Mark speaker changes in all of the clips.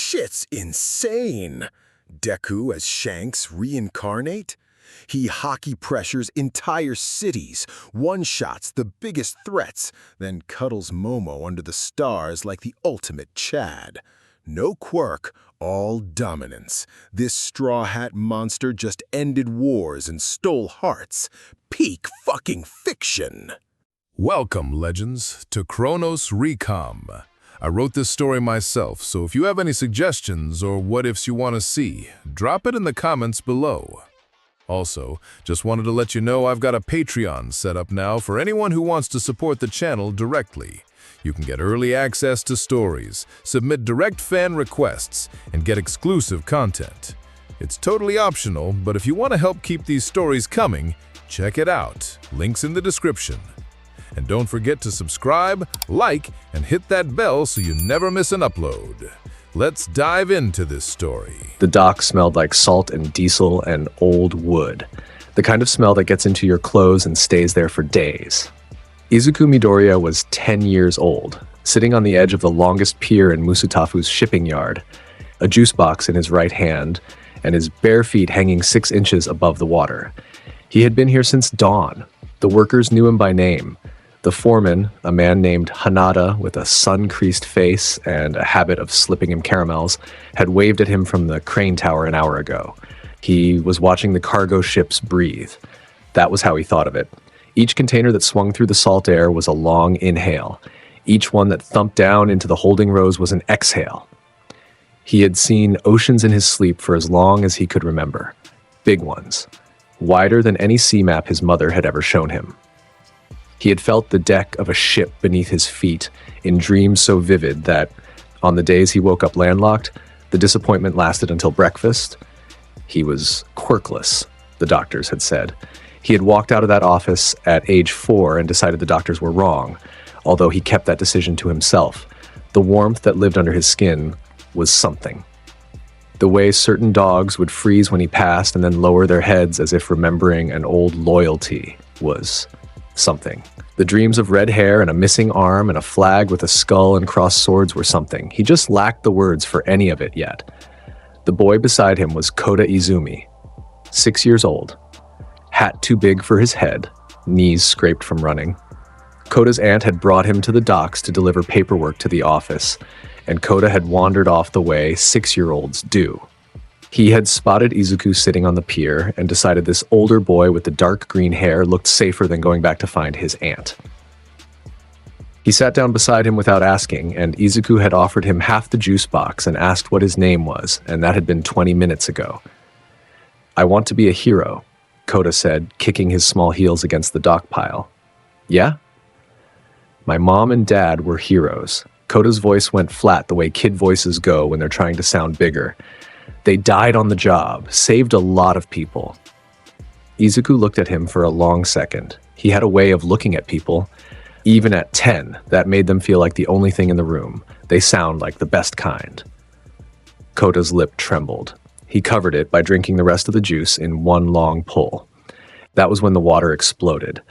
Speaker 1: shit's insane. Deku as Shanks reincarnate? He haki pressures entire cities, one-shots the biggest threats, then cuddles Momo under the stars like the ultimate Chad. No quirk, all dominance. This straw hat monster just ended wars and stole hearts. Peak fucking fiction.
Speaker 2: Welcome, legends, to Chronos Recom. I wrote this story myself, so if you have any suggestions or what-ifs you want to see, drop it in the comments below. Also, just wanted to let you know I've got a Patreon set up now for anyone who wants to support the channel directly. You can get early access to stories, submit direct fan requests, and get exclusive content. It's totally optional, but if you want to help keep these stories coming, check it out. Links in the description. And don't forget to subscribe, like, and hit that bell so you never miss an upload. Let's dive into this story.
Speaker 3: The dock smelled like salt and diesel and old wood. The kind of smell that gets into your clothes and stays there for days. Izuku Midoriya was 10 years old, sitting on the edge of the longest pier in Musutafu's shipping yard, a juice box in his right hand, and his bare feet hanging 6 inches above the water. He had been here since dawn. The workers knew him by name. The foreman, a man named Hanada with a sun-creased face and a habit of slipping him caramels, had waved at him from the crane tower an hour ago. He was watching the cargo ships breathe. That was how he thought of it. Each container that swung through the salt air was a long inhale. Each one that thumped down into the holding rows was an exhale. He had seen oceans in his sleep for as long as he could remember. Big ones. Wider than any sea map his mother had ever shown him. He had felt the deck of a ship beneath his feet in dreams so vivid that, on the days he woke up landlocked, the disappointment lasted until breakfast. He was quirkless, the doctors had said. He had walked out of that office at age 4 and decided the doctors were wrong, although he kept that decision to himself. The warmth that lived under his skin was something. The way certain dogs would freeze when he passed and then lower their heads as if remembering an old loyalty was something. The dreams of red hair and a missing arm and a flag with a skull and crossed swords were something. He just lacked the words for any of it yet. The boy beside him was Kota Izumi, 6 years old. Hat too big for his head, knees scraped from running. Kota's aunt had brought him to the docks to deliver paperwork to the office, and Kota had wandered off the way 6-year-olds do. He had spotted Izuku sitting on the pier and decided this older boy with the dark green hair looked safer than going back to find his aunt. He sat down beside him without asking, and Izuku had offered him half the juice box and asked what his name was, and that had been 20 minutes ago. "I want to be a hero," Kota said, kicking his small heels against the dock pile. "Yeah?" "My mom and dad were heroes." Kota's voice went flat the way kid voices go when they're trying to sound bigger. "They died on the job, saved a lot of people." Izuku looked at him for a long second. He had a way of looking at people. Even at 10, that made them feel like the only thing in the room. They sound like the best kind. Kota's lip trembled. He covered it by drinking the rest of the juice in one long pull. That was when the water exploded.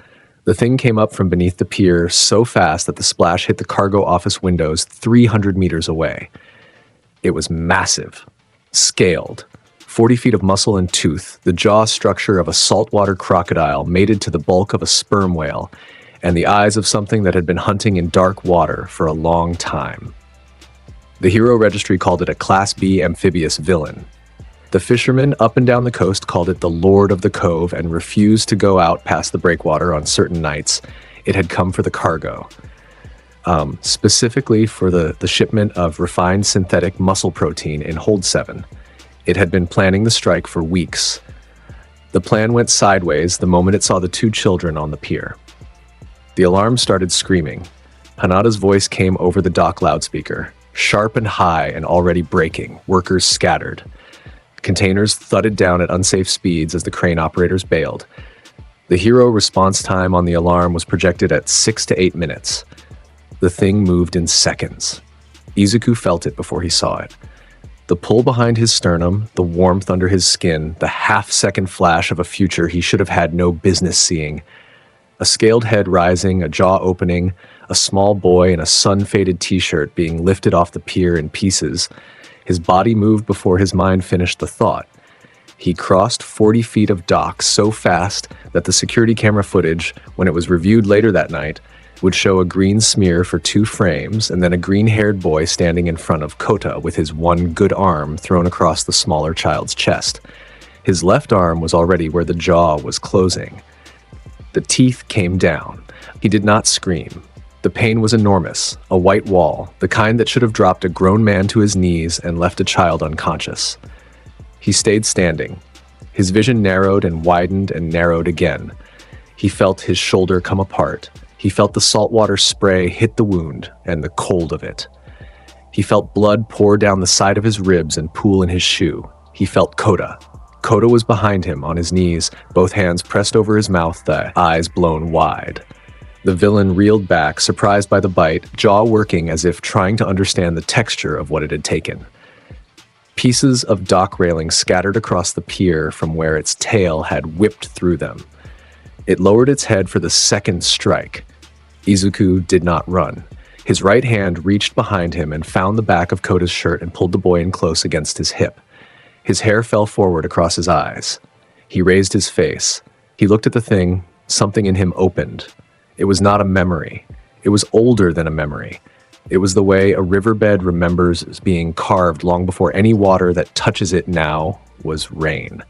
Speaker 3: The thing came up from beneath the pier so fast that the splash hit the cargo office windows 300 meters away. It was massive. Scaled. 40 feet of muscle and tooth, the jaw structure of a saltwater crocodile mated to the bulk of a sperm whale, and the eyes of something that had been hunting in dark water for a long time. The Hero Registry called it a Class B amphibious villain. The fishermen up and down the coast called it the Lord of the Cove and refused to go out past the breakwater on certain nights. It had come for the cargo. Specifically for the shipment of refined synthetic muscle protein in Hold 7. It had been planning the strike for weeks. The plan went sideways the moment it saw the 2 children on the pier. The alarm started screaming. Hanada's voice came over the dock loudspeaker, sharp and high and already breaking, workers scattered. Containers thudded down at unsafe speeds as the crane operators bailed. The hero response time on the alarm was projected at 6 to 8 minutes. The thing moved in seconds. Izuku felt it before he saw it. The pull behind his sternum, the warmth under his skin, the half-second flash of a future he should have had no business seeing. A scaled head rising, a jaw opening, a small boy in a sun-faded t-shirt being lifted off the pier in pieces. His body moved before his mind finished the thought. He crossed 40 feet of dock so fast that the security camera footage, when it was reviewed later that night, would show a green smear for 2 frames and then a green-haired boy standing in front of Kota with his one good arm thrown across the smaller child's chest. His left arm was already where the jaw was closing. The teeth came down. He did not scream. The pain was enormous, a white wall, the kind that should have dropped a grown man to his knees and left a child unconscious. He stayed standing. His vision narrowed and narrowed again. He felt his shoulder come apart. He felt the saltwater spray hit the wound and the cold of it. He felt blood pour down the side of his ribs and pool in his shoe. He felt Kota. Kota was behind him on his knees, both hands pressed over his mouth, the eyes blown wide. The villain reeled back, surprised by the bite, jaw working as if trying to understand the texture of what it had taken. Pieces of dock railing scattered across the pier from where its tail had whipped through them. It lowered its head for the second strike. Izuku did not run. His right hand reached behind him and found the back of Kota's shirt and pulled the boy in close against his hip. His hair fell forward across his eyes. He raised his face. He looked at the thing. Something in him opened. It was not a memory. It was older than a memory. It was the way a riverbed remembers as being carved long before any water that touches it now was rain.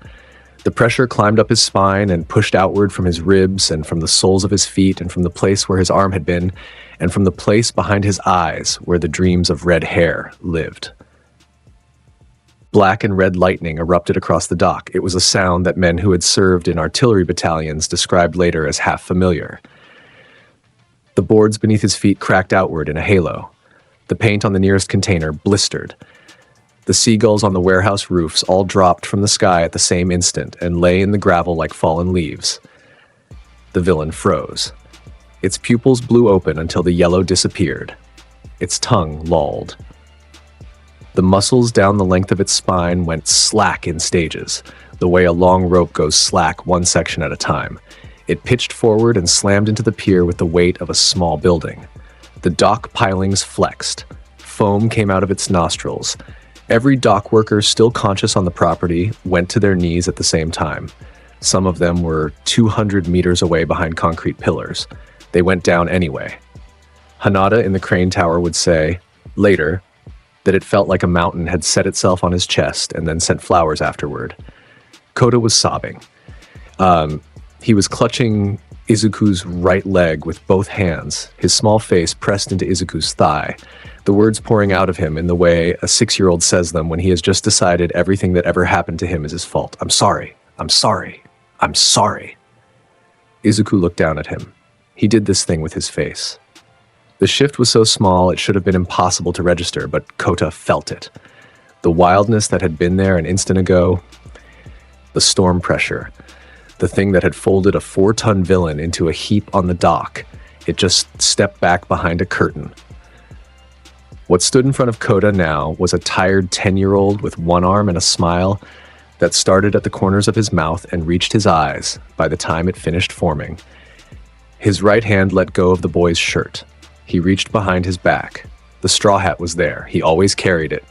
Speaker 3: The pressure climbed up his spine and pushed outward from his ribs and from the soles of his feet and from the place where his arm had been and from the place behind his eyes where the dreams of red hair lived. Black and red lightning erupted across the dock. It was a sound that men who had served in artillery battalions described later as half familiar. The boards beneath his feet cracked outward in a halo. The paint on the nearest container blistered. The seagulls on the warehouse roofs all dropped from the sky at the same instant and lay in the gravel like fallen leaves. The villain froze. Its pupils blew open until the yellow disappeared. Its tongue lolled. The muscles down the length of its spine went slack in stages, the way a long rope goes slack one section at a time. It pitched forward and slammed into the pier with the weight of a small building. The dock pilings flexed. Foam came out of its nostrils. Every dock worker still conscious on the property went to their knees at the same time. Some of them were 200 meters away behind concrete pillars. They went down anyway. Hanada in the crane tower would say, later, that it felt like a mountain had set itself on his chest and then sent flowers afterward. Kota was sobbing. He was clutching Izuku's right leg with both hands, his small face pressed into Izuku's thigh, the words pouring out of him in the way a 6-year-old says them when he has just decided everything that ever happened to him is his fault. I'm sorry. I'm sorry. I'm sorry. Izuku looked down at him. He did this thing with his face. The shift was so small it should have been impossible to register, but Kota felt it. The wildness that had been there an instant ago, the storm pressure, the thing that had folded a 4-ton villain into a heap on the dock, it just stepped back behind a curtain. What stood in front of Kota now was a tired 10-year-old with one arm and a smile that started at the corners of his mouth and reached his eyes by the time it finished forming. His right hand let go of the boy's shirt. He reached behind his back. The straw hat was there. He always carried it.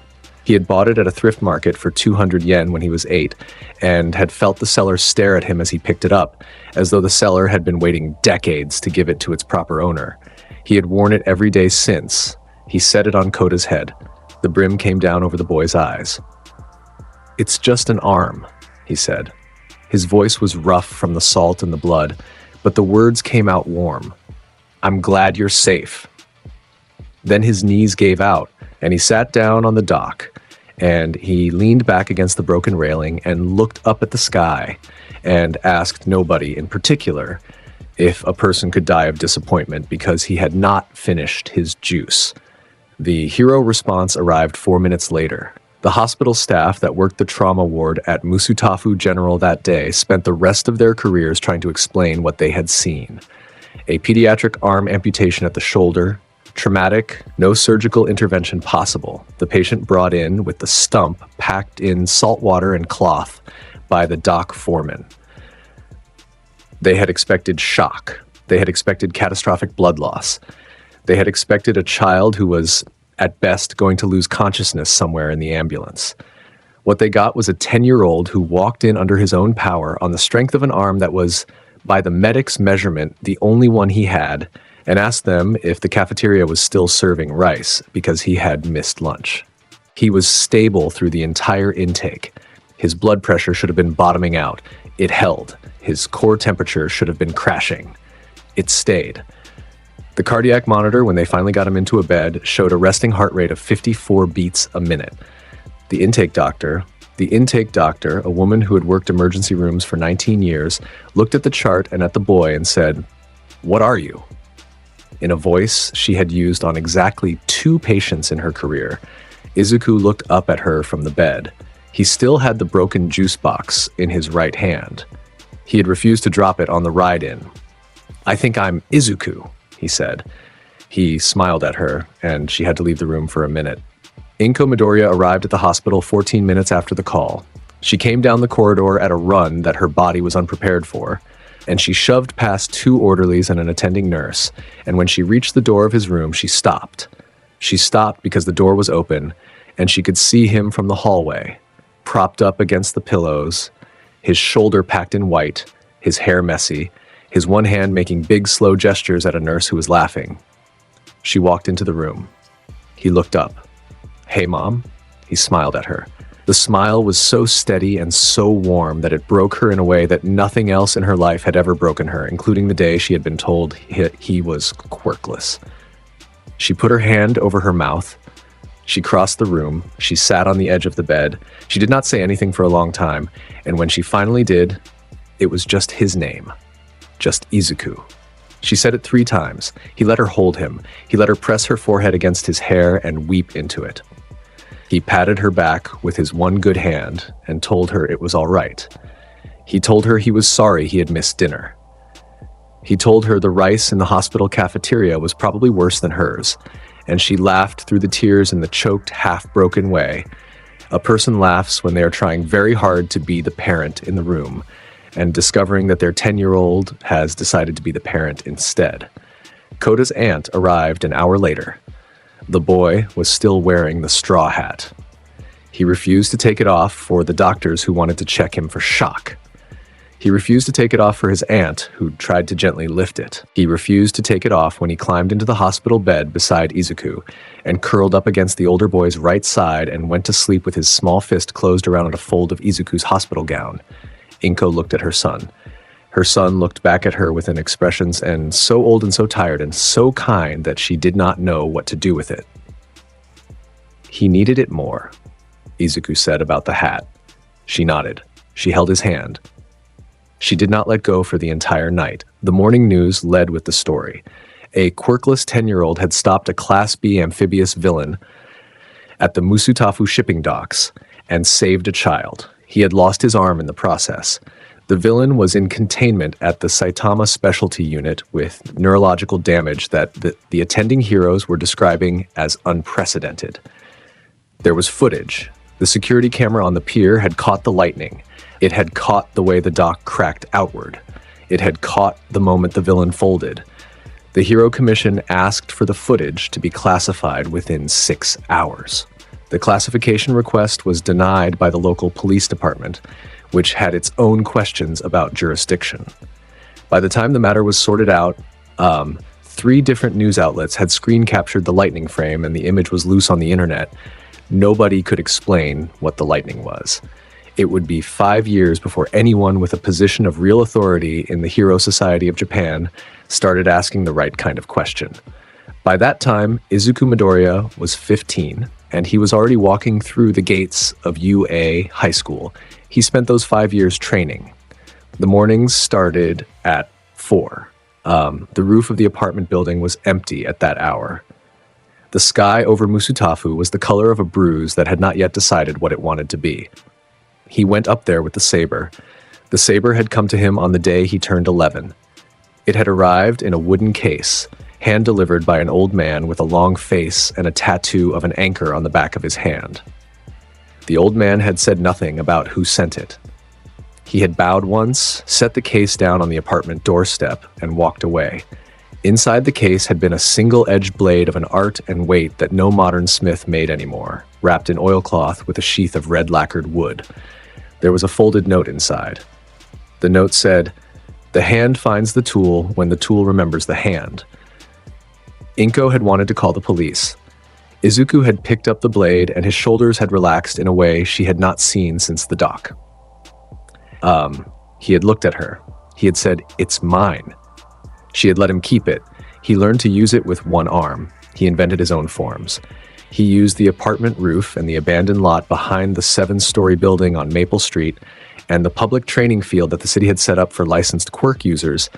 Speaker 3: He had bought it at a thrift market for 200 yen when he was 8, and had felt the seller stare at him as he picked it up, as though the seller had been waiting decades to give it to its proper owner. He had worn it every day since. He set it on Kota's head. The brim came down over the boy's eyes. "It's just an arm," he said. His voice was rough from the salt and the blood, but the words came out warm. "I'm glad you're safe." Then his knees gave out, and he sat down on the dock, and he leaned back against the broken railing and looked up at the sky and asked nobody in particular if a person could die of disappointment because he had not finished his juice. The hero response arrived 4 minutes later. The hospital staff that worked the trauma ward at Musutafu General that day spent the rest of their careers trying to explain what they had seen. A pediatric arm amputation at the shoulder, traumatic, no surgical intervention possible. The patient brought in with the stump packed in salt water and cloth by the dock foreman. They had expected shock. They had expected catastrophic blood loss. They had expected a child who was at best going to lose consciousness somewhere in the ambulance. What they got was a 10-year-old who walked in under his own power on the strength of an arm that was, by the medic's measurement, the only one he had, and asked them if the cafeteria was still serving rice because he had missed lunch. He was stable through the entire intake. His blood pressure should have been bottoming out. It held. His core temperature should have been crashing. It stayed. The cardiac monitor, when they finally got him into a bed, showed a resting heart rate of 54 beats a minute. The intake doctor, a woman who had worked emergency rooms for 19 years, looked at the chart and at the boy and said, "What are you?" In a voice she had used on exactly 2 patients in her career, Izuku looked up at her from the bed. He still had the broken juice box in his right hand. He had refused to drop it on the ride in. "I think I'm Izuku," he said. He smiled at her, and she had to leave the room for a minute. Izuku Midoriya arrived at the hospital 14 minutes after the call. She came down the corridor at a run that her body was unprepared for, and she shoved past 2 orderlies and an attending nurse, and when she reached the door of his room, she stopped. She stopped because the door was open, and she could see him from the hallway, propped up against the pillows, his shoulder packed in white, his hair messy, his one hand making big, slow gestures at a nurse who was laughing. She walked into the room. He looked up. "Hey, Mom." He smiled at her. The smile was so steady and so warm that it broke her in a way that nothing else in her life had ever broken her, including the day she had been told he was quirkless. She put her hand over her mouth. She crossed the room. She sat on the edge of the bed. She did not say anything for a long time, and when she finally did, it was just his name. Just Izuku. She said it 3 times. He let her hold him. He let her press her forehead against his hair and weep into it. He patted her back with his one good hand and told her it was all right. He told her he was sorry he had missed dinner. He told her the rice in the hospital cafeteria was probably worse than hers, and she laughed through the tears in the choked, half-broken way. A person laughs when they are trying very hard to be the parent in the room, and discovering that their 10-year-old has decided to be the parent instead. Koda's aunt arrived an hour later. The boy was still wearing the straw hat. He refused to take it off for the doctors who wanted to check him for shock. He refused to take it off for his aunt, who tried to gently lift it. He refused to take it off when he climbed into the hospital bed beside Izuku and curled up against the older boy's right side and went to sleep with his small fist closed around a fold of Izuku's hospital gown. Inko looked at her son. Her son looked back at her with an expression and so old and so tired and so kind that she did not know what to do with it. "He needed it more," Izuku said about the hat. She nodded. She held his hand. She did not let go for the entire night. The morning news led with the story. A quirkless 10-year-old had stopped a Class B amphibious villain at the Musutafu shipping docks and saved a child. He had lost his arm in the process. The villain was in containment at the Saitama Specialty Unit with neurological damage that the attending heroes were describing as unprecedented. There was footage. The security camera on the pier had caught the lightning. It had caught the way the dock cracked outward. It had caught the moment the villain folded. The Hero Commission asked for the footage to be classified within 6 hours. The classification request was denied by the local police department, which had its own questions about jurisdiction. By the time the matter was sorted out, 3 different news outlets had screen captured the lightning frame and the image was loose on the internet. Nobody could explain what the lightning was. It would be 5 years before anyone with a position of real authority in the Hero Society of Japan started asking the right kind of question. By that time, Izuku Midoriya was 15, and he was already walking through the gates of UA High School. He spent those 5 years training. The mornings started at 4. The roof of the apartment building was empty at that hour. The sky over Musutafu was the color of a bruise that had not yet decided what it wanted to be. He went up there with the saber. The saber had come to him on the day he turned 11. It had arrived in a wooden case, hand-delivered by an old man with a long face and a tattoo of an anchor on the back of his hand. The old man had said nothing about who sent it. He had bowed once, set the case down on the apartment doorstep, and walked away. Inside the case had been a single-edged blade of an art and weight that no modern smith made anymore, wrapped in oilcloth with a sheath of red lacquered wood. There was a folded note inside. The note said, "The hand finds the tool when the tool remembers the hand." Inko had wanted to call the police. Izuku had picked up the blade and his shoulders had relaxed in a way she had not seen since the dock. He had looked at her. He had said, "It's mine." She had let him keep it. He learned to use it with one arm. He invented his own forms. He used the apartment roof and the abandoned lot behind the 7-story building on Maple Street and the public training field that the city had set up for licensed Quirk users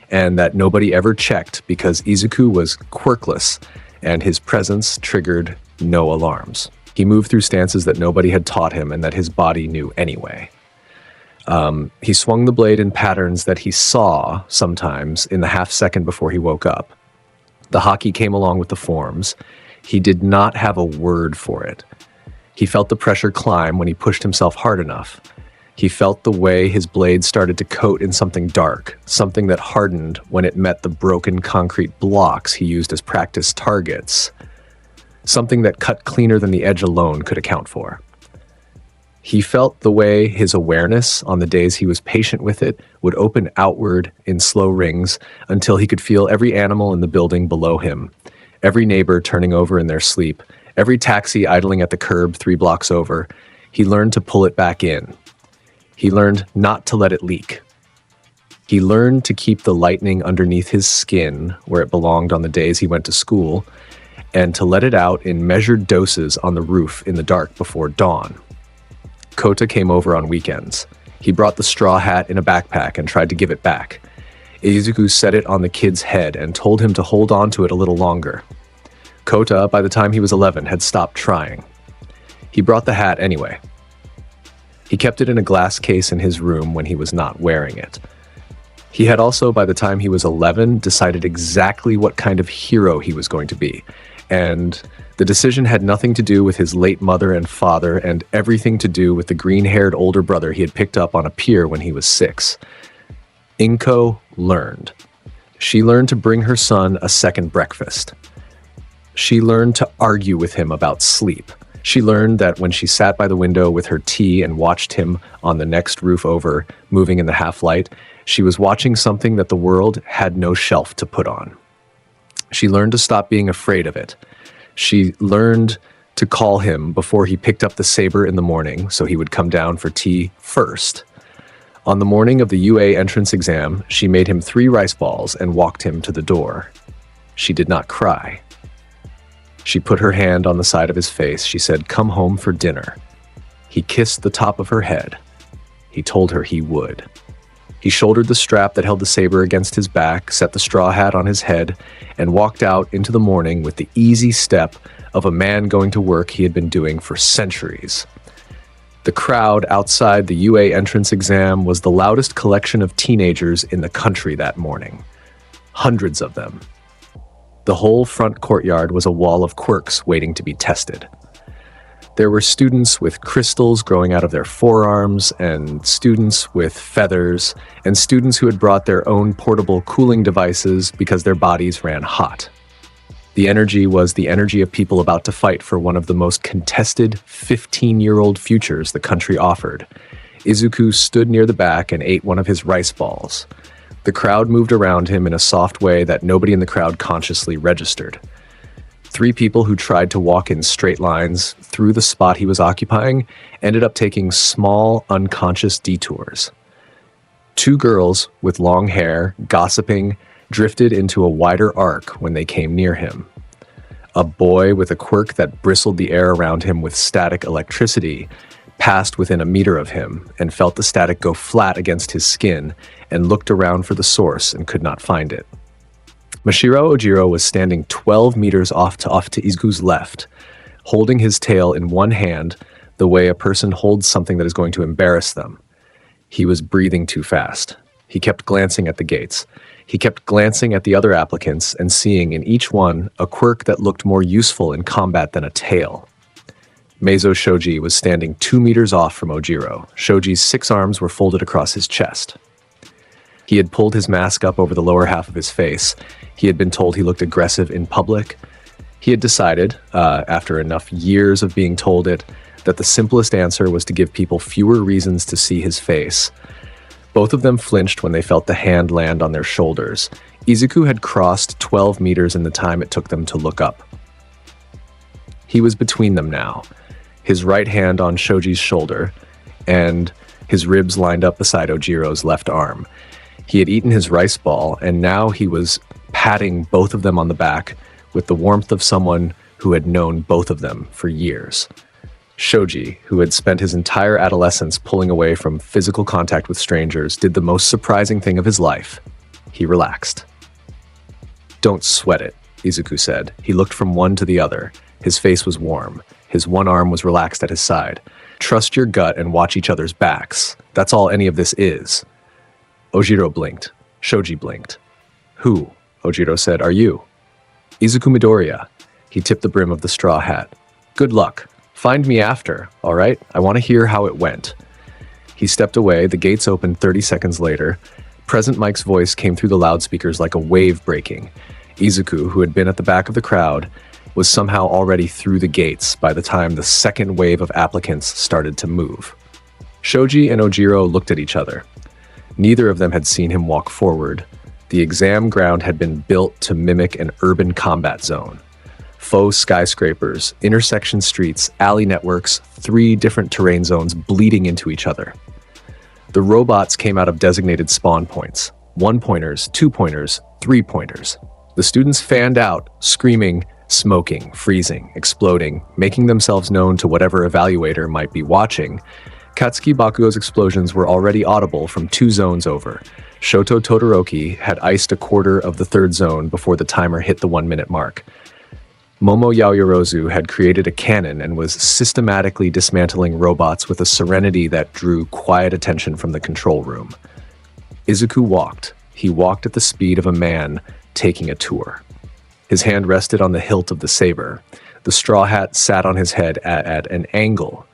Speaker 3: and that nobody ever checked because Izuku was Quirkless and his presence triggered no alarms. He moved through stances that nobody had taught him and that his body knew anyway. He swung the blade in patterns that he saw sometimes in the half-second before he woke up. The haki came along with the forms. He did not have a word for it. He felt the pressure climb when he pushed himself hard enough. He felt the way his blade started to coat in something dark, something that hardened when it met the broken concrete blocks he used as practice targets, something that cut cleaner than the edge alone could account for. He felt the way his awareness, on the days he was patient with it, would open outward in slow rings until he could feel every animal in the building below him, every neighbor turning over in their sleep, every taxi idling at the curb 3 blocks over. He learned to pull it back in. He learned not to let it leak. He learned to keep the lightning underneath his skin where it belonged on the days he went to school, and to let it out in measured doses on the roof in the dark before dawn. Kota came over on weekends. He brought the straw hat in a backpack and tried to give it back. Izuku set it on the kid's head and told him to hold on to it a little longer. Kota, by the time he was 11, had stopped trying. He brought the hat anyway. He kept it in a glass case in his room when he was not wearing it. He had also, by the time he was 11, decided exactly what kind of hero he was going to be, and the decision had nothing to do with his late mother and father and everything to do with the green-haired older brother he had picked up on a pier when he was 6. Inko learned. She learned to bring her son a second breakfast. She learned to argue with him about sleep. She learned that when she sat by the window with her tea and watched him on the next roof over, moving in the half-light, she was watching something that the world had no shelf to put on. She learned to stop being afraid of it. She learned to call him before he picked up the saber in the morning, so he would come down for tea first. On the morning of the UA entrance exam, she made him 3 rice balls and walked him to the door. She did not cry. She put her hand on the side of his face. She said, "Come home for dinner." He kissed the top of her head. He told her he would. He shouldered the strap that held the saber against his back, set the straw hat on his head, and walked out into the morning with the easy step of a man going to work he had been doing for centuries. The crowd outside the UA entrance exam was the loudest collection of teenagers in the country that morning. Hundreds of them. The whole front courtyard was a wall of quirks waiting to be tested. There were students with crystals growing out of their forearms, and students with feathers, and students who had brought their own portable cooling devices because their bodies ran hot. The energy was the energy of people about to fight for one of the most contested 15-year-old futures the country offered. Izuku stood near the back and ate one of his rice balls. The crowd moved around him in a soft way that nobody in the crowd consciously registered. 3 people who tried to walk in straight lines through the spot he was occupying ended up taking small, unconscious detours. 2 girls with long hair, gossiping, drifted into a wider arc when they came near him. A boy with a quirk that bristled the air around him with static electricity passed within a meter of him and felt the static go flat against his skin and looked around for the source and could not find it. Mashiro Ojiro was standing 12 meters off to Izuku's left, holding his tail in one hand the way a person holds something that is going to embarrass them. He was breathing too fast. He kept glancing at the gates. He kept glancing at the other applicants and seeing in each one a quirk that looked more useful in combat than a tail. Meizo Shoji was standing 2 meters off from Ojiro. Shoji's 6 arms were folded across his chest. He had pulled his mask up over the lower half of his face. He had been told he looked aggressive in public. He had decided, after enough years of being told it, that the simplest answer was to give people fewer reasons to see his face. Both of them flinched when they felt the hand land on their shoulders. Izuku had crossed 12 meters in the time it took them to look up. He was between them now, his right hand on Shoji's shoulder, and his ribs lined up beside Ojiro's left arm. He had eaten his rice ball, and now he was patting both of them on the back with the warmth of someone who had known both of them for years. Shoji, who had spent his entire adolescence pulling away from physical contact with strangers, did the most surprising thing of his life. He relaxed. "Don't sweat it," Izuku said. He looked from one to the other. His face was warm. His one arm was relaxed at his side. "Trust your gut and watch each other's backs. That's all any of this is." Ojiro blinked. Shoji blinked. "Who?" Ojiro said. "Are you?" "Izuku Midoriya." He tipped the brim of the straw hat. "Good luck. Find me after, all right? I want to hear how it went." He stepped away. The gates opened 30 seconds later. Present Mike's voice came through the loudspeakers like a wave breaking. Izuku, who had been at the back of the crowd, was somehow already through the gates by the time the second wave of applicants started to move. Shoji and Ojiro looked at each other. Neither of them had seen him walk forward. The exam ground had been built to mimic an urban combat zone. Faux skyscrapers, intersection streets, alley networks, 3 different terrain zones bleeding into each other. The robots came out of designated spawn points. 1-pointers, 2-pointers, 3-pointers. The students fanned out, screaming, smoking, freezing, exploding, making themselves known to whatever evaluator might be watching. Katsuki Bakugo's explosions were already audible from 2 zones over. Shoto Todoroki had iced a quarter of the 3rd zone before the timer hit the 1-minute mark. Momo Yaoyorozu had created a cannon and was systematically dismantling robots with a serenity that drew quiet attention from the control room. Izuku walked. He walked at the speed of a man taking a tour. His hand rested on the hilt of the saber. The straw hat sat on his head at an angle.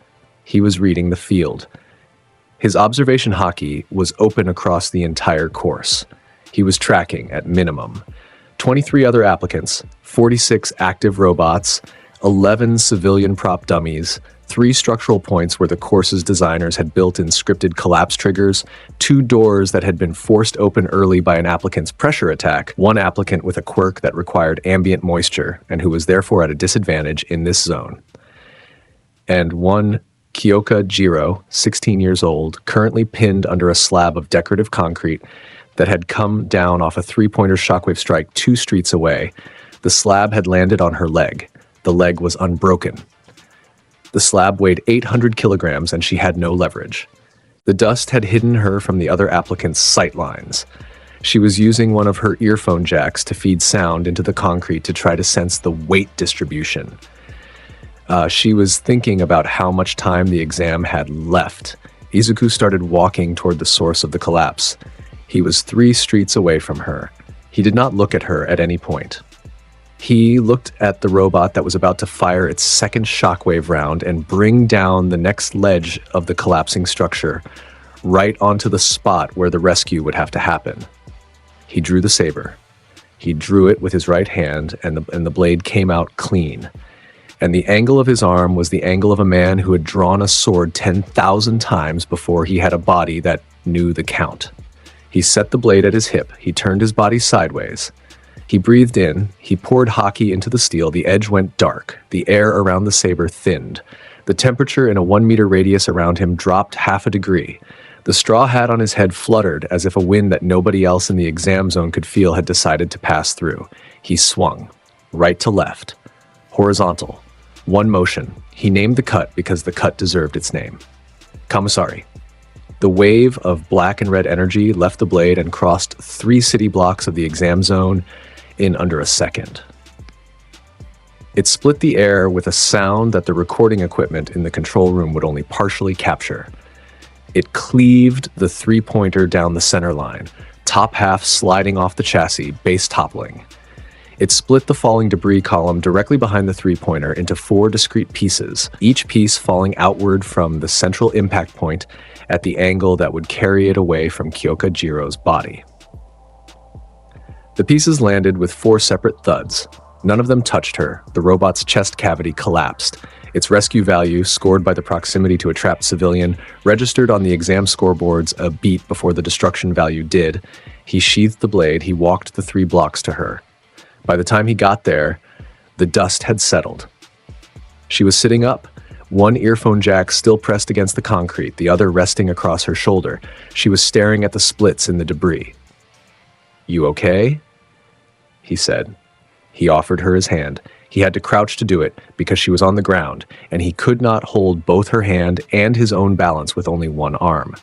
Speaker 3: He was reading the field. His observation haki was open across the entire course. He was tracking, at minimum, 23 other applicants, 46 active robots, 11 civilian prop dummies, 3 structural points where the course's designers had built in scripted collapse triggers, 2 doors that had been forced open early by an applicant's pressure attack, 1 applicant with a quirk that required ambient moisture and who was therefore at a disadvantage in this zone, and 1 Kyoka Jiro, 16 years old, currently pinned under a slab of decorative concrete that had come down off a 3-pointer shockwave strike 2 streets away. The slab had landed on her leg. The leg was unbroken. The slab weighed 800 kilograms and she had no leverage. The dust had hidden her from the other applicants' sight lines. She was using one of her earphone jacks to feed sound into the concrete to try to sense the weight distribution. She was thinking about how much time the exam had left. Izuku started walking toward the source of the collapse. He was 3 streets away from her. He did not look at her at any point. He looked at the robot that was about to fire its second shockwave round and bring down the next ledge of the collapsing structure right onto the spot where the rescue would have to happen. He drew the saber. He drew it with his right hand, and the blade came out clean. And the angle of his arm was the angle of a man who had drawn a sword 10,000 times before he had a body that knew the count. He set the blade at his hip. He turned his body sideways. He breathed in. He poured haki into the steel. The edge went dark. The air around the saber thinned. The temperature in a 1-meter radius around him dropped 0.5 degree. The straw hat on his head fluttered as if a wind that nobody else in the exam zone could feel had decided to pass through. He swung, right to left, horizontal. 1 motion. He named the cut because the cut deserved its name. Kamusari. The wave of black and red energy left the blade and crossed 3 city blocks of the exam zone in under a second. It split the air with a sound that the recording equipment in the control room would only partially capture. It cleaved the 3-pointer down the center line, top half sliding off the chassis, base toppling. It split the falling debris column directly behind the three-pointer into 4 discrete pieces, each piece falling outward from the central impact point at the angle that would carry it away from Kyokajiro's body. The pieces landed with 4 separate thuds. None of them touched her. The robot's chest cavity collapsed. Its rescue value, scored by the proximity to a trapped civilian, registered on the exam scoreboards a beat before the destruction value did. He sheathed the blade. He walked the 3 blocks to her. By the time he got there, the dust had settled. She was sitting up, one earphone jack still pressed against the concrete, the other resting across her shoulder. She was staring at the splits in the debris. "You okay?" he said. He offered her his hand. He had to crouch to do it because she was on the ground, and he could not hold both her hand and his own balance with only one arm.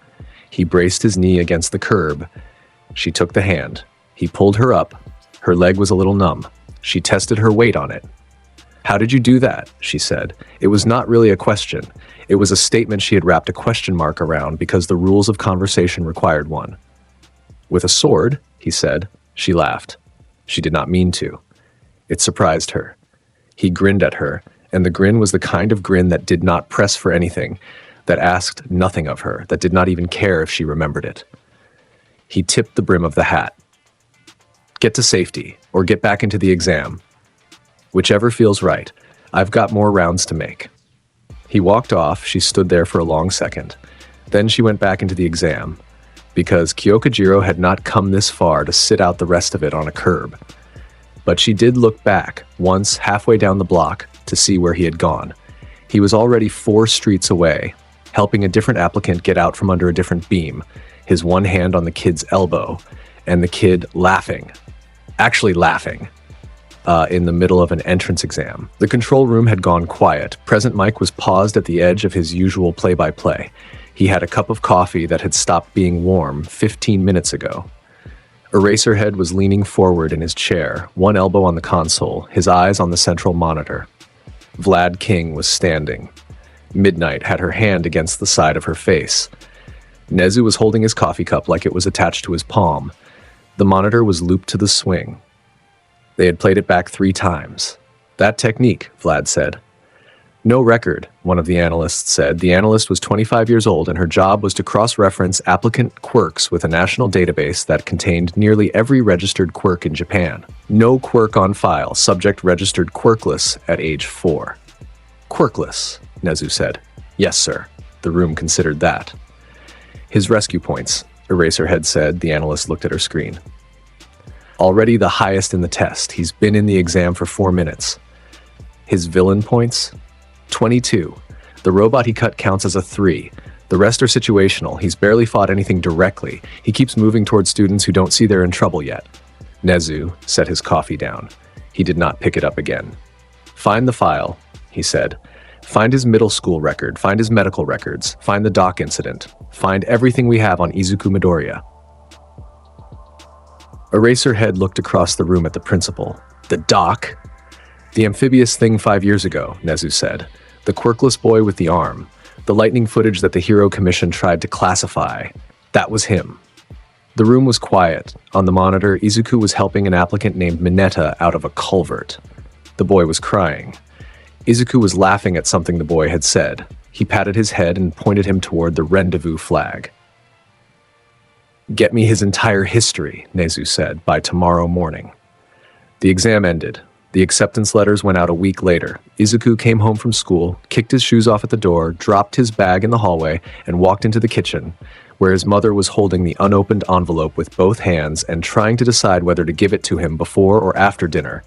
Speaker 3: He braced his knee against the curb. She took the hand. He pulled her up. Her leg was a little numb. She tested her weight on it. "How did you do that?" she said. It was not really a question. It was a statement she had wrapped a question mark around because the rules of conversation required one. "With a sword," he said. She laughed. She did not mean to. It surprised her. He grinned at her, and the grin was the kind of grin that did not press for anything, that asked nothing of her, that did not even care if she remembered it. He tipped the brim of the hat. "Get to safety, or get back into the exam. Whichever feels right. I've got more rounds to make." He walked off. She stood there for a long second. Then she went back into the exam, because Kyokajiro had not come this far to sit out the rest of it on a curb. But she did look back, once halfway down the block, to see where he had gone. He was already 4 streets away, helping a different applicant get out from under a different beam, his one hand on the kid's elbow, and the kid laughing. Actually laughing. In the middle of an entrance exam. The control room had gone quiet. Present Mike was paused at the edge of his usual play-by-play. He had a cup of coffee that had stopped being warm 15 minutes ago. Eraserhead was leaning forward in his chair, one elbow on the console, his eyes on the central monitor. Vlad King was standing. Midnight had her hand against the side of her face. Nezu was holding his coffee cup like it was attached to his palm. The monitor was looped to the swing. They had played it back 3 times. "That technique," Vlad said. "No record," one of the analysts said. The analyst was 25 years old, and her job was to cross-reference applicant quirks with a national database that contained nearly every registered quirk in Japan. "No quirk on file, subject registered quirkless at age 4. "Quirkless," Nezu said. "Yes, sir." The room considered that. "His rescue points," Eraserhead said. The analyst looked at her screen. "Already the highest in the test. He's been in the exam for 4 minutes. "His villain points?" 22. The robot he cut counts as a 3. The rest are situational. He's barely fought anything directly. He keeps moving towards students who don't see they're in trouble yet. Nezu set his coffee down. He did not pick it up again. "Find the file," he said. "Find his middle school record. Find his medical records. Find the dock incident. Find everything we have on Izuku Midoriya." Eraserhead looked across the room at the principal. "The dock?" "The amphibious thing 5 years ago," Nezu said. "The quirkless boy with the arm. The lightning footage that the Hero Commission tried to classify. That was him." The room was quiet. On the monitor, Izuku was helping an applicant named Mineta out of a culvert. The boy was crying. Izuku was laughing at something the boy had said. He patted his head and pointed him toward the rendezvous flag. "Get me his entire history," Nezu said, "by tomorrow morning." The exam ended. The acceptance letters went out a week later. Izuku came home from school, kicked his shoes off at the door, dropped his bag in the hallway, and walked into the kitchen, where his mother was holding the unopened envelope with both hands and trying to decide whether to give it to him before or after dinner.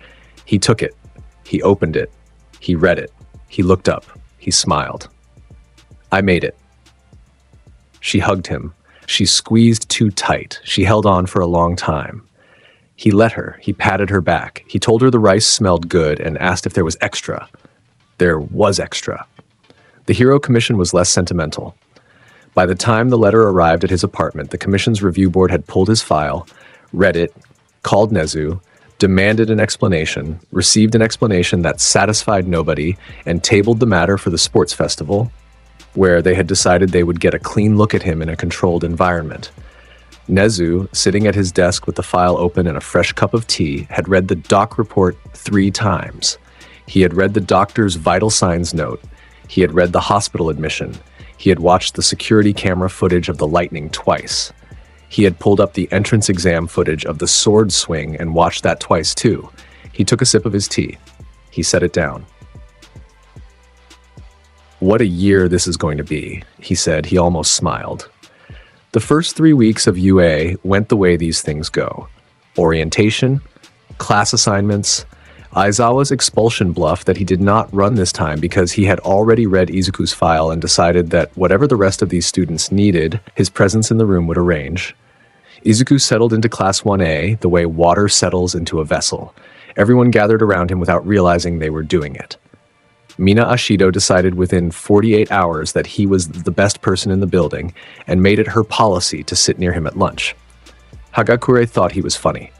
Speaker 3: He took it. He opened it. He read it. He looked up. He smiled. "I made it." She hugged him. She squeezed too tight. She held on for a long time. He let her. He patted her back. He told her the rice smelled good and asked if there was extra. There was extra. The Hero Commission was less sentimental. By the time the letter arrived at his apartment, the commission's review board had pulled his file, read it, called Nezu, demanded an explanation, received an explanation that satisfied nobody, and tabled the matter for the sports festival, where they had decided they would get a clean look at him in a controlled environment. Nezu, sitting at his desk with the file open and a fresh cup of tea, had read the doc report 3 times. He had read the doctor's vital signs note. He had read the hospital admission. He had watched the security camera footage of the lightning twice. He had pulled up the entrance exam footage of the sword swing and watched that twice too. He took a sip of his tea. He set it down. "What a year this is going to be," he said. He almost smiled. The first 3 weeks of UA went the way these things go. Orientation, class assignments, Aizawa's expulsion bluff that he did not run this time because he had already read Izuku's file and decided that whatever the rest of these students needed, his presence in the room would arrange. Izuku settled into Class 1A the way water settles into a vessel. Everyone gathered around him without realizing they were doing it. Mina Ashido decided within 48 hours that he was the best person in the building and made it her policy to sit near him at lunch. Hagakure thought he was funny.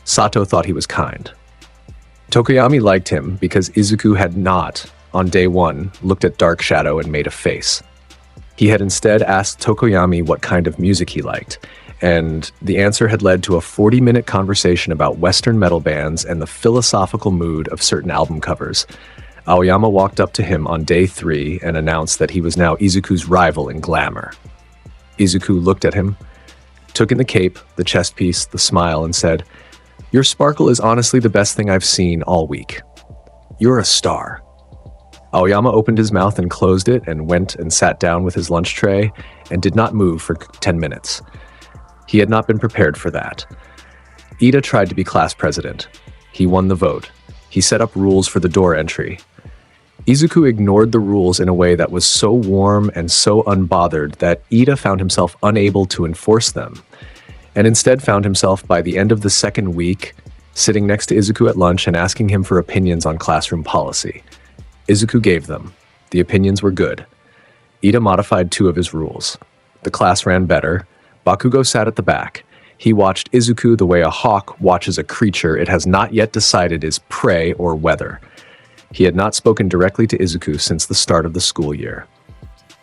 Speaker 3: Sato thought he was kind. Tokoyami liked him because Izuku had not, on day 1, looked at Dark Shadow and made a face. He had instead asked Tokoyami what kind of music he liked, and the answer had led to a 40-minute conversation about Western metal bands and the philosophical mood of certain album covers. Aoyama walked up to him on day 3 and announced that he was now Izuku's rival in glamour. Izuku looked at him, took in the cape, the chest piece, the smile, and said, "Your sparkle is honestly the best thing I've seen all week. You're a star." Aoyama opened his mouth and closed it and went and sat down with his lunch tray and did not move for 10 minutes. He had not been prepared for that. Ida tried to be class president. He won the vote. He set up rules for the door entry. Izuku ignored the rules in a way that was so warm and so unbothered that Ida found himself unable to enforce them, and instead found himself by the end of the 2nd week sitting next to Izuku at lunch and asking him for opinions on classroom policy. Izuku gave them. The opinions were good. Ida modified 2 of his rules. The class ran better. Bakugo sat at the back. He watched Izuku the way a hawk watches a creature it has not yet decided is prey or whether. He had not spoken directly to Izuku since the start of the school year.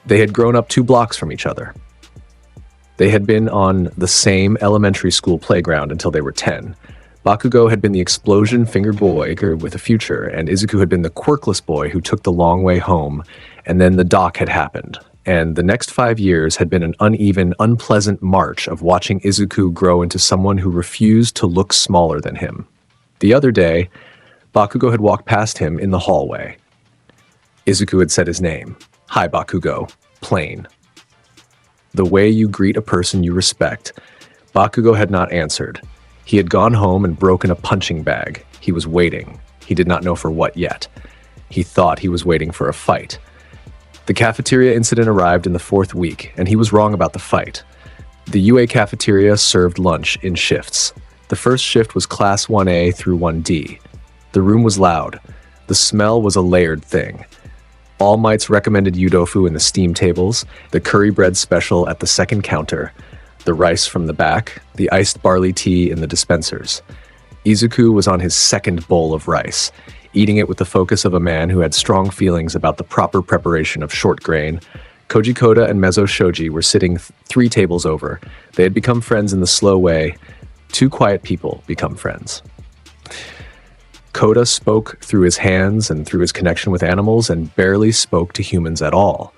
Speaker 3: They had grown up 2 blocks from each other. They had been on the same elementary school playground until they were 10. Bakugo had been the explosion-fingered boy with a future, and Izuku had been the quirkless boy who took the long way home, and then the dock had happened. And the next 5 years had been an uneven, unpleasant march of watching Izuku grow into someone who refused to look smaller than him. The other day, Bakugo had walked past him in the hallway. Izuku had said his name. "Hi, Bakugo." Plain. The way you greet a person you respect. Bakugo had not answered. He had gone home and broken a punching bag. He was waiting. He did not know for what yet. He thought he was waiting for a fight. The cafeteria incident arrived in the 4th week, and he was wrong about the fight. The UA cafeteria served lunch in shifts. The first shift was Class 1A through 1D. The room was loud. The smell was a layered thing. All Might's recommended yudofu in the steam tables, the curry bread special at the second counter, the rice from the back, the iced barley tea in the dispensers. Izuku was on his 2nd bowl of rice, eating it with the focus of a man who had strong feelings about the proper preparation of short grain. Koji Koda and Mezzo Shoji were sitting 3 tables over. They had become friends in the slow way 2 quiet people become friends. Koda spoke through his hands and through his connection with animals and barely spoke to humans at all.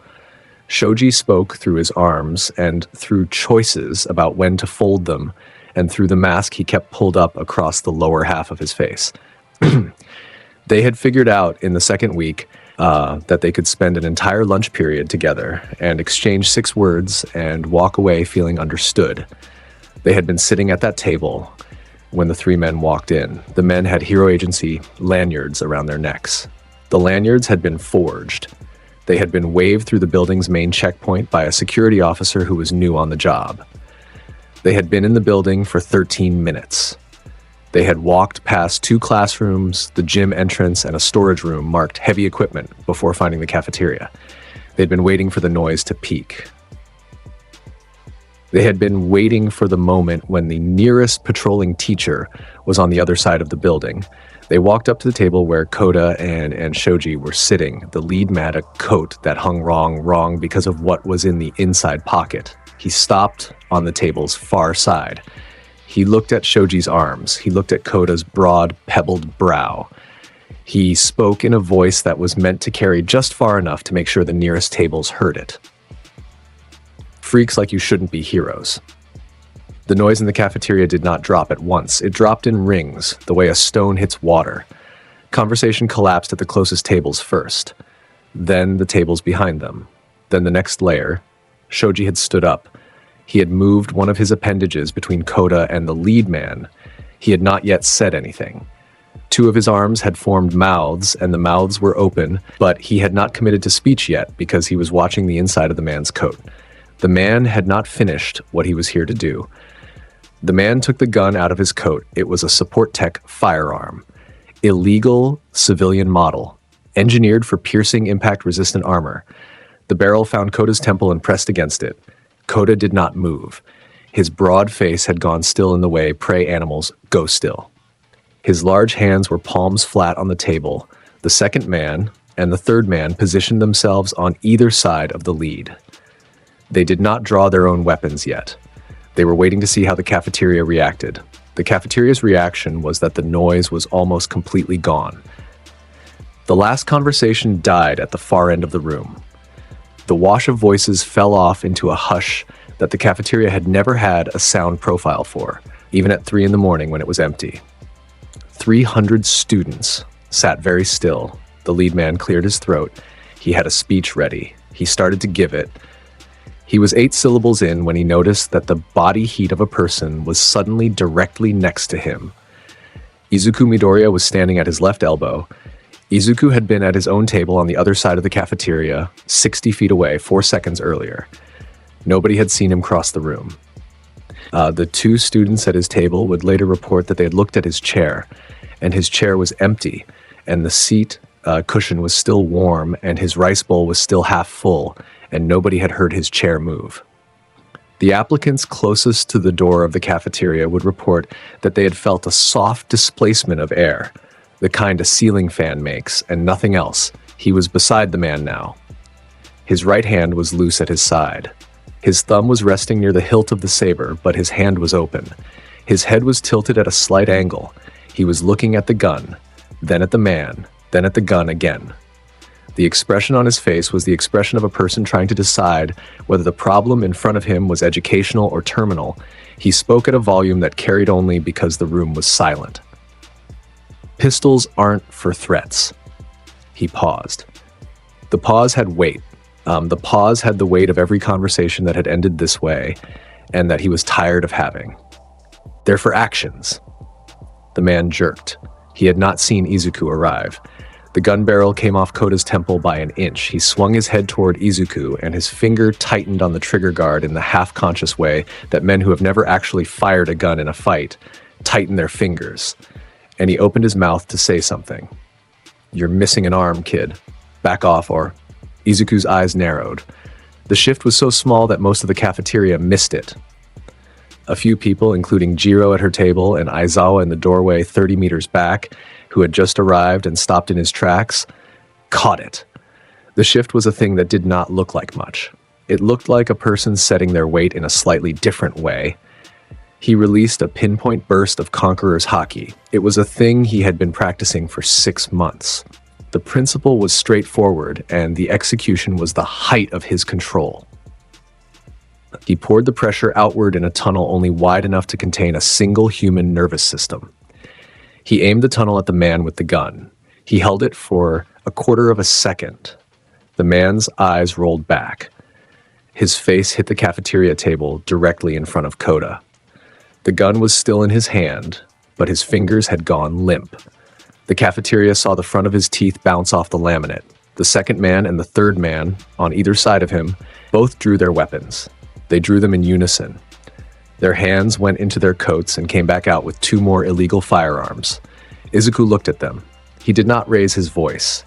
Speaker 3: Shoji spoke through his arms and through choices about when to fold them and through the mask he kept pulled up across the lower half of his face. They had figured out in the 2nd week that they could spend an entire lunch period together and exchange 6 words and walk away feeling understood. They had been sitting at that table when the 3 men walked in. The men had Hero Agency lanyards around their necks. The lanyards had been forged. They had been waved through the building's main checkpoint by a security officer who was new on the job. They had been in the building for 13 minutes. They had walked past 2 classrooms, the gym entrance, and a storage room marked heavy equipment before finding the cafeteria. They'd been waiting for the noise to peak. They had been waiting for the moment when the nearest patrolling teacher was on the other side of the building. They walked up to the table where Koda and Shoji were sitting. The lead had a coat that hung wrong because of what was in the inside pocket. He stopped on the table's far side. He looked at Shoji's arms. He looked at Koda's broad, pebbled brow. He spoke in a voice that was meant to carry just far enough to make sure the nearest tables heard it. Freaks like you shouldn't be heroes. The noise in the cafeteria did not drop at once. It dropped in rings, the way a stone hits water. Conversation collapsed at the closest tables first. Then the tables behind them. Then the next layer. Shoji had stood up. He had moved one of his appendages between Koda and the lead man. He had not yet said anything. Two of his arms had formed mouths, and the mouths were open, but he had not committed to speech yet because he was watching the inside of the man's coat. The man had not finished what he was here to do. The man took the gun out of his coat. It was a support tech firearm. Illegal civilian model. Engineered for piercing impact-resistant armor. The barrel found Koda's temple and pressed against it. Koda did not move. His broad face had gone still in the way prey animals go still. His large hands were palms flat on the table. The second man and the third man positioned themselves on either side of the lead. They did not draw their own weapons yet. They were waiting to see how the cafeteria reacted. The cafeteria's reaction was that the noise was almost completely gone. The last conversation died at the far end of the room. The wash of voices fell off into a hush that the cafeteria had never had a sound profile for, even at 3 a.m. when it was empty. 300 students sat very still. The lead man cleared his throat. He had a speech ready. He started to give it. He was 8 syllables in when he noticed that the body heat of a person was suddenly directly next to him. Izuku Midoriya was standing at his left elbow. Izuku had been at his own table on the other side of the cafeteria, 60 feet away, 4 seconds earlier. Nobody had seen him cross the room. The 2 students at his table would later report that they had looked at his chair, and his chair was empty, and the seat cushion was still warm, and his rice bowl was still half full, and nobody had heard his chair move. The applicants closest to the door of the cafeteria would report that they had felt a soft displacement of air, the kind a ceiling fan makes, and nothing else. He was beside the man now. His right hand was loose at his side. His thumb was resting near the hilt of the saber, but his hand was open. His head was tilted at a slight angle. He was looking at the gun, then at the man, then at the gun again. The expression on his face was the expression of a person trying to decide whether the problem in front of him was educational or terminal. He spoke at a volume that carried only because the room was silent. Pistols aren't for threats. He paused. The pause had weight. The pause had the weight of every conversation that had ended this way, and that he was tired of having. They're for actions. The man jerked. He had not seen Izuku arrive. The gun barrel came off Koda's temple by an inch. He swung his head toward Izuku, and his finger tightened on the trigger guard in the half-conscious way that men who have never actually fired a gun in a fight tighten their fingers. And he opened his mouth to say something. "You're missing an arm, kid. Back off, or..." Izuku's eyes narrowed. The shift was so small that most of the cafeteria missed it. A few people, including Jiro at her table and Aizawa in the doorway 30 meters back, who had just arrived and stopped in his tracks, caught it. The shift was a thing that did not look like much. It looked like a person setting their weight in a slightly different way. He released a pinpoint burst of Conqueror's Haki. It was a thing he had been practicing for 6 months. The principle was straightforward, and the execution was the height of his control. He poured the pressure outward in a tunnel only wide enough to contain a single human nervous system. He aimed the tunnel at the man with the gun. He held it for a quarter of a second. The man's eyes rolled back. His face hit the cafeteria table directly in front of Koda. The gun was still in his hand, but his fingers had gone limp. The cafeteria saw the front of his teeth bounce off the laminate. The second man and the third man, on either side of him, both drew their weapons. They drew them in unison. Their hands went into their coats and came back out with 2 more illegal firearms. Izuku looked at them. He did not raise his voice.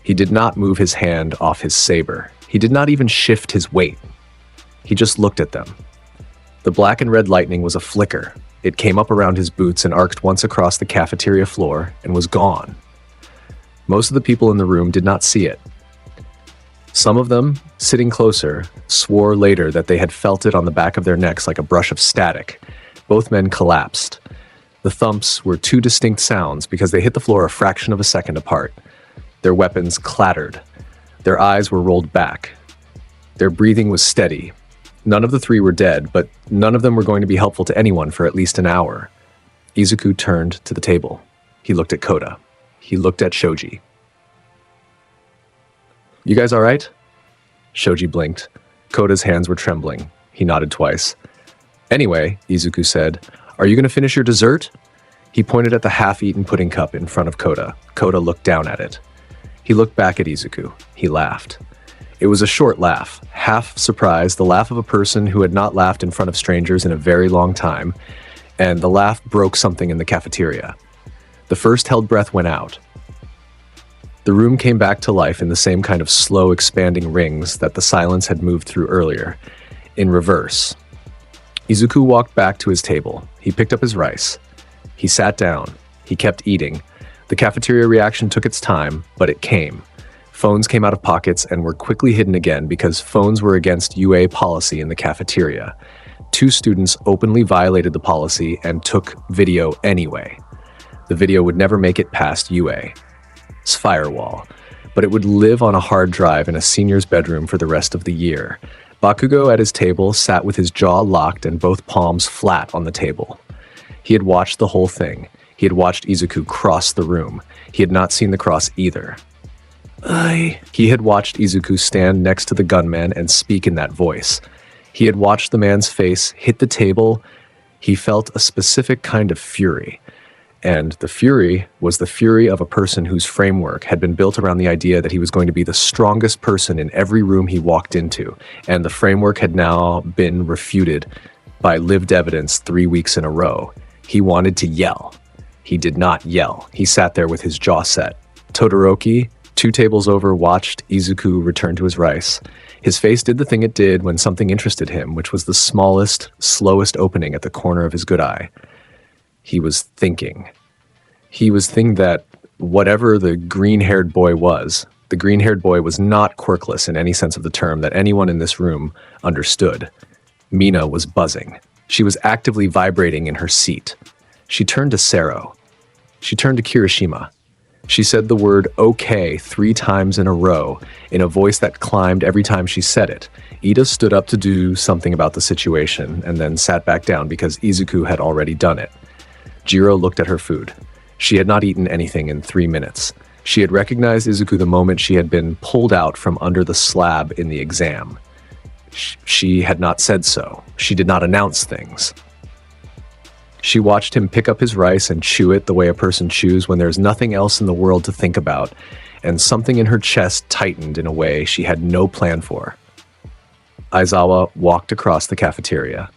Speaker 3: He did not move his hand off his saber. He did not even shift his weight. He just looked at them. The black and red lightning was a flicker. It came up around his boots and arced once across the cafeteria floor and was gone. Most of the people in the room did not see it. Some of them, sitting closer, swore later that they had felt it on the back of their necks like a brush of static. Both men collapsed. The thumps were two distinct sounds because they hit the floor a fraction of a second apart. Their weapons clattered. Their eyes were rolled back. Their breathing was steady. None of the three were dead, but none of them were going to be helpful to anyone for at least an hour. Izuku turned to the table. He looked at Koda. He looked at Shoji. "You guys all right?" Shoji blinked. Koda's hands were trembling. He nodded twice. "Anyway," Izuku said, "are you going to finish your dessert?" He pointed at the half-eaten pudding cup in front of Koda. Koda looked down at it. He looked back at Izuku. He laughed. It was a short laugh, half surprise, the laugh of a person who had not laughed in front of strangers in a very long time, and the laugh broke something in the cafeteria. The first held breath went out. The room came back to life in the same kind of slow, expanding rings that the silence had moved through earlier, in reverse. Izuku walked back to his table. He picked up his rice. He sat down. He kept eating. The cafeteria reaction took its time, but it came. Phones came out of pockets and were quickly hidden again because phones were against UA policy in the cafeteria. Two students openly violated the policy and took video anyway. The video would never make it past UA's firewall, but it would live on a hard drive in a senior's bedroom for the rest of the year. Bakugo at his table sat with his jaw locked and both palms flat on the table. He had watched the whole thing. He had watched Izuku cross the room. He had not seen the cross either. He had watched Izuku stand next to the gunman and speak in that voice. He had watched the man's face hit the table. He felt a specific kind of fury. And the fury was the fury of a person whose framework had been built around the idea that he was going to be the strongest person in every room he walked into. And the framework had now been refuted by lived evidence 3 weeks in a row. He wanted to yell. He did not yell. He sat there with his jaw set. Todoroki, 2 tables over, watched Izuku return to his rice. His face did the thing it did when something interested him, which was the smallest, slowest opening at the corner of his good eye. He was thinking. He was thinking that whatever the green-haired boy was, the green-haired boy was not quirkless in any sense of the term that anyone in this room understood. Mina was buzzing. She was actively vibrating in her seat. She turned to Sero. She turned to Kirishima. She said the word okay 3 times in a row in a voice that climbed every time she said it. Ida stood up to do something about the situation and then sat back down because Izuku had already done it. Jiro looked at her food. She had not eaten anything in 3 minutes. She had recognized Izuku the moment she had been pulled out from under the slab in the exam. She had not said so. She did not announce things. She watched him pick up his rice and chew it the way a person chews when there's nothing else in the world to think about, and something in her chest tightened in a way she had no plan for. Aizawa walked across the cafeteria.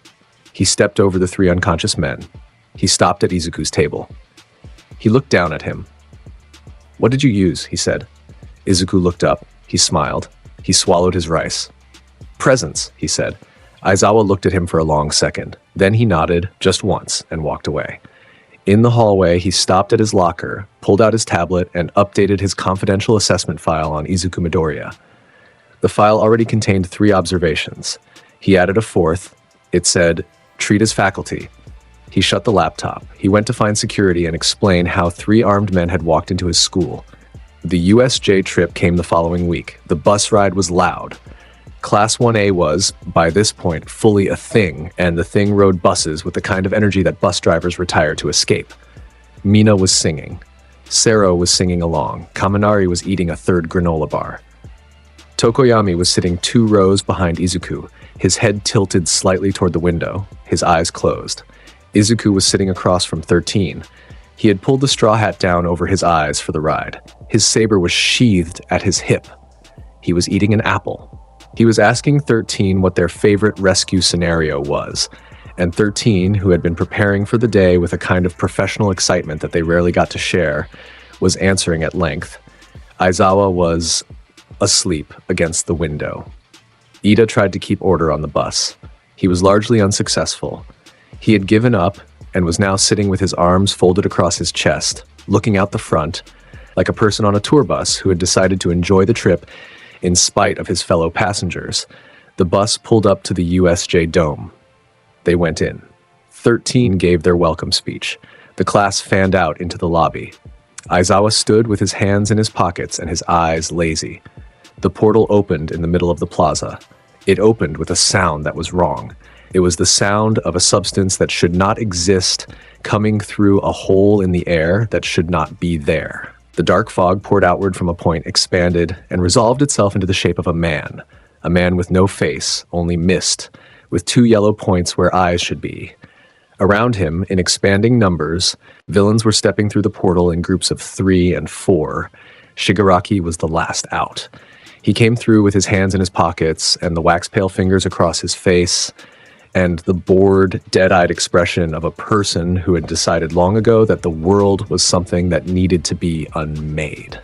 Speaker 3: He stepped over the 3 unconscious men. He stopped at Izuku's table. He looked down at him. "What did you use?" he said. Izuku looked up. He smiled. He swallowed his rice. "Presents," he said. Aizawa looked at him for a long second. Then he nodded just once and walked away. In the hallway, he stopped at his locker, pulled out his tablet, and updated his confidential assessment file on Izuku Midoriya. The file already contained 3 observations. He added a 4th. It said, "Treat as faculty." He shut the laptop. He went to find security and explain how 3 armed men had walked into his school. The USJ trip came the following week. The bus ride was loud. Class 1A was, by this point, fully a thing, and the thing rode buses with the kind of energy that bus drivers retire to escape. Mina was singing. Sero was singing along. Kaminari was eating a 3rd granola bar. Tokoyami was sitting 2 rows behind Izuku, his head tilted slightly toward the window, his eyes closed. Izuku was sitting across from 13. He had pulled the straw hat down over his eyes for the ride. His saber was sheathed at his hip. He was eating an apple. He was asking 13 what their favorite rescue scenario was, and 13, who had been preparing for the day with a kind of professional excitement that they rarely got to share, was answering at length. Aizawa was asleep against the window. Ida tried to keep order on the bus. He was largely unsuccessful. He had given up and was now sitting with his arms folded across his chest, looking out the front, like a person on a tour bus who had decided to enjoy the trip in spite of his fellow passengers. The bus pulled up to the USJ Dome. They went in. 13 gave their welcome speech. The class fanned out into the lobby. Aizawa stood with his hands in his pockets and his eyes lazy. The portal opened in the middle of the plaza. It opened with a sound that was wrong. It was the sound of a substance that should not exist coming through a hole in the air that should not be there. The dark fog poured outward from a point, expanded, and resolved itself into the shape of a man with no face, only mist, with 2 yellow points where eyes should be. Around him, in expanding numbers, villains were stepping through the portal in groups of 3 and 4. Shigaraki was the last out. He came through with his hands in his pockets and the wax-pale fingers across his face, and the bored, dead-eyed expression of a person who had decided long ago that the world was something that needed to be unmade.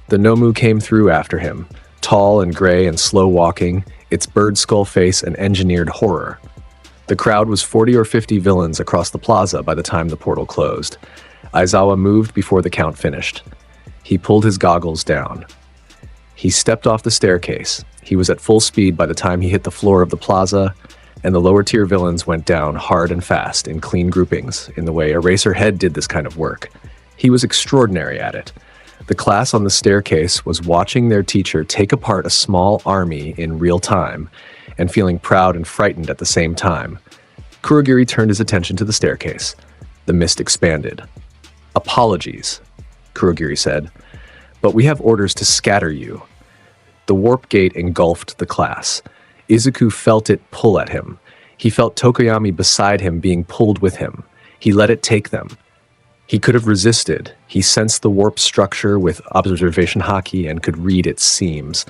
Speaker 3: The Nomu came through after him, tall and gray and slow-walking, its bird skull face an engineered horror. The crowd was 40 or 50 villains across the plaza by the time the portal closed. Aizawa moved before the count finished. He pulled his goggles down. He stepped off the staircase. He was at full speed by the time he hit the floor of the plaza, and the lower-tier villains went down hard and fast in clean groupings, in the way Eraserhead did this kind of work. He was extraordinary at it. The class on the staircase was watching their teacher take apart a small army in real time, and feeling proud and frightened at the same time. Kurogiri turned his attention to the staircase. The mist expanded. "Apologies," Kurogiri said, "but we have orders to scatter you." The warp gate engulfed the class. Izuku felt it pull at him. He felt Tokoyami beside him being pulled with him. He let it take them. He could have resisted. He sensed the warp structure with Observation Haki and could read its seams.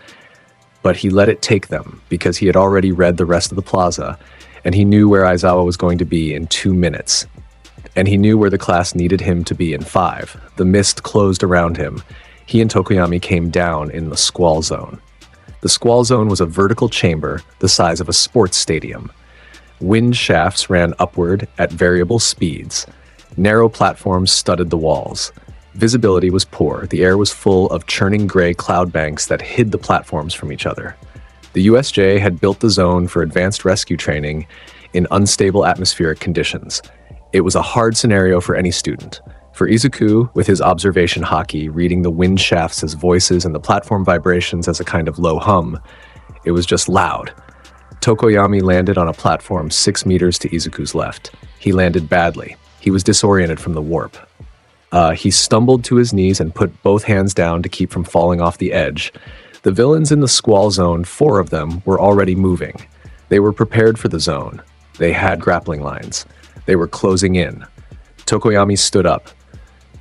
Speaker 3: But he let it take them, because he had already read the rest of the plaza, and he knew where Aizawa was going to be in 2 minutes. And he knew where the class needed him to be in 5. The mist closed around him. He and Tokoyami came down in the squall zone. The squall zone was a vertical chamber the size of a sports stadium. Wind shafts ran upward at variable speeds. Narrow platforms studded the walls. Visibility was poor. The air was full of churning gray cloud banks that hid the platforms from each other. The USJ had built the zone for advanced rescue training in unstable atmospheric conditions. It was a hard scenario for any student. For Izuku, with his observation haki, reading the wind shafts as voices and the platform vibrations as a kind of low hum, it was just loud. Tokoyami landed on a platform 6 meters to Izuku's left. He landed badly. He was disoriented from the warp. He stumbled to his knees and put both hands down to keep from falling off the edge. The villains in the squall zone, 4 of them, were already moving. They were prepared for the zone. They had grappling lines. They were closing in. Tokoyami stood up.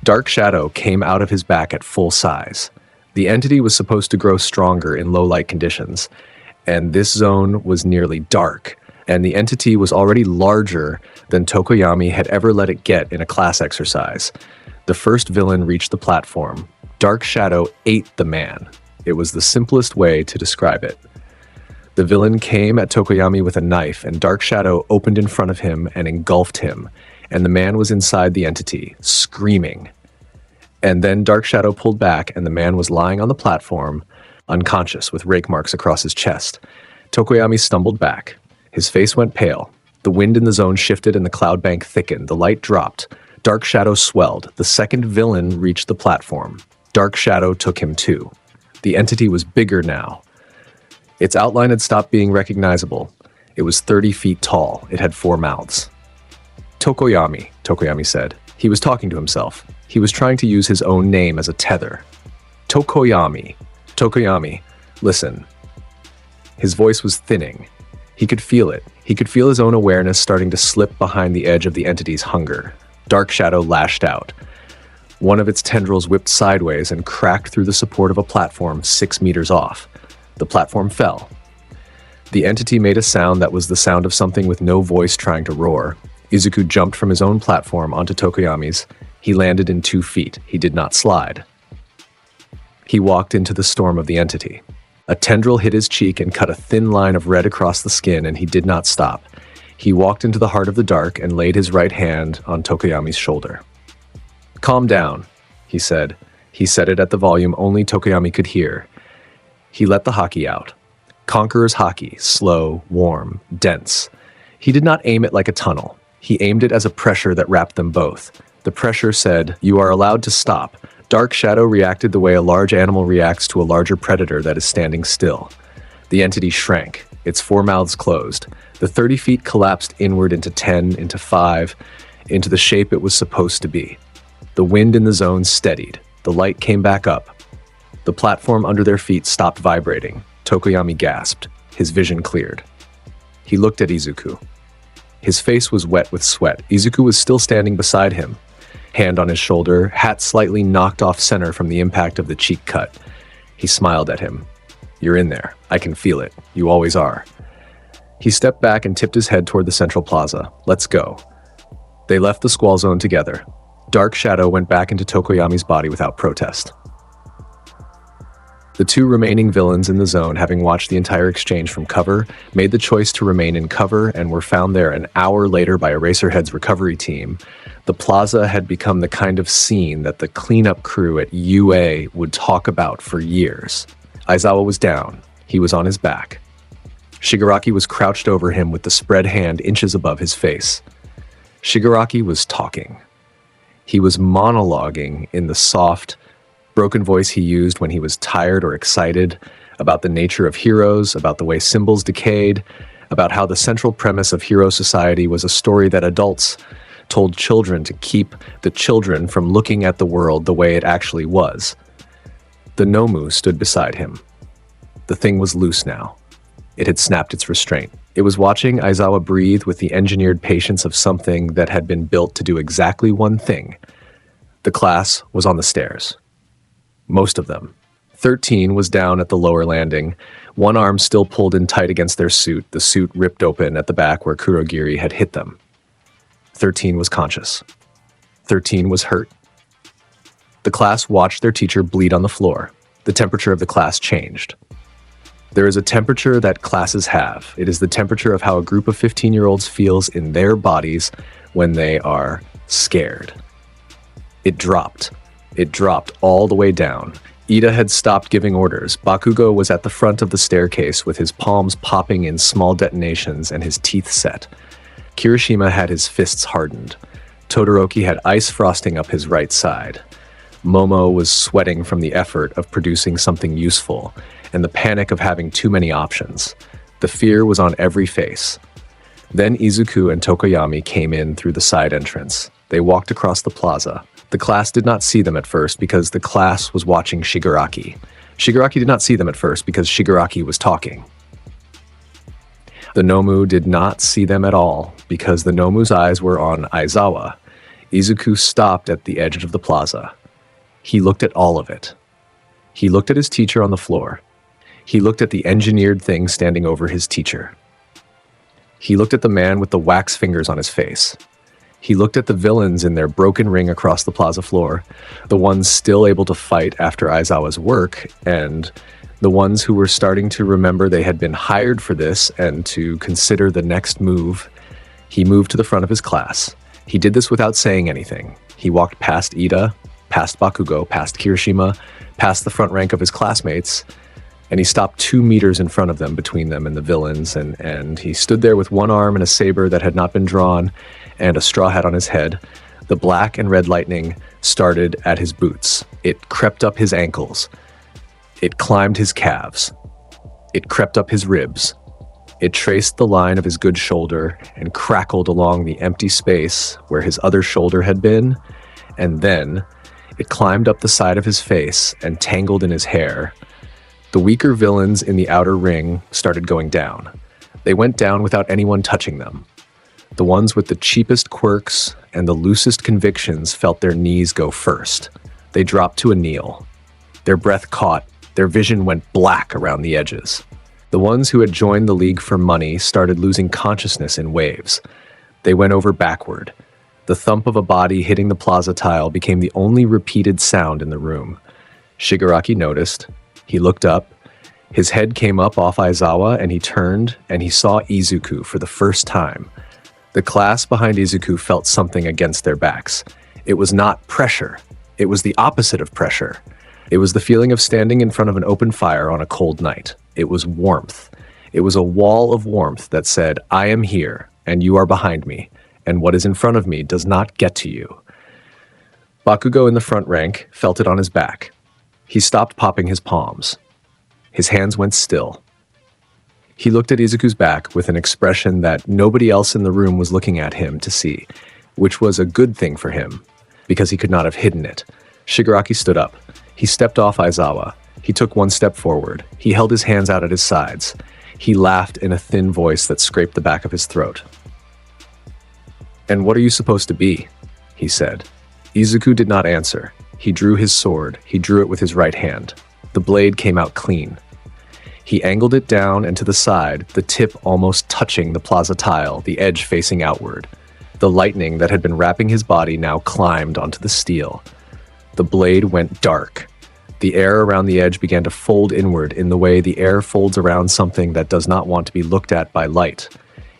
Speaker 3: Dark shadow came out of his back at full size. The entity was supposed to grow stronger in low-light conditions, and this zone was nearly dark, and the entity was already larger than Tokoyami had ever let it get in a class exercise. The first villain reached the platform. Dark shadow ate the man. It was the simplest way to describe it. The villain came at Tokoyami with a knife, and Dark Shadow opened in front of him and engulfed him, and the man was inside the entity, screaming. And then Dark Shadow pulled back, and the man was lying on the platform, unconscious, with rake marks across his chest. Tokoyami stumbled back. His face went pale. The wind in the zone shifted and the cloud bank thickened. The light dropped. Dark Shadow swelled. The second villain reached the platform. Dark Shadow took him too. The entity was bigger now. Its outline had stopped being recognizable. It was 30 feet tall. It had 4 mouths. Tokoyami, Tokoyami said. He was talking to himself. He was trying to use his own name as a tether. Tokoyami, Tokoyami, listen. His voice was thinning. He could feel it. He could feel his own awareness starting to slip behind the edge of the entity's hunger. Dark Shadow lashed out. One of its tendrils whipped sideways and cracked through the support of a platform 6 meters off. The platform fell. The entity made a sound that was the sound of something with no voice trying to roar. Izuku jumped from his own platform onto Tokoyami's. He landed in 2 feet. He did not slide. He walked into the storm of the entity. A tendril hit his cheek and cut a thin line of red across the skin, and he did not stop. He walked into the heart of the dark and laid his right hand on Tokoyami's shoulder. "Calm down," he said. He said it at the volume only Tokoyami could hear. He let the haki out. Conqueror's haki, slow, warm, dense. He did not aim it like a tunnel. He aimed it as a pressure that wrapped them both. The pressure said, "You are allowed to stop." Dark Shadow reacted the way a large animal reacts to a larger predator that is standing still. The entity shrank, its four mouths closed. The 30 feet collapsed inward into 10, into 5, into the shape it was supposed to be. The wind in the zone steadied. The light came back up. The platform under their feet stopped vibrating. Tokoyami gasped. His vision cleared. He looked at Izuku. His face was wet with sweat. Izuku was still standing beside him. Hand on his shoulder, hat slightly knocked off center from the impact of the cheek cut. He smiled at him. "You're in there. I can feel it. You always are." He stepped back and tipped his head toward the central plaza. "Let's go." They left the squall zone together. Dark Shadow went back into Tokoyami's body without protest. The two remaining villains in the zone, having watched the entire exchange from cover, made the choice to remain in cover and were found there an hour later by Eraserhead's recovery team. The plaza had become the kind of scene that the cleanup crew at UA would talk about for years. Aizawa was down. He was on his back. Shigaraki was crouched over him with the spread hand inches above his face. Shigaraki was talking. He was monologuing in the soft, broken voice he used when he was tired or excited, about the nature of heroes, about the way symbols decayed, about how the central premise of hero society was a story that adults told children to keep the children from looking at the world the way it actually was. The Nomu stood beside him. The thing was loose now. It had snapped its restraint. It was watching Aizawa breathe with the engineered patience of something that had been built to do exactly one thing. The class was on the stairs. Most of them. 13 was down at the lower landing, one arm still pulled in tight against their suit, the suit ripped open at the back where Kurogiri had hit them. 13 was conscious. 13 was hurt. The class watched their teacher bleed on the floor. The temperature of the class changed. There is a temperature that classes have. It is the temperature of how a group of 15-year-olds feels in their bodies when they are scared. It dropped. It dropped all the way down. Ida had stopped giving orders. Bakugo was at the front of the staircase with his palms popping in small detonations and his teeth set. Kirishima had his fists hardened. Todoroki had ice frosting up his right side. Momo was sweating from the effort of producing something useful and the panic of having too many options. The fear was on every face. Then Izuku and Tokoyami came in through the side entrance. They walked across the plaza. The class did not see them at first because the class was watching Shigaraki. Shigaraki did not see them at first because Shigaraki was talking. The Nomu did not see them at all because the Nomu's eyes were on Aizawa. Izuku stopped at the edge of the plaza. He looked at all of it. He looked at his teacher on the floor. He looked at the engineered thing standing over his teacher. He looked at the man with the wax fingers on his face. He looked at the villains in their broken ring across the plaza floor, the ones still able to fight after Aizawa's work, and the ones who were starting to remember they had been hired for this and to consider the next move. He moved to the front of his class. He did this without saying anything. He walked past Ida, past Bakugo, past Kirishima, past the front rank of his classmates, and he stopped 2 meters in front of them, between them and the villains, and he stood there with one arm and a saber that had not been drawn, and a straw hat on his head. The black and red lightning started at his boots. It crept up his ankles. It climbed his calves. It crept up his ribs. It traced the line of his good shoulder and crackled along the empty space where his other shoulder had been, and then it climbed up the side of his face and tangled in his hair. The weaker villains in the outer ring started going down. They went down without anyone touching them. The ones with the cheapest quirks and the loosest convictions felt their knees go first. They dropped to a kneel. Their breath caught. Their vision went black around the edges. The ones who had joined the League for money started losing consciousness in waves. They went over backward. The thump of a body hitting the plaza tile became the only repeated sound in the room. Shigaraki noticed. He looked up. His head came up off Aizawa, and he turned, and he saw Izuku for the first time. The class behind Izuku felt something against their backs. It was not pressure. It was the opposite of pressure. It was the feeling of standing in front of an open fire on a cold night. It was warmth. It was a wall of warmth that said, I am here, and you are behind me, and what is in front of me does not get to you. Bakugo in the front rank felt it on his back. He stopped popping his palms. His hands went still. He looked at Izuku's back with an expression that nobody else in the room was looking at him to see, which was a good thing for him, because he could not have hidden it. Shigaraki stood up. He stepped off Aizawa. He took one step forward. He held his hands out at his sides. He laughed in a thin voice that scraped the back of his throat. "And what are you supposed to be?" he said. Izuku did not answer. He drew his sword. He drew it with his right hand. The blade came out clean. He angled it down and to the side, the tip almost touching the plaza tile, the edge facing outward. The lightning that had been wrapping his body now climbed onto the steel. The blade went dark. The air around the edge began to fold inward in the way the air folds around something that does not want to be looked at by light.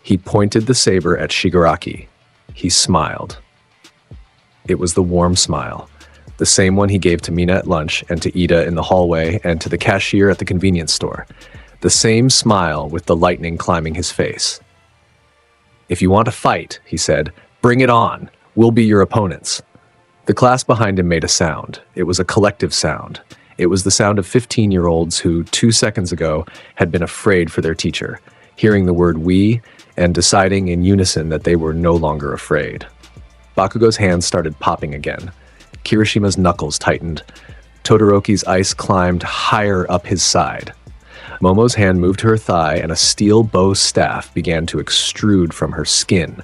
Speaker 3: He pointed the saber at Shigaraki. He smiled. It was the warm smile, the same one he gave to Mina at lunch and to Ida in the hallway and to the cashier at the convenience store. The same smile with the lightning climbing his face. "If you want to fight," he said, "bring it on. We'll be your opponents." The class behind him made a sound. It was a collective sound. It was the sound of 15-year-olds who, 2 seconds ago, had been afraid for their teacher, hearing the word "we" and deciding in unison that they were no longer afraid. Bakugo's hands started popping again. Kirishima's knuckles tightened. Todoroki's ice climbed higher up his side. Momo's hand moved to her thigh and a steel bow staff began to extrude from her skin.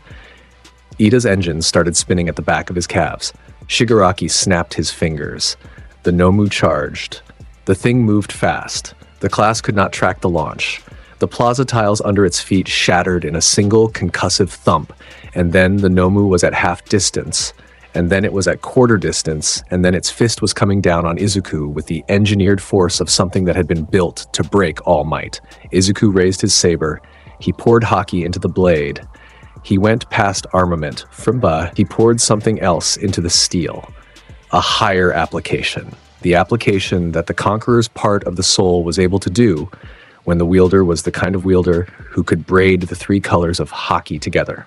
Speaker 3: Ida's engines started spinning at the back of his calves. Shigaraki snapped his fingers. The Nomu charged. The thing moved fast. The class could not track the launch. The plaza tiles under its feet shattered in a single concussive thump, and then the Nomu was at half distance, and then it was at quarter distance, and then its fist was coming down on Izuku with the engineered force of something that had been built to break All Might. Izuku raised his saber. He poured Haki into the blade. He went past armament. From he poured something else into the steel. A higher application. The application that the Conqueror's part of the soul was able to do when the wielder was the kind of wielder who could braid the 3 colors of Haki together.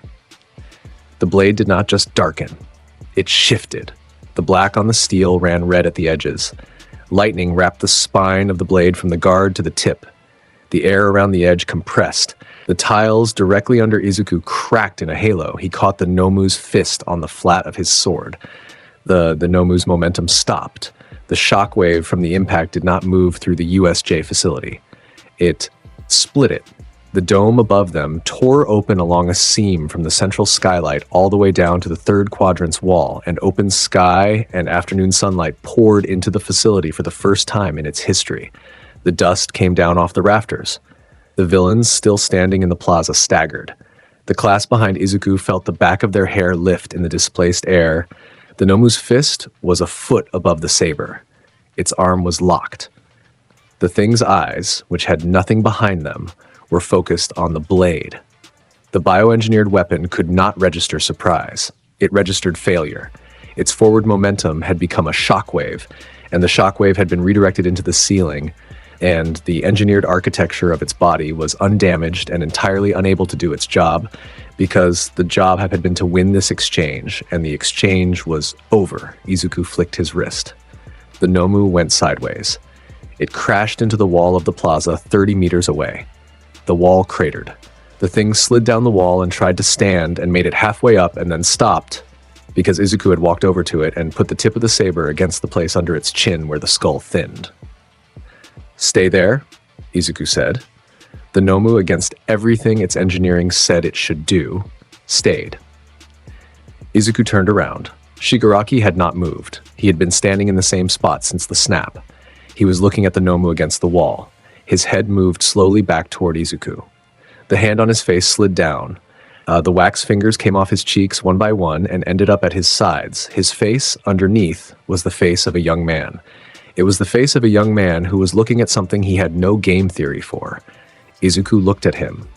Speaker 3: The blade did not just darken. It shifted. The black on the steel ran red at the edges. Lightning wrapped the spine of the blade from the guard to the tip. The air around the edge compressed. The tiles directly under Izuku cracked in a halo. He caught the Nomu's fist on the flat of his sword. The Nomu's momentum stopped. The shockwave from the impact did not move through the USJ facility. It split it. The dome above them tore open along a seam from the central skylight all the way down to the 3rd quadrant's wall, and open sky and afternoon sunlight poured into the facility for the first time in its history. The dust came down off the rafters. The villains, still standing in the plaza, staggered. The class behind Izuku felt the back of their hair lift in the displaced air. The Nomu's fist was a foot above the saber. Its arm was locked. The thing's eyes, which had nothing behind them, were focused on the blade. The bioengineered weapon could not register surprise. It registered failure. Its forward momentum had become a shockwave, and the shockwave had been redirected into the ceiling, and the engineered architecture of its body was undamaged and entirely unable to do its job, because the job had been to win this exchange, and the exchange was over. Izuku flicked his wrist. The Nomu went sideways. It crashed into the wall of the plaza 30 meters away. The wall cratered. The thing slid down the wall and tried to stand and made it halfway up and then stopped because Izuku had walked over to it and put the tip of the saber against the place under its chin where the skull thinned. "Stay there," Izuku said. The Nomu, against everything its engineering said it should do, stayed. Izuku turned around. Shigaraki had not moved. He had been standing in the same spot since the snap. He was looking at the Nomu against the wall. His head moved slowly back toward Izuku. The hand on his face slid down. The wax fingers came off his cheeks one by one and ended up at his sides. His face, underneath, was the face of a young man. It was the face of a young man who was looking at something he had no game theory for. Izuku looked at him.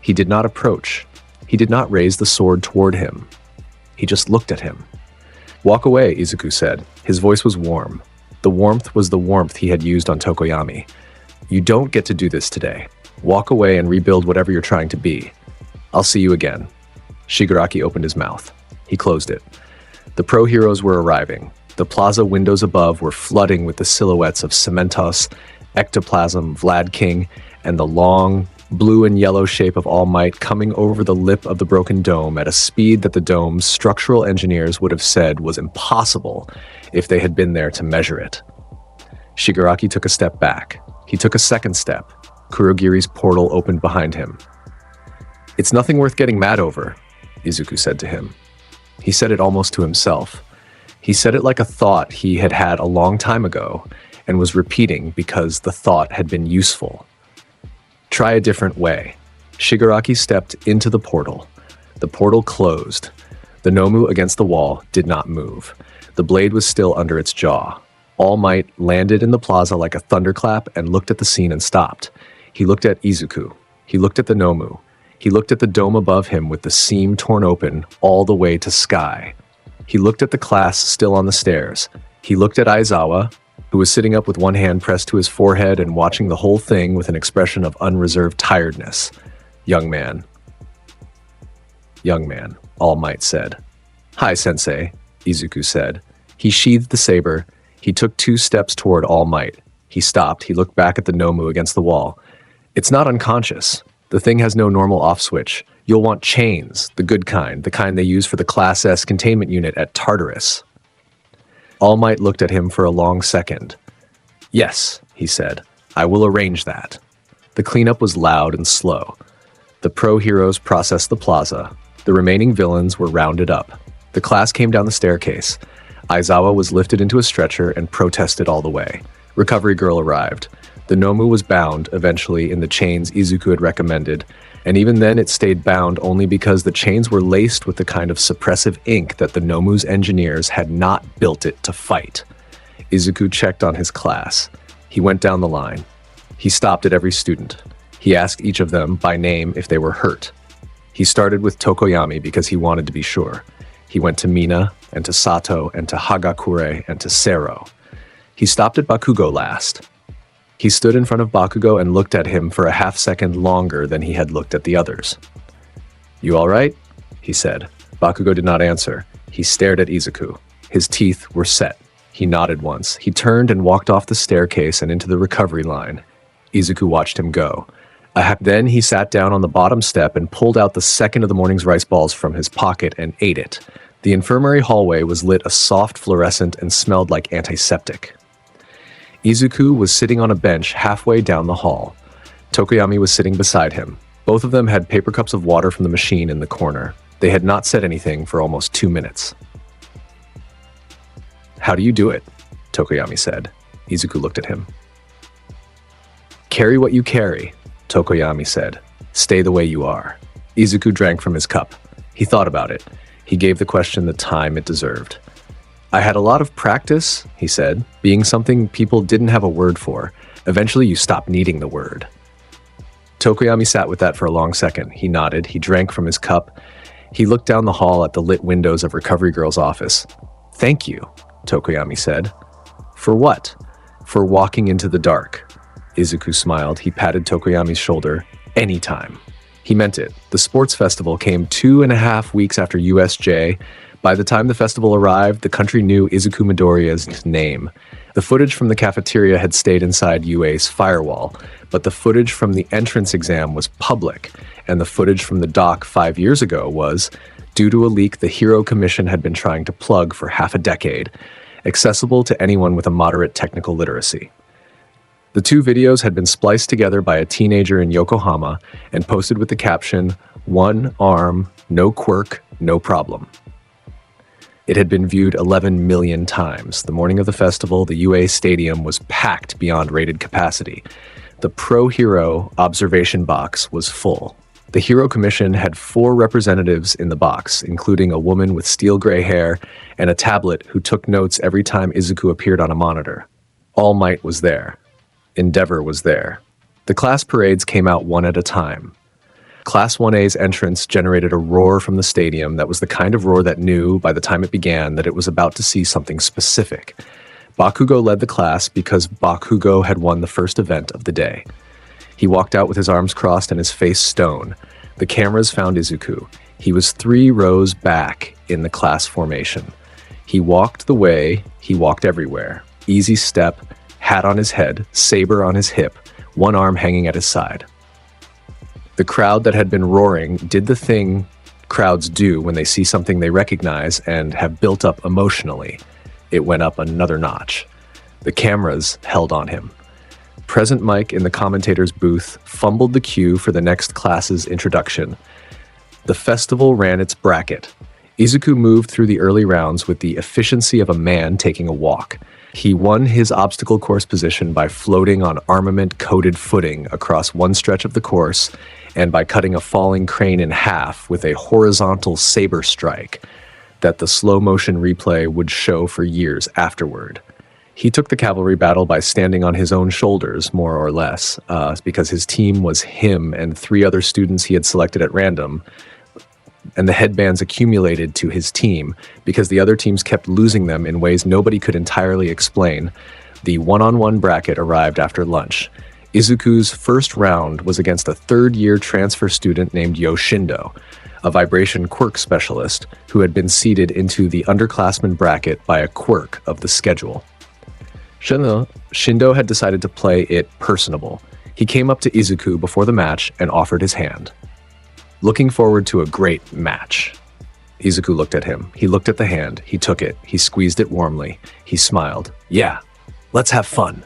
Speaker 3: He did not approach. He did not raise the sword toward him. He just looked at him. "Walk away," Izuku said. His voice was warm. The warmth was the warmth he had used on Tokoyami. You don't get to do this today. Walk away and rebuild whatever you're trying to be. I'll see you again. Shigaraki opened his mouth. He closed it. The pro heroes were arriving. The plaza windows above were flooding with the silhouettes of Cementos, Ectoplasm, Vlad King, and the long, blue and yellow shape of All Might coming over the lip of the broken dome at a speed that the dome's structural engineers would have said was impossible if they had been there to measure it. Shigaraki took a step back. He took a second step. Kurogiri's portal opened behind him. "It's nothing worth getting mad over," Izuku said to him. He said it almost to himself. He said it like a thought he had had a long time ago and was repeating because the thought had been useful. Try a different way. Shigaraki stepped into the portal. The portal closed. The Nomu against the wall did not move. The blade was still under its jaw. All Might landed in the plaza like a thunderclap and looked at the scene and stopped. He looked at Izuku. He looked at the Nomu. He looked at the dome above him with the seam torn open all the way to sky. He looked at the class still on the stairs. He looked at Aizawa, who was sitting up with one hand pressed to his forehead and watching the whole thing with an expression of unreserved tiredness. Young man, All Might said. "Hi, Sensei," Izuku said. He sheathed the saber. He took 2 steps toward All Might. He stopped. He looked back at the Nomu against the wall. "It's not unconscious. The thing has no normal off switch. You'll want chains, the good kind, the kind they use for the Class S containment unit at Tartarus." All Might looked at him for a long second. "Yes," he said, "I will arrange that." The cleanup was loud and slow. The pro heroes processed the plaza. The remaining villains were rounded up. The class came down the staircase. Aizawa was lifted into a stretcher and protested all the way. Recovery Girl arrived. The Nomu was bound, eventually, in the chains Izuku had recommended, and even then it stayed bound only because the chains were laced with the kind of suppressive ink that the Nomu's engineers had not built it to fight. Izuku checked on his class. He went down the line. He stopped at every student. He asked each of them by name if they were hurt. He started with Tokoyami because he wanted to be sure. He went to Mina, and to Sato, and to Hagakure, and to Sero. He stopped at Bakugo last. He stood in front of Bakugo and looked at him for a half-second longer than he had looked at the others. "You all right?" he said. Bakugo did not answer. He stared at Izuku. His teeth were set. He nodded once. He turned and walked off the staircase and into the recovery line. Izuku watched him go. Then he sat down on the bottom step and pulled out the second of the morning's rice balls from his pocket and ate it. The infirmary hallway was lit a soft fluorescent and smelled like antiseptic. Izuku was sitting on a bench halfway down the hall. Tokoyami was sitting beside him. Both of them had paper cups of water from the machine in the corner. They had not said anything for almost 2 minutes. "How do you do it?" Tokoyami said. Izuku looked at him. "Carry what you carry," Tokoyami said. "Stay the way you are." Izuku drank from his cup. He thought about it. He gave the question the time it deserved. "I had a lot of practice," he said, "being something people didn't have a word for. Eventually you stop needing the word." Tokoyami sat with that for a long second. He nodded. He drank from his cup. He looked down the hall at the lit windows of Recovery Girl's office. "Thank you," Tokoyami said. "For what?" "For walking into the dark." Izuku smiled. He patted Tokoyami's shoulder. "Anytime." He meant it. The sports festival came 2.5 weeks after USJ. By the time the festival arrived, the country knew Izuku Midoriya's name. The footage from the cafeteria had stayed inside UA's firewall, but the footage from the entrance exam was public, and the footage from the dock 5 years ago was, due to a leak the Hero Commission had been trying to plug for half a decade, accessible to anyone with a moderate technical literacy. The 2 videos had been spliced together by a teenager in Yokohama and posted with the caption, "One arm, no quirk, no problem." It had been viewed 11 million times. The morning of the festival, the UA stadium was packed beyond rated capacity. The Pro Hero observation box was full. The Hero Commission had 4 representatives in the box, including a woman with steel gray hair and a tablet who took notes every time Izuku appeared on a monitor. All Might was there. Endeavor was there. The class parades came out one at a time. Class 1A's entrance generated a roar from the stadium that was the kind of roar that knew, by the time it began, that it was about to see something specific. Bakugo led the class because Bakugo had won the first event of the day. He walked out with his arms crossed and his face stone. The cameras found Izuku. He was 3 rows back in the class formation. He walked the way, he walked everywhere. Easy step, hat on his head, saber on his hip, one arm hanging at his side. The crowd that had been roaring did the thing crowds do when they see something they recognize and have built up emotionally. It went up another notch. The cameras held on him. Present Mike in the commentator's booth fumbled the cue for the next class's introduction. The festival ran its bracket. Izuku moved through the early rounds with the efficiency of a man taking a walk. He won his obstacle course position by floating on armament-coated footing across one stretch of the course and by cutting a falling crane in half with a horizontal saber strike that the slow-motion replay would show for years afterward. He took the cavalry battle by standing on his own shoulders, more or less, because his team was him and 3 other students he had selected at random, and the headbands accumulated to his team because the other teams kept losing them in ways nobody could entirely explain. The one-on-one bracket arrived after lunch. Izuku's first round was against a 3rd-year transfer student named Yoshindo, a vibration quirk specialist who had been seeded into the underclassmen bracket by a quirk of the schedule. Shindo had decided to play it personable. He came up to Izuku before the match and offered his hand. Looking forward to a great match. Izuku looked at him. He looked at the hand. He took it. He squeezed it warmly. He smiled. Yeah, let's have fun.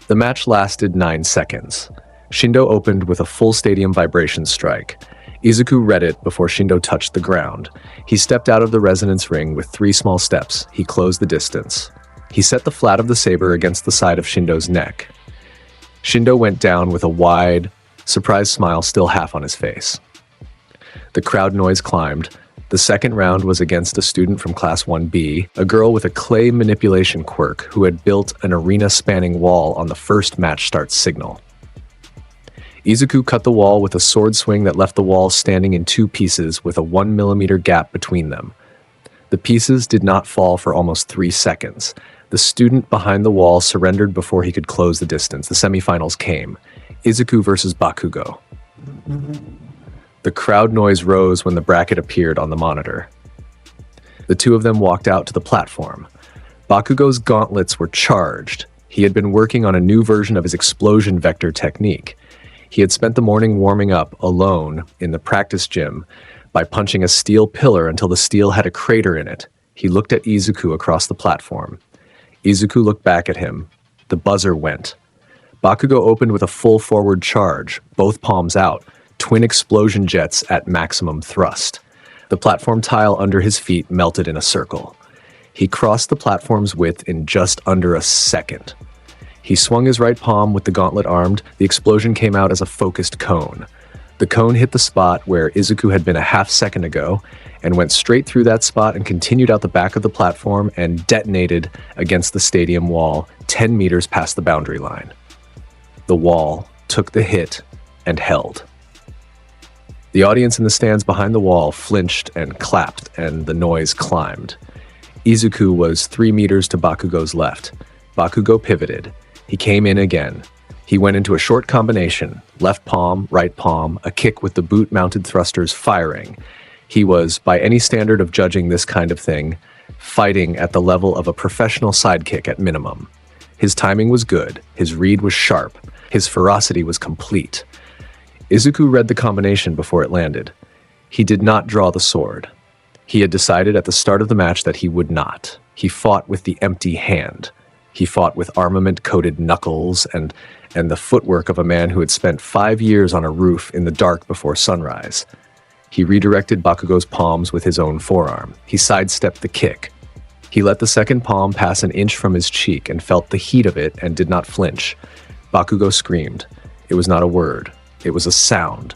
Speaker 3: The match lasted 9 seconds. Shindo opened with a full stadium vibration strike. Izuku read it before Shindo touched the ground. He stepped out of the resonance ring with 3 small steps. He closed the distance. He set the flat of the saber against the side of Shindo's neck. Shindo went down with a wide, surprised smile still half on his face. The crowd noise climbed. The second round was against a student from Class 1B, a girl with a clay manipulation quirk who had built an arena-spanning wall on the first match start signal. Izuku cut the wall with a sword swing that left the wall standing in 2 pieces with a 1 millimeter gap between them. The pieces did not fall for almost 3 seconds. The student behind the wall surrendered before he could close the distance. The semifinals came. Izuku versus Bakugo. The crowd noise rose when the bracket appeared on the monitor. The 2 of them walked out to the platform. Bakugo's gauntlets were charged. He had been working on a new version of his explosion vector technique. He had spent the morning warming up alone in the practice gym by punching a steel pillar until the steel had a crater in it. He looked at Izuku across the platform. Izuku looked back at him. The buzzer went. Bakugo opened with a full forward charge, both palms out, twin explosion jets at maximum thrust. The platform tile under his feet melted in a circle. He crossed the platform's width in just under a second. He swung his right palm with the gauntlet armed. The explosion came out as a focused cone. The cone hit the spot where Izuku had been a half second ago and went straight through that spot and continued out the back of the platform and detonated against the stadium wall 10 meters past the boundary line. The wall took the hit and held. The audience in the stands behind the wall flinched and clapped, and the noise climbed. Izuku was 3 meters to Bakugo's left. Bakugo pivoted. He came in again. He went into a short combination, left palm, right palm, a kick with the boot-mounted thrusters firing. He was, by any standard of judging this kind of thing, fighting at the level of a professional sidekick at minimum. His timing was good, his read was sharp, his ferocity was complete. Izuku read the combination before it landed. He did not draw the sword. He had decided at the start of the match that he would not. He fought with the empty hand. He fought with armament-coated knuckles and the footwork of a man who had spent 5 years on a roof in the dark before sunrise. He redirected Bakugo's palms with his own forearm. He sidestepped the kick. He let the second palm pass an inch from his cheek and felt the heat of it and did not flinch. Bakugo screamed. It was not a word. It was a sound.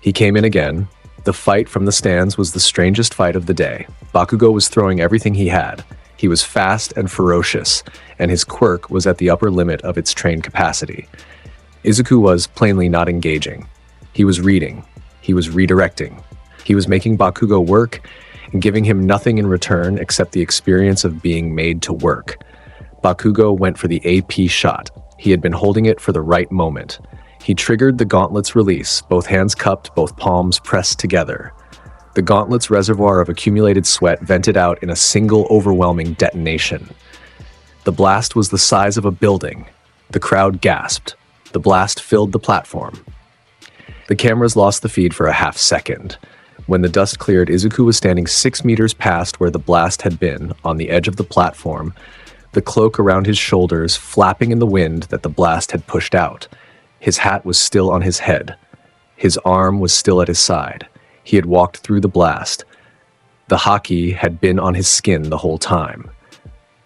Speaker 3: He came in again. The fight from the stands was the strangest fight of the day. Bakugo was throwing everything he had. He was fast and ferocious, and his quirk was at the upper limit of its trained capacity. Izuku was plainly not engaging. He was reading. He was redirecting. He was making Bakugo work, giving him nothing in return except the experience of being made to work. Bakugo went for the AP shot. He had been holding it for the right moment. He triggered the gauntlet's release, both hands cupped, both palms pressed together. The gauntlet's reservoir of accumulated sweat vented out in a single overwhelming detonation. The blast was the size of a building. The crowd gasped. The blast filled the platform. The cameras lost the feed for a half second. When the dust cleared, Izuku was standing 6 meters past where the blast had been, on the edge of the platform, the cloak around his shoulders flapping in the wind that the blast had pushed out. His hat was still on his head. His arm was still at his side. He had walked through the blast. The haki had been on his skin the whole time.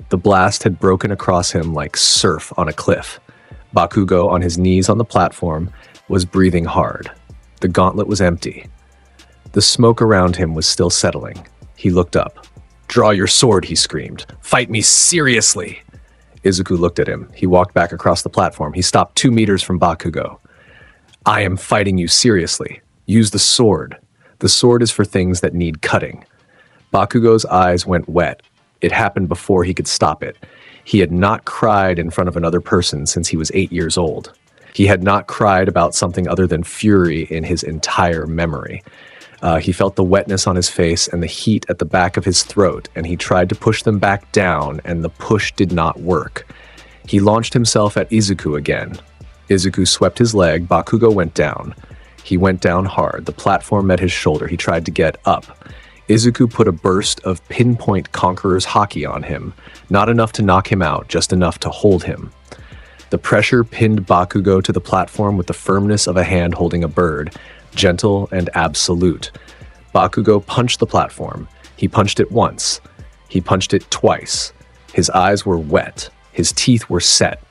Speaker 3: The blast had broken across him like surf on a cliff. Bakugo, on his knees on the platform, was breathing hard. The gauntlet was empty. The smoke around him was still settling. He looked up. "Draw your sword," he screamed. "Fight me seriously." Izuku looked at him. He walked back across the platform. He stopped 2 meters from Bakugo. "I am fighting you seriously. Use the sword. The sword is for things that need cutting." Bakugo's eyes went wet. It happened before he could stop it. He had not cried in front of another person since he was 8 years old. He had not cried about something other than fury in his entire memory. He felt the wetness on his face and the heat at the back of his throat, and he tried to push them back down, and the push did not work. He launched himself at Izuku again. Izuku swept his leg. Bakugo went down. He went down hard. The platform met his shoulder. He tried to get up. Izuku put a burst of pinpoint Conqueror's Haki on him, not enough to knock him out, just enough to hold him. The pressure pinned Bakugo to the platform with the firmness of a hand holding a bird, gentle and absolute. Bakugo punched the platform. He punched it once. He punched it twice. His eyes were wet. His teeth were set.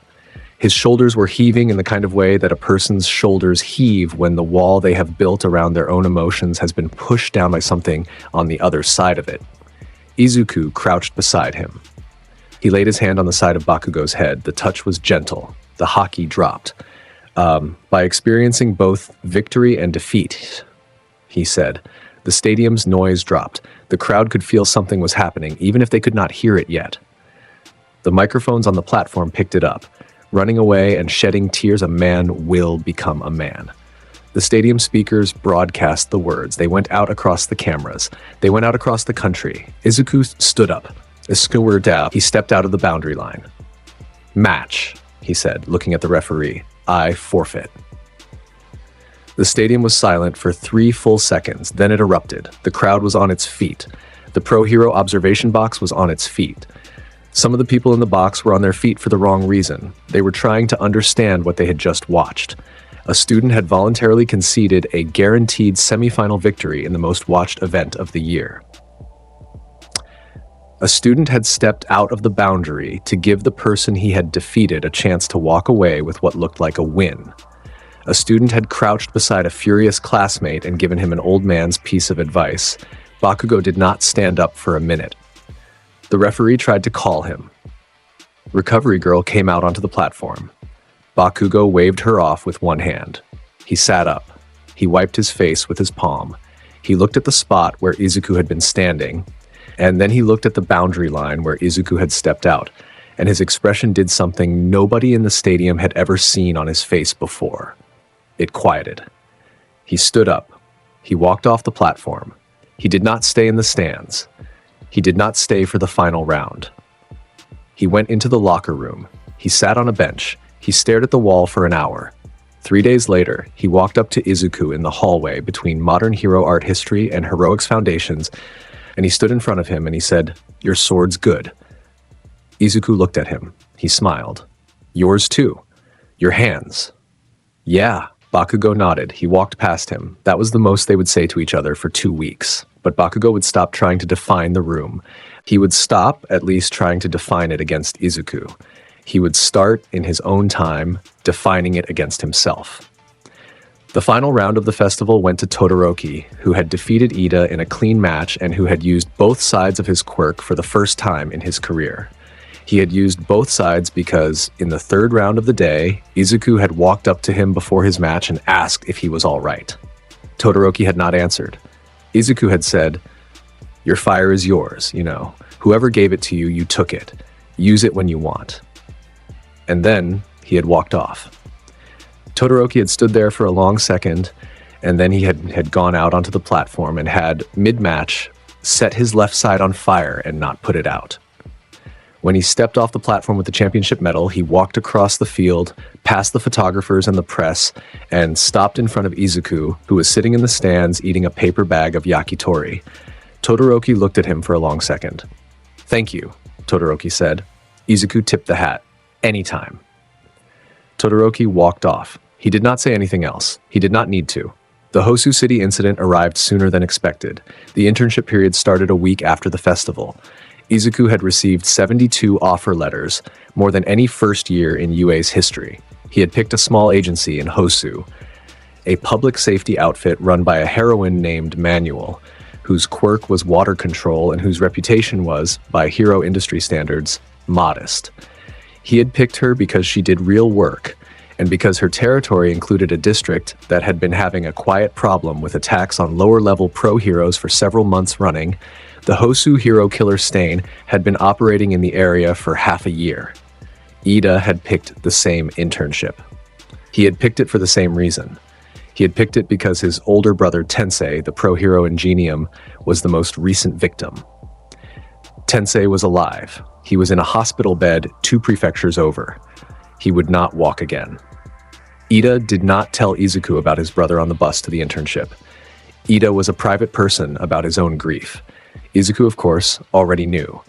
Speaker 3: His shoulders were heaving in the kind of way that a person's shoulders heave when the wall they have built around their own emotions has been pushed down by something on the other side of it. Izuku crouched beside him. He laid his hand on the side of Bakugo's head. The touch was gentle. The haki dropped. By experiencing both victory and defeat, he said, the stadium's noise dropped. The crowd could feel something was happening, even if they could not hear it yet. The microphones on the platform picked it up. Running away and shedding tears, a man will become a man. The stadium speakers broadcast the words. They went out across the cameras. They went out across the country. Izuku stood up. He stepped out of the boundary line. "Match," he said, looking at the referee. "I forfeit." The stadium was silent for 3 full seconds. Then it erupted. The crowd was on its feet. The Pro Hero observation box was on its feet. Some of the people in the box were on their feet for the wrong reason. They were trying to understand what they had just watched. A student had voluntarily conceded a guaranteed semifinal victory in the most watched event of the year. A student had stepped out of the boundary to give the person he had defeated a chance to walk away with what looked like a win. A student had crouched beside a furious classmate and given him an old man's piece of advice. Bakugo did not stand up for a minute. The referee tried to call him. Recovery Girl came out onto the platform. Bakugo waved her off with one hand. He sat up. He wiped his face with his palm. He looked at the spot where Izuku had been standing, and then he looked at the boundary line where Izuku had stepped out, and his expression did something nobody in the stadium had ever seen on his face before. It quieted. He stood up. He walked off the platform. He did not stay in the stands. He did not stay for the final round. He went into the locker room. He sat on a bench. He stared at the wall for an hour. 3 days later, he walked up to Izuku in the hallway between Modern Hero Art History and Heroics Foundations, and he stood in front of him and he said, "Your sword's good." Izuku looked at him. He smiled. "Yours too. Your hands." "Yeah." Bakugo nodded. He walked past him. That was the most they would say to each other for 2 weeks. But Bakugo would stop trying to define the room. He would stop at least trying to define it against Izuku. He would start in his own time, defining it against himself. The final round of the festival went to Todoroki, who had defeated Ida in a clean match and who had used both sides of his quirk for the first time in his career. He had used both sides because, in the 3rd round of the day, Izuku had walked up to him before his match and asked if he was all right. Todoroki had not answered. Izuku had said, Your fire is yours, you know. Whoever gave it to you, you took it. Use it when you want. And then he had walked off. Todoroki had stood there for a long second, and then he had gone out onto the platform and had, mid-match, set his left side on fire and not put it out. When he stepped off the platform with the championship medal, he walked across the field, past the photographers and the press, and stopped in front of Izuku, who was sitting in the stands eating a paper bag of yakitori. Todoroki looked at him for a long second. "Thank you," Todoroki said. Izuku tipped the hat. "Anytime." Todoroki walked off. He did not say anything else. He did not need to. The Hosu City incident arrived sooner than expected. The internship period started a week after the festival. Izuku had received 72 offer letters, more than any first year in UA's history. He had picked a small agency in Hosu, a public safety outfit run by a heroine named Manual, whose quirk was water control and whose reputation was, by hero industry standards, modest. He had picked her because she did real work, and because her territory included a district that had been having a quiet problem with attacks on lower-level pro-heroes for several months running. The Hosu hero killer Stain had been operating in the area for half a year. Ida had picked the same internship. He had picked it for the same reason. He had picked it because his older brother Tensei, the pro-hero Ingenium, was the most recent victim. Tensei was alive. He was in a hospital bed 2 prefectures over. He would not walk again. Ida did not tell Izuku about his brother on the bus to the internship. Ida was a private person about his own grief. Izuku, of course, already knew.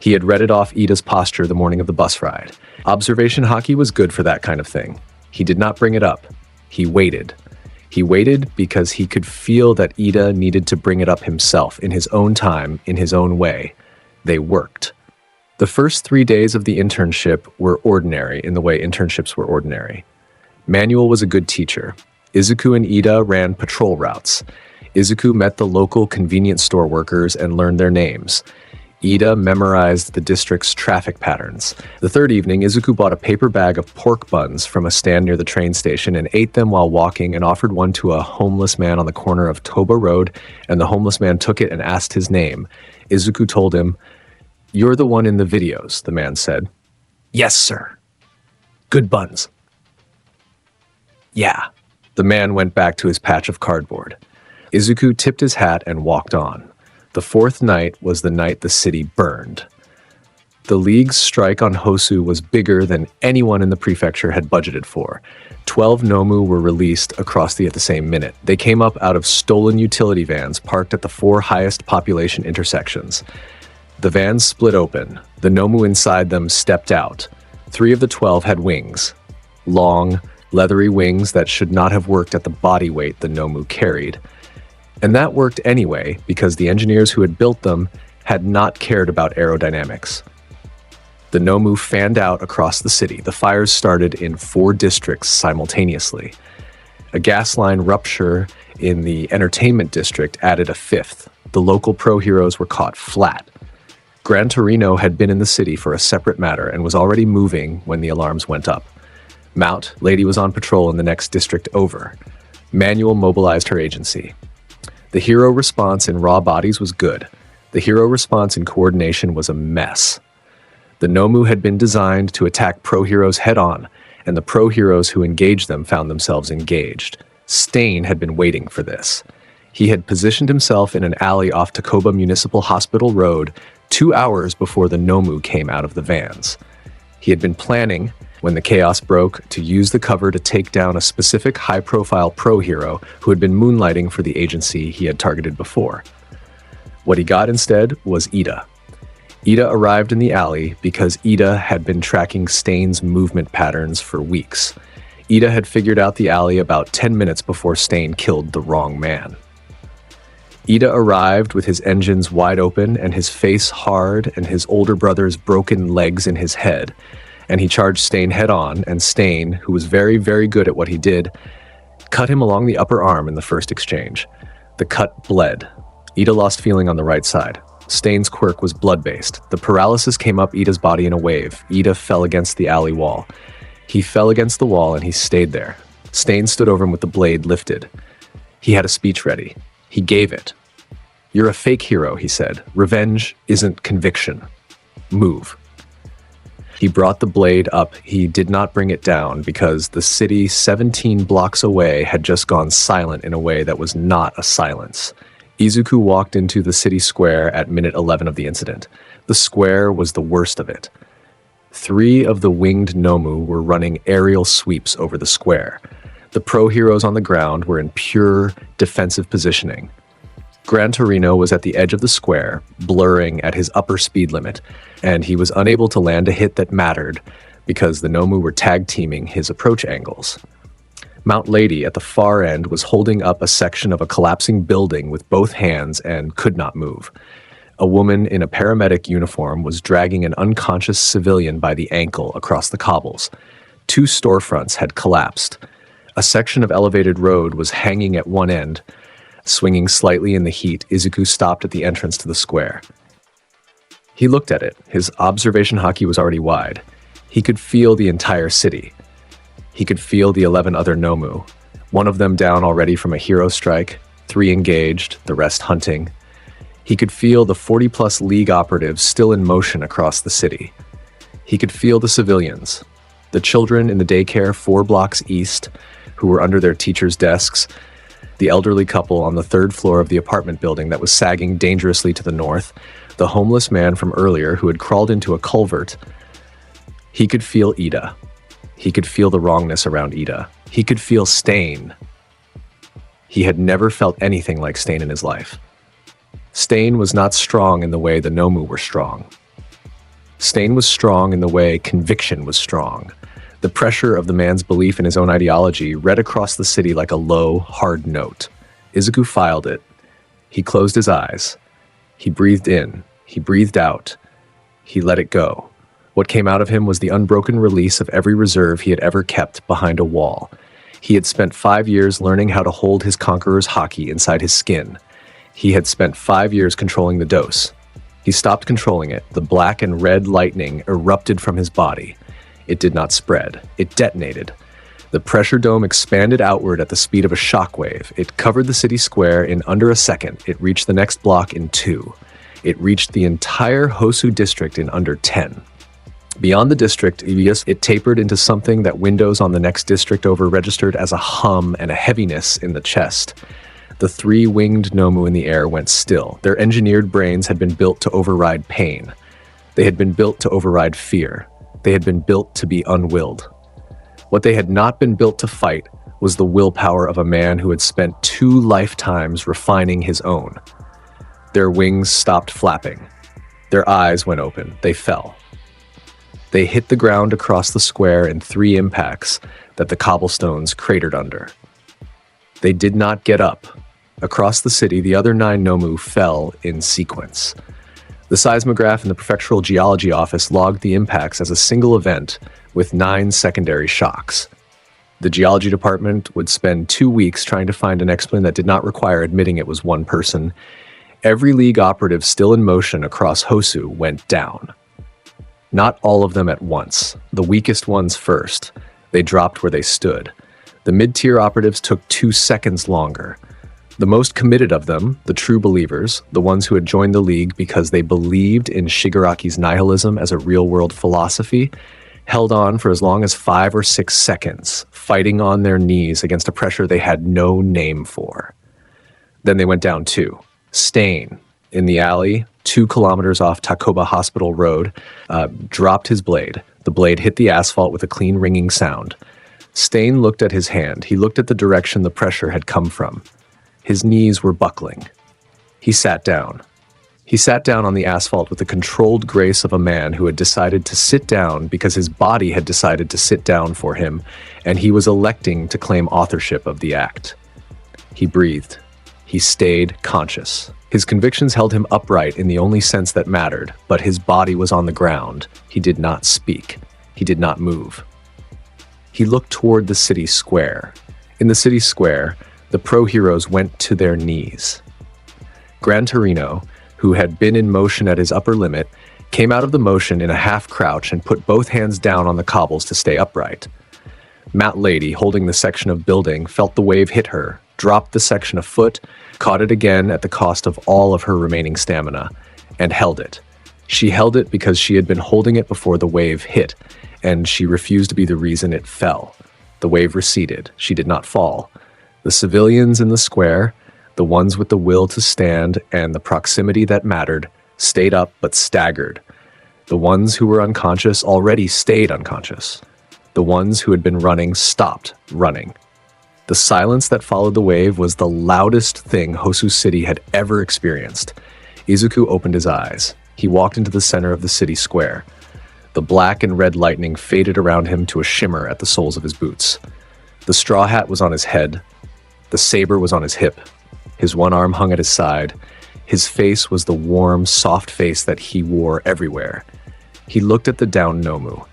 Speaker 3: He had read it off Ida's posture the morning of the bus ride. Observation Haki was good for that kind of thing. He did not bring it up. He waited. He waited because he could feel that Ida needed to bring it up himself, in his own time, in his own way. They worked. The first 3 days of the internship were ordinary in the way internships were ordinary. Manual was a good teacher. Izuku and Ida ran patrol routes. Izuku met the local convenience store workers and learned their names. Ida memorized the district's traffic patterns. The third evening, Izuku bought a paper bag of pork buns from a stand near the train station and ate them while walking and offered one to a homeless man on the corner of Toba Road, and the homeless man took it and asked his name. Izuku told him, "You're the one in the videos," the man said. "Yes, sir. Good buns." "Yeah." The man went back to his patch of cardboard. Izuku tipped his hat and walked on. The 4th night was the night the city burned. The League's strike on Hosu was bigger than anyone in the prefecture had budgeted for. 12 Nomu were released across at the same minute. They came up out of stolen utility vans parked at the 4 highest population intersections. The vans split open. The Nomu inside them stepped out. 3 of the 12 had wings. Long, leathery wings that should not have worked at the body weight the Nomu carried. And that worked anyway because the engineers who had built them had not cared about aerodynamics. The Nomu fanned out across the city. The fires started in 4 districts simultaneously. A gas line rupture in the entertainment district added a 5th. The local pro-heroes were caught flat. Gran Torino had been in the city for a separate matter and was already moving when the alarms went up. Mount, Lady was on patrol in the next district over. Manual mobilized her agency. The hero response in raw bodies was good. The hero response in coordination was a mess. The Nomu had been designed to attack pro-heroes head-on, and the pro-heroes who engaged them found themselves engaged. Stain had been waiting for this. He had positioned himself in an alley off Takoba Municipal Hospital Road 2 hours before the Nomu came out of the vans. He had been planning, when the chaos broke, to use the cover to take down a specific high-profile pro-hero who had been moonlighting for the agency he had targeted before. What he got instead was Ida. Ida arrived in the alley because Ida had been tracking Stain's movement patterns for weeks. Ida had figured out the alley about 10 minutes before Stain killed the wrong man. Ida arrived with his engines wide open and his face hard and his older brother's broken legs in his head, and he charged Stain head-on, and Stain, who was very, very good at what he did, cut him along the upper arm in the first exchange. The cut bled. Ida lost feeling on the right side. Stain's quirk was blood-based. The paralysis came up Ida's body in a wave. Ida fell against the alley wall. He fell against the wall and he stayed there. Stain stood over him with the blade lifted. He had a speech ready. He gave it. "You're a fake hero," he said. "Revenge isn't conviction. Move." He brought the blade up. He did not bring it down because the city 17 blocks away had just gone silent in a way that was not a silence. Izuku walked into the city square at minute 11 of the incident. The square was the worst of it. 3 of the winged Nomu were running aerial sweeps over the square. The pro heroes on the ground were in pure defensive positioning. Gran Torino was at the edge of the square, blurring at his upper speed limit, and he was unable to land a hit that mattered because the Nomu were tag-teaming his approach angles. Mount Lady at the far end was holding up a section of a collapsing building with both hands and could not move. A woman in a paramedic uniform was dragging an unconscious civilian by the ankle across the cobbles. 2 storefronts had collapsed. A section of elevated road was hanging at one end. Swinging slightly in the heat, Izuku stopped at the entrance to the square. He looked at it. His observation haki was already wide. He could feel the entire city. He could feel the 11 other Nomu, one of them down already from a hero strike, 3 engaged, the rest hunting. He could feel the 40-plus League operatives still in motion across the city. He could feel the civilians, the children in the daycare 4 blocks east who were under their teachers' desks, the elderly couple on the 3rd floor of the apartment building that was sagging dangerously to the north, the homeless man from earlier who had crawled into a culvert. He could feel Ida. He could feel the wrongness around Ida. He could feel Stain. He had never felt anything like Stain in his life. Stain was not strong in the way the Nomu were strong. Stain was strong in the way conviction was strong. The pressure of the man's belief in his own ideology read across the city like a low, hard note. Izuku filed it. He closed his eyes. He breathed in. He breathed out. He let it go. What came out of him was the unbroken release of every reserve he had ever kept behind a wall. He had spent 5 years learning how to hold his Conqueror's haki inside his skin. He had spent 5 years controlling the dose. He stopped controlling it. The black and red lightning erupted from his body. It did not spread. It detonated. The pressure dome expanded outward at the speed of a shockwave. It covered the city square in under a second. It reached the next block in 2. It reached the entire Hosu district in under 10. Beyond the district, it tapered into something that windows on the next district over registered as a hum and a heaviness in the chest. The 3 winged Nomu in the air went still. Their engineered brains had been built to override pain. They had been built to override fear. They had been built to be unwilled. What they had not been built to fight was the willpower of a man who had spent 2 lifetimes refining his own. Their wings stopped flapping. Their eyes went open. They fell. They hit the ground across the square in 3 impacts that the cobblestones cratered under. They did not get up. Across the city, the other 9 Nomu fell in sequence. The seismograph in the prefectural geology office logged the impacts as a single event with 9 secondary shocks. The geology department would spend 2 weeks trying to find an explanation that did not require admitting it was one person. Every League operative still in motion across Hosu went down. Not all of them at once. The weakest ones first. They dropped where they stood. The mid-tier operatives took 2 seconds longer. The most committed of them, the true believers, the ones who had joined the League because they believed in Shigaraki's nihilism as a real-world philosophy, held on for as long as 5 or 6 seconds, fighting on their knees against a pressure they had no name for. Then they went down too. Stain, in the alley, 2 kilometers off Takoba Hospital Road, dropped his blade. The blade hit the asphalt with a clean ringing sound. Stain looked at his hand. He looked at the direction the pressure had come from. His knees were buckling. He sat down. He sat down on the asphalt with the controlled grace of a man who had decided to sit down because his body had decided to sit down for him, and he was electing to claim authorship of the act. He breathed. He stayed conscious. His convictions held him upright in the only sense that mattered, but his body was on the ground. He did not speak. He did not move. He looked toward the city square. In the city square, the pro-heroes went to their knees. Gran Torino, who had been in motion at his upper limit, came out of the motion in a half-crouch and put both hands down on the cobbles to stay upright. Mount Lady, holding the section of building, felt the wave hit her. dropped the section a foot, caught it again at the cost of all of her remaining stamina, and held it. She held it because she had been holding it before the wave hit, and she refused to be the reason it fell. The wave receded. She did not fall. The civilians in the square, the ones with the will to stand and the proximity that mattered, stayed up but staggered. The ones who were unconscious already stayed unconscious. The ones who had been running stopped running. The silence that followed the wave was the loudest thing Hosu City had ever experienced. Izuku opened his eyes. He walked into the center of the city square. The black and red lightning faded around him to a shimmer at the soles of his boots. The straw hat was on his head. The saber was on his hip. His one arm hung at his side. His face was the warm, soft face that he wore everywhere. He looked at the downed Nomu.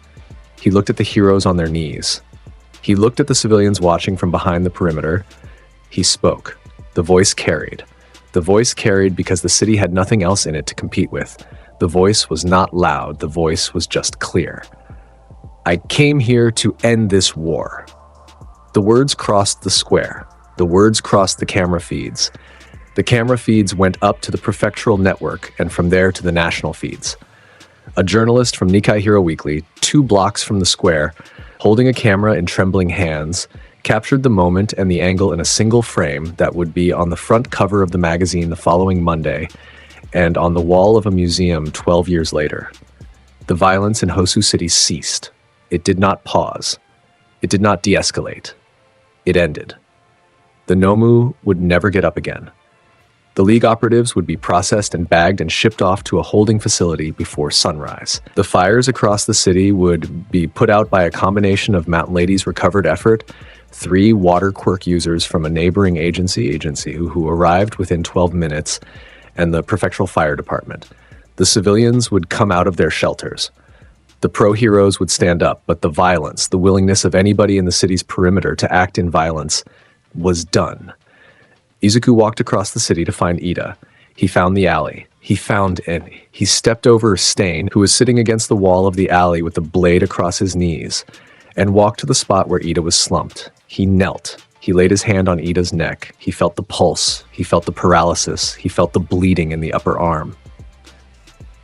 Speaker 3: He looked at the heroes on their knees. He looked at the civilians watching from behind the perimeter. He spoke. The voice carried. The voice carried because the city had nothing else in it to compete with. The voice was not loud. The voice was just clear. I came here to end this war. The words crossed the square. The words crossed the camera feeds. The camera feeds went up to the prefectural network and from there to the national feeds. A journalist from Nikkei Hero Weekly, 2 blocks from the square, holding a camera in trembling hands, captured the moment and the angle in a single frame that would be on the front cover of the magazine the following Monday and on the wall of a museum 12 years later. The violence in Hosu City ceased. It did not pause. It did not de-escalate. It ended. The Nomu would never get up again. The League operatives would be processed and bagged and shipped off to a holding facility before sunrise. The fires across the city would be put out by a combination of Mountain Lady's recovered effort, 3 water quirk users from a neighboring agency who arrived within 12 minutes, and the prefectural fire department. The civilians would come out of their shelters. The pro-heroes would stand up, but the violence, the willingness of anybody in the city's perimeter to act in violence, was done. Izuku walked across the city to find Ida. He found the alley. He stepped over Stain, who was sitting against the wall of the alley with the blade across his knees, and walked to the spot where Ida was slumped. He knelt. He laid his hand on Ida's neck. He felt the pulse. He felt the paralysis. He felt the bleeding in the upper arm.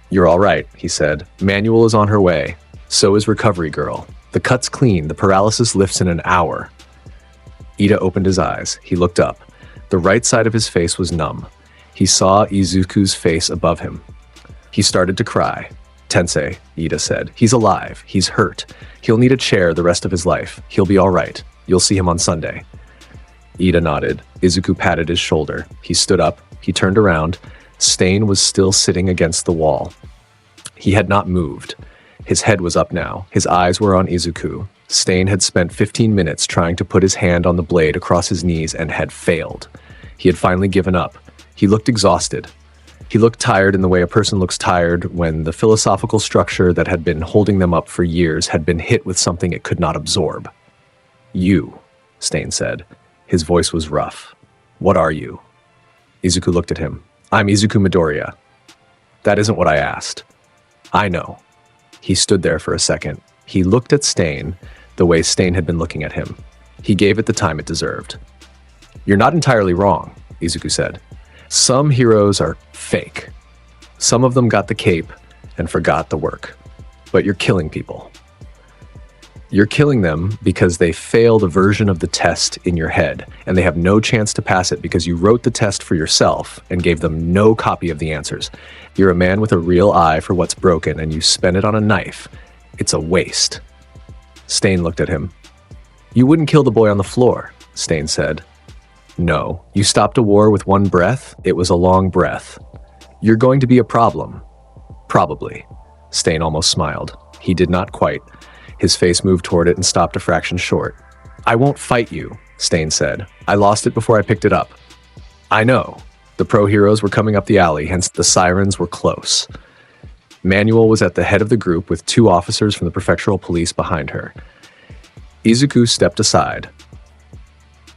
Speaker 3: You're all right, he said. Manual is on her way. So is Recovery Girl. The cut's clean. The paralysis lifts in an hour. Ida opened his eyes. He looked up. The right side of his face was numb. He saw Izuku's face above him. He started to cry. Tensei, Ida said. He's alive. He's hurt. He'll need a chair the rest of his life. He'll be all right. You'll see him on Sunday. Ida nodded. Izuku patted his shoulder. He stood up. He turned around. Stain was still sitting against the wall. He had not moved. His head was up now. His eyes were on Izuku. Stain had spent 15 minutes trying to put his hand on the blade across his knees and had failed. He had finally given up. He looked exhausted. He looked tired in the way a person looks tired when the philosophical structure that had been holding them up for years had been hit with something it could not absorb. You, Stain said. His voice was rough. What are you? Izuku looked at him. I'm Izuku Midoriya. That isn't what I asked. I know. He stood there for a second. He looked at Stain the way Stain had been looking at him. He gave it the time it deserved. You're not entirely wrong, Izuku said. Some heroes are fake. Some of them got the cape and forgot the work. But you're killing people. You're killing them because they failed a version of the test in your head, and they have no chance to pass it because you wrote the test for yourself and gave them no copy of the answers. You're a man with a real eye for what's broken, and you spend it on a knife. It's a waste. Stain looked at him. You wouldn't kill the boy on the floor, Stain said. No, you stopped a war with one breath. It was a long breath. You're going to be a problem. Probably. Stain almost smiled. He did not quite. His face moved toward it and stopped a fraction short. I won't fight you, Stain said. I lost it before I picked it up. I know. The pro-heroes were coming up the alley, hence the sirens were close. Manual was at the head of the group with 2 officers from the prefectural police behind her. Izuku stepped aside.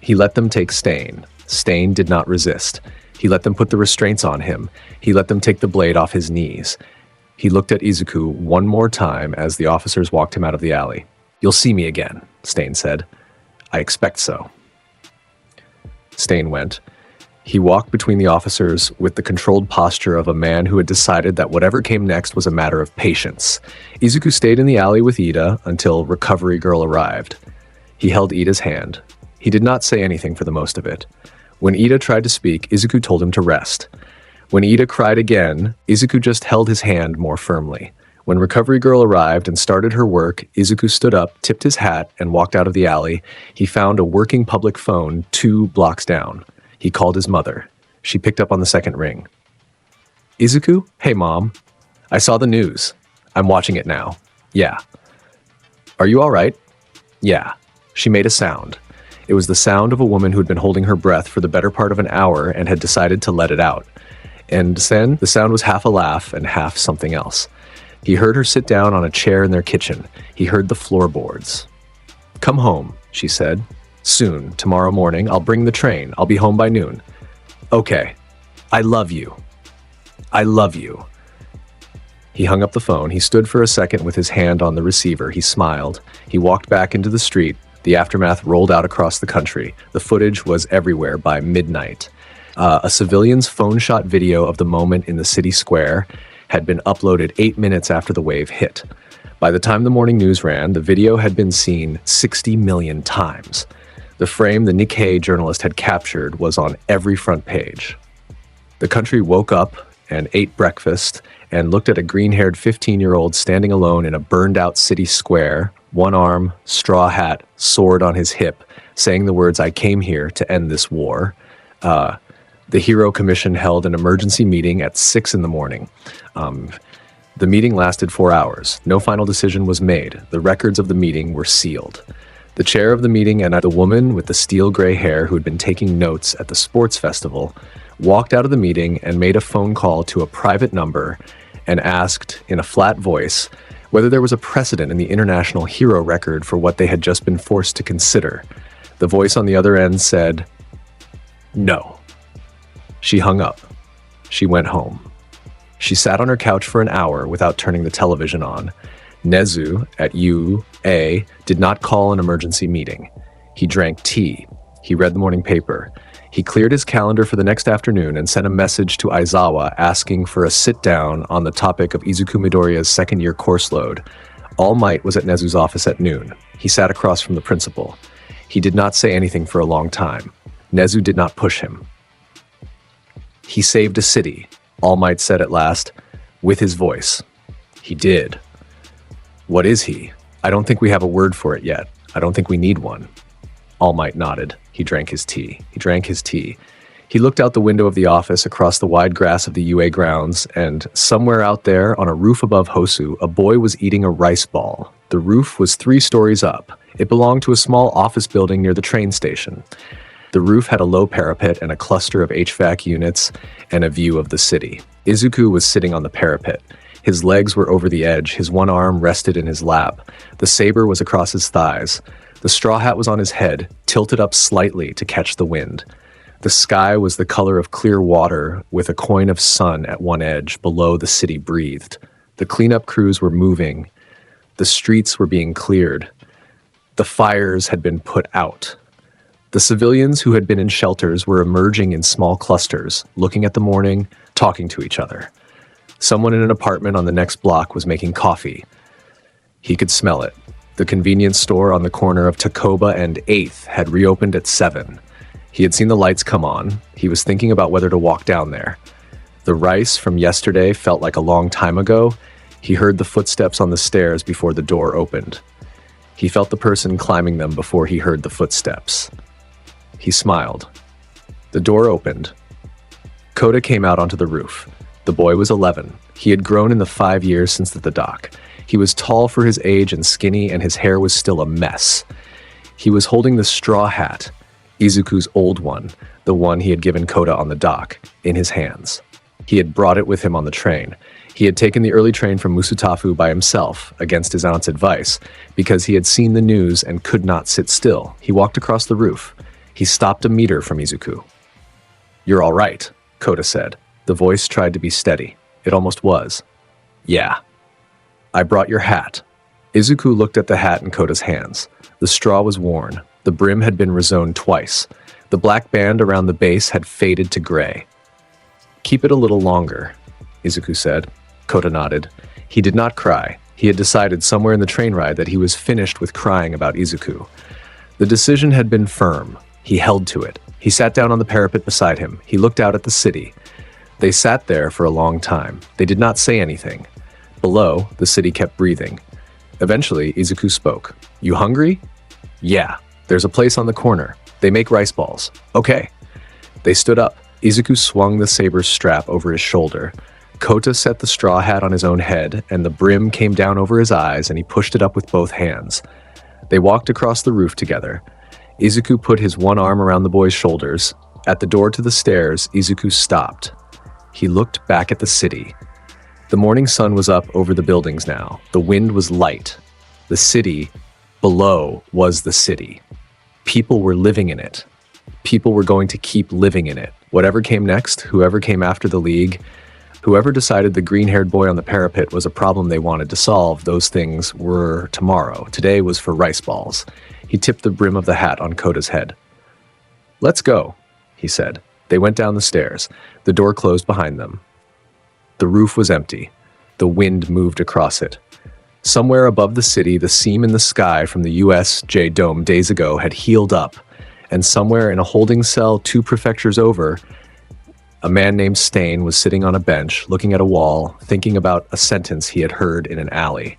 Speaker 3: He let them take Stain. Stain did not resist. He let them put the restraints on him. He let them take the blade off his knees. He looked at Izuku one more time as the officers walked him out of the alley. You'll see me again, Stain said. I expect so. Stain went. He walked between the officers with the controlled posture of a man who had decided that whatever came next was a matter of patience. Izuku stayed in the alley with Ida until Recovery Girl arrived. He held Ida's hand. He did not say anything for the most of it. When Ida tried to speak, Izuku told him to rest. When Ida cried again, Izuku just held his hand more firmly. When Recovery Girl arrived and started her work, Izuku stood up, tipped his hat, and walked out of the alley. He found a working public phone 2 blocks down. He called his mother. She picked up on the second ring. Izuku? Hey, Mom. I saw the news. I'm watching it now. Yeah. Are you all right? Yeah. She made a sound. It was the sound of a woman who had been holding her breath for the better part of an hour and had decided to let it out. And then the sound was half a laugh and half something else. He heard her sit down on a chair in their kitchen. He heard the floorboards. Come home, she said. Soon, tomorrow morning, I'll bring the train. I'll be home by noon. Okay. I love you. I love you. He hung up the phone. He stood for a second with his hand on the receiver. He smiled. He walked back into the street. The aftermath rolled out across the country. The footage was everywhere by midnight. A civilian's phone-shot video of the moment in the city square had been uploaded 8 minutes after the wave hit. By the time the morning news ran, the video had been seen 60 million times. The frame the Nikkei journalist had captured was on every front page. The country woke up and ate breakfast and looked at a green-haired 15-year-old standing alone in a burned-out city square, one arm, straw hat, sword on his hip, saying the words, "I came here to end this war." The Hero Commission held an emergency meeting at 6 in the morning. The meeting lasted 4 hours. No final decision was made. The records of the meeting were sealed. The chair of the meeting and the woman with the steel gray hair who had been taking notes at the sports festival walked out of the meeting and made a phone call to a private number and asked in a flat voice whether there was a precedent in the international hero record for what they had just been forced to consider. The voice on the other end said, "No." She hung up. She went home. She sat on her couch for an hour without turning the television on. Nezu at UA did not call an emergency meeting. He drank tea. He read the morning paper. He cleared his calendar for the next afternoon and sent a message to Aizawa asking for a sit-down on the topic of Izuku Midoriya's second-year course load. All Might was at Nezu's office at noon. He sat across from the principal. He did not say anything for a long time. Nezu did not push him. He saved a city, All Might said at last, with his voice. He did. What is he? I don't think we have a word for it yet. I don't think we need one. All Might nodded. He drank his tea. He looked out the window of the office across the wide grass of the UA grounds, and somewhere out there on a roof above Hosu, a boy was eating a rice ball. The roof was 3 stories up. It belonged to a small office building near the train station. The roof had a low parapet and a cluster of HVAC units and a view of the city. Izuku was sitting on the parapet. His legs were over the edge, his one arm rested in his lap. The saber was across his thighs. The straw hat was on his head, tilted up slightly to catch the wind. The sky was the color of clear water, with a coin of sun at one edge. Below, the city breathed. The cleanup crews were moving. The streets were being cleared. The fires had been put out. The civilians who had been in shelters were emerging in small clusters, looking at the morning, talking to each other. Someone in an apartment on the next block was making coffee. He could smell it. The convenience store on the corner of Takoba and 8th had reopened at 7. He had seen the lights come on. He was thinking about whether to walk down there. The rice from yesterday felt like a long time ago. He heard the footsteps on the stairs before the door opened. He felt the person climbing them before he heard the footsteps. He smiled. The door opened. Kota came out onto the roof. The boy was 11. He had grown in the 5 years since the dock. He was tall for his age and skinny, and his hair was still a mess. He was holding the straw hat, Izuku's old one, the one he had given Kota on the dock, in his hands. He had brought it with him on the train. He had taken the early train from Musutafu by himself, against his aunt's advice, because he had seen the news and could not sit still. He walked across the roof. He stopped a meter from Izuku. "You're all right," Kota said. The voice tried to be steady. It almost was. "Yeah. I brought your hat." Izuku looked at the hat in Kota's hands. The straw was worn. The brim had been rezoned twice. The black band around the base had faded to gray. "Keep it a little longer," Izuku said. Kota nodded. He did not cry. He had decided somewhere in the train ride that he was finished with crying about Izuku. The decision had been firm. He held to it. He sat down on the parapet beside him. He looked out at the city. They sat there for a long time. They did not say anything. Below, the city kept breathing. Eventually, Izuku spoke. "You hungry?" "Yeah. There's a place on the corner. They make rice balls." "Okay." They stood up. Izuku swung the saber's strap over his shoulder. Kota set the straw hat on his own head, and the brim came down over his eyes, and he pushed it up with both hands. They walked across the roof together. Izuku put his one arm around the boy's shoulders. At the door to the stairs, Izuku stopped. He looked back at the city. The morning sun was up over the buildings now. The wind was light. The city below was the city. People were living in it. People were going to keep living in it. Whatever came next, whoever came after the League, whoever decided the green-haired boy on the parapet was a problem they wanted to solve, those things were tomorrow. Today was for rice balls. He tipped the brim of the hat on Kota's head. "Let's go," he said. They went down the stairs. The door closed behind them. The roof was empty. The wind moved across it. Somewhere above the city, the seam in the sky from the USJ Dome days ago had healed up, and somewhere in a holding cell 2 prefectures over, a man named Stain was sitting on a bench, looking at a wall, thinking about a sentence he had heard in an alley.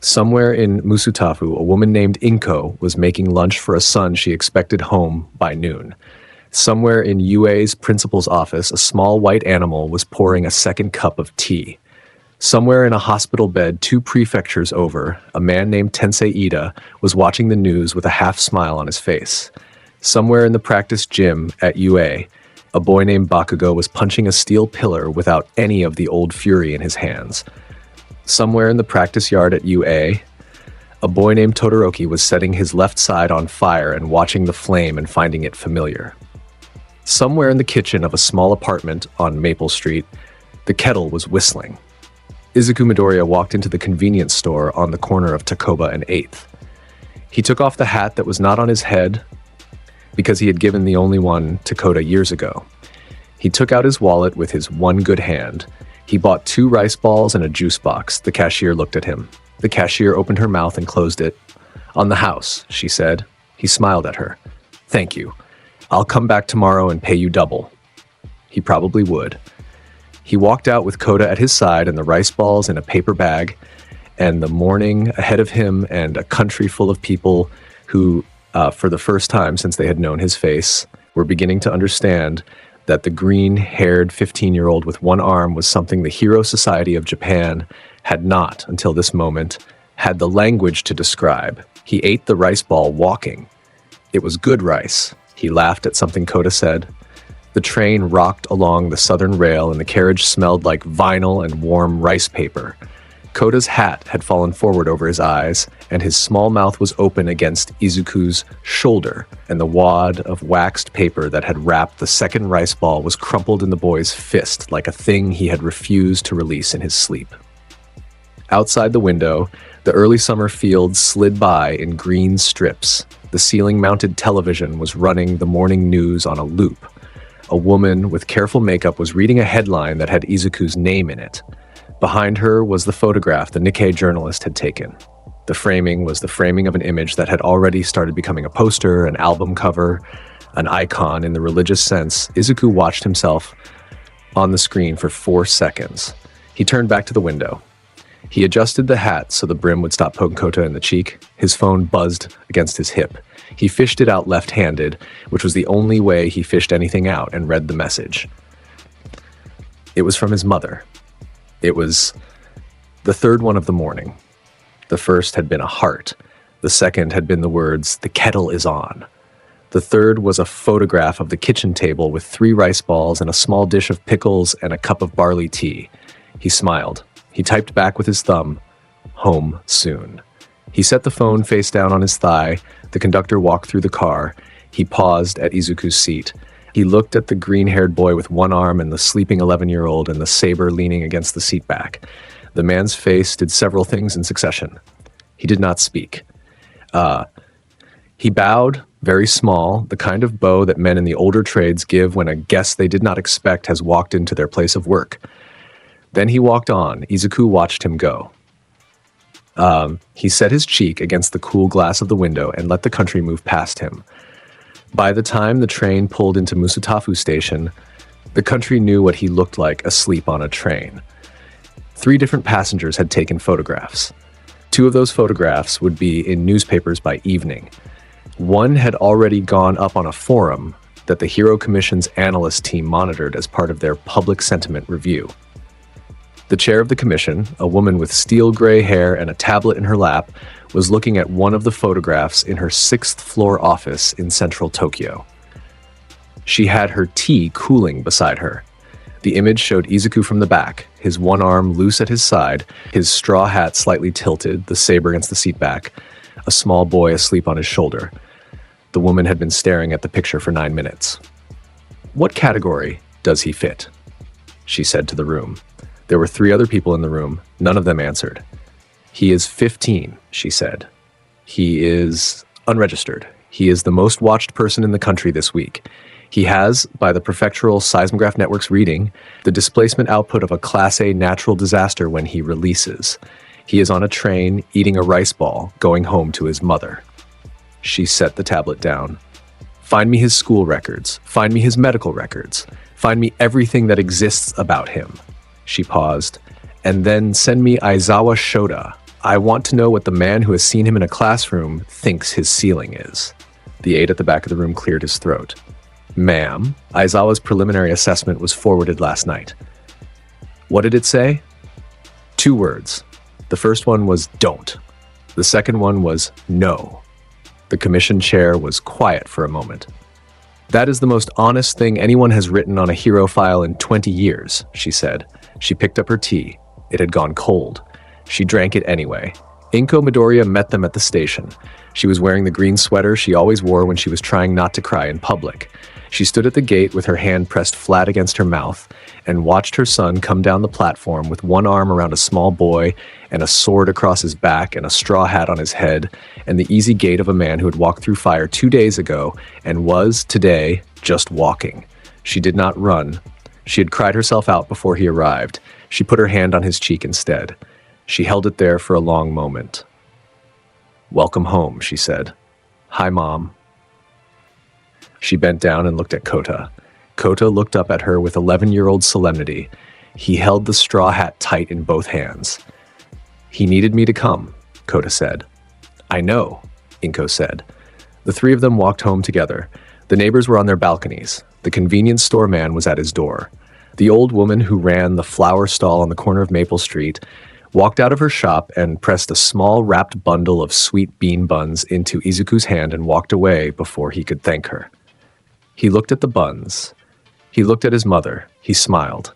Speaker 3: Somewhere in Musutafu, a woman named Inko was making lunch for a son she expected home by noon. Somewhere in UA's principal's office, a small white animal was pouring a second cup of tea. Somewhere in a hospital bed 2 prefectures over, a man named Tensei Ida was watching the news with a half smile on his face. Somewhere in the practice gym at UA, a boy named Bakugo was punching a steel pillar without any of the old fury in his hands. Somewhere in the practice yard at UA, a boy named Todoroki was setting his left side on fire and watching the flame and finding it familiar. Somewhere in the kitchen of a small apartment on Maple Street, the kettle was whistling. Izuku Midoriya walked into the convenience store on the corner of Takoba and 8th. He took off the hat that was not on his head because he had given the only one to Kota years ago. He took out his wallet with his one good hand. He bought 2 rice balls and a juice box. The cashier looked at him. The cashier opened her mouth and closed it. "On the house," she said. He smiled at her. "Thank you. I'll come back tomorrow and pay you double." He probably would. He walked out with Kota at his side and the rice balls in a paper bag, and the morning ahead of him and a country full of people who, for the first time since they had known his face, were beginning to understand that the green-haired 15-year-old with one arm was something the Hero Society of Japan had not, until this moment, had the language to describe. He ate the rice ball walking. It was good rice. He laughed at something Kota said. The train rocked along the southern rail and the carriage smelled like vinyl and warm rice paper. Kota's hat had fallen forward over his eyes, and his small mouth was open against Izuku's shoulder, and the wad of waxed paper that had wrapped the second rice ball was crumpled in the boy's fist like a thing he had refused to release in his sleep. Outside the window, the early summer fields slid by in green strips. The ceiling-mounted television was running the morning news on a loop. A woman with careful makeup was reading a headline that had Izuku's name in it. Behind her was the photograph the Nikkei journalist had taken. The framing was the framing of an image that had already started becoming a poster, an album cover, an icon in the religious sense. Izuku watched himself on the screen for 4 seconds. He turned back to the window. He adjusted the hat so the brim would stop poking Kota in the cheek. His phone buzzed against his hip. He fished it out left-handed, which was the only way he fished anything out, and read the message. It was from his mother. It was the third one of the morning. The first had been a heart. The second had been the words, "The kettle is on." The third was a photograph of the kitchen table with 3 rice balls and a small dish of pickles and a cup of barley tea. He smiled. He typed back with his thumb, "Home soon." He set the phone face down on his thigh. The conductor walked through the car. He paused at Izuku's seat. He looked at the green-haired boy with one arm and the sleeping 11-year-old and the saber leaning against the seat back. The man's face did several things in succession. He did not speak. He bowed Very small, the kind of bow that men in the older trades give when a guest they did not expect has walked into their place of work. Then he walked on. Izuku watched him go. He set his cheek against the cool glass of the window and let the country move past him. By the time the train pulled into Musutafu Station, the country knew what he looked like asleep on a train. 3 different passengers had taken photographs. 2 of those photographs would be in newspapers by evening. One had already gone up on a forum that the Hero Commission's analyst team monitored as part of their public sentiment review. The chair of the commission, a woman with steel gray hair and a tablet in her lap, was looking at one of the photographs in her 6th floor office in central Tokyo. She had her tea cooling beside her. The image showed Izuku from the back, his one arm loose at his side, his straw hat slightly tilted, the saber against the seat back, a small boy asleep on his shoulder. The woman had been staring at the picture for 9 minutes. "What category does he fit?" she said to the room. There were 3 other people in the room. None of them answered. "He is 15, she said. "He is unregistered. He is the most watched person in the country this week. He has, by the Prefectural Seismograph Network's reading, the displacement output of a Class A natural disaster when he releases. He is on a train, eating a rice ball, going home to his mother." She set the tablet down. "Find me his school records. Find me his medical records. Find me everything that exists about him." She paused. "And then send me Aizawa Shoda. I want to know what the man who has seen him in a classroom thinks his ceiling is." The aide at the back of the room cleared his throat. "Ma'am, Aizawa's preliminary assessment was forwarded last night." "What did it say?" 2 words. The first one was "don't." The second one was "no." The commission chair was quiet for a moment. "That is the most honest thing anyone has written on a hero file in 20 years, she said. She picked up her tea. It had gone cold. She drank it anyway. Izuku Midoriya met them at the station. She was wearing the green sweater she always wore when she was trying not to cry in public. She stood at the gate with her hand pressed flat against her mouth and watched her son come down the platform with one arm around a small boy and a sword across his back and a straw hat on his head and the easy gait of a man who had walked through fire 2 days ago and was, today, just walking. She did not run. She had cried herself out before he arrived. She put her hand on his cheek instead. She held it there for a long moment. "Welcome home," she said. "Hi, Mom." She bent down and looked at Kota. Kota looked up at her with 11-year-old solemnity. He held the straw hat tight in both hands. "He needed me to come," Kota said. "I know," Inko said. The 3 of them walked home together. The neighbors were on their balconies. The convenience store man was at his door. The old woman who ran the flower stall on the corner of Maple Street walked out of her shop and pressed a small wrapped bundle of sweet bean buns into Izuku's hand and walked away before he could thank her. He looked at the buns. He looked at his mother. He smiled.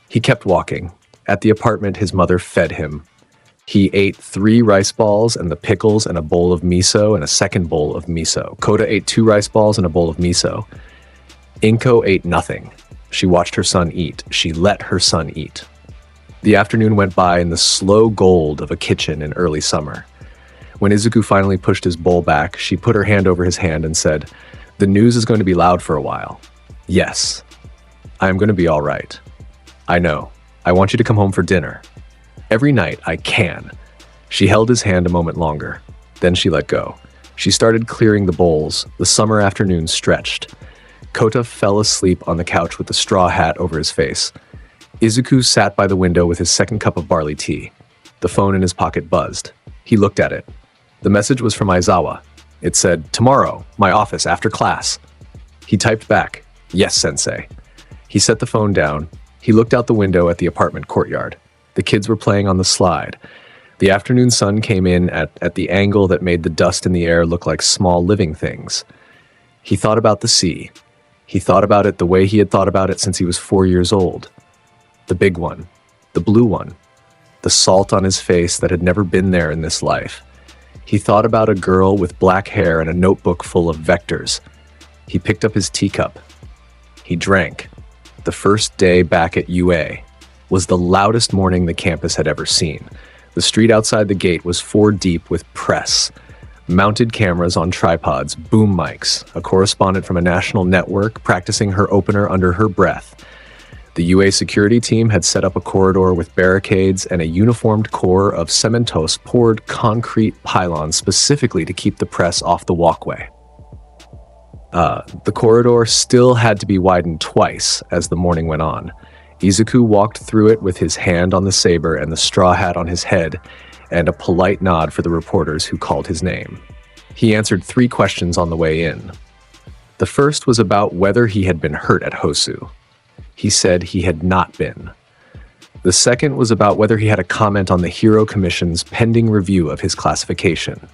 Speaker 3: He kept walking. At the apartment, his mother fed him. He ate 3 rice balls and the pickles and a bowl of miso and a second bowl of miso. Kota ate 2 rice balls and a bowl of miso. Inko ate nothing. She watched her son eat. She let her son eat. The afternoon went by in the slow gold of a kitchen in early summer. When Izuku finally pushed his bowl back, she put her hand over his hand and said, "The news is going to be loud for a while." "Yes. I am going to be all right. I know. I want you to come home for dinner. Every night I can." She held his hand a moment longer. Then she let go. She started clearing the bowls. The summer afternoon stretched. Kota fell asleep on the couch with the straw hat over his face. Izuku sat by the window with his second cup of barley tea. The phone in his pocket buzzed. He looked at it. The message was from Aizawa. It said, "Tomorrow, my office after class." He typed back, "Yes, sensei." He set the phone down. He looked out the window at the apartment courtyard. The kids were playing on the slide. The afternoon sun came in at the angle that made the dust in the air look like small living things. He thought about the sea. He thought about it the way he had thought about it since he was 4 years old. The big one. The blue one. The salt on his face that had never been there in this life. He thought about a girl with black hair and a notebook full of vectors. He picked up his teacup. He drank. The first day back at UA was the loudest morning the campus had ever seen. The street outside the gate was 4 deep with press. Mounted cameras on tripods, boom mics, a correspondent from a national network practicing her opener under her breath. The UA security team had set up a corridor with barricades, and a uniformed corps of cementos poured concrete pylons specifically to keep the press off the walkway. The corridor still had to be widened twice as the morning went on. Izuku walked through it with his hand on the saber and the straw hat on his head, and a polite nod for the reporters who called his name. He answered 3 questions on the way in. The first was about whether he had been hurt at Hosu. He said he had not been. The second was about whether he had a comment on the Hero Commission's pending review of his classification.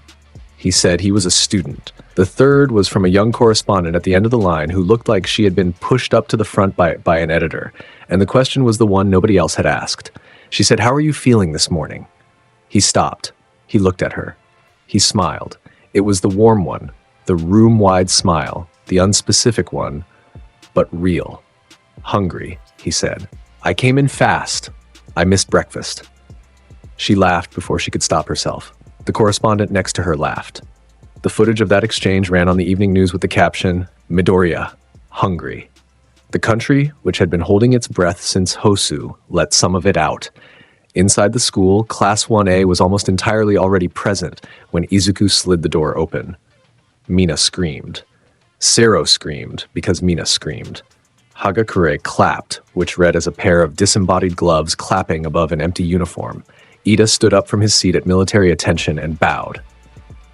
Speaker 3: He said he was a student. The third was from a young correspondent at the end of the line who looked like she had been pushed up to the front by an editor, and the question was the one nobody else had asked. She said, "How are you feeling this morning?" He stopped. He looked at her. He smiled. It was the warm one, the room-wide smile, the unspecific one, but real. "Hungry," he said. "I came in fast. I missed breakfast." She laughed before she could stop herself. The correspondent next to her laughed. The footage of that exchange ran on the evening news with the caption, "Midoriya, hungry." The country, which had been holding its breath since Hosu, let some of it out. Inside the school, Class 1A was almost entirely already present when Izuku slid the door open. Mina screamed. Sero screamed because Mina screamed. Hagakure clapped, which read as a pair of disembodied gloves clapping above an empty uniform. Ida stood up from his seat at military attention and bowed.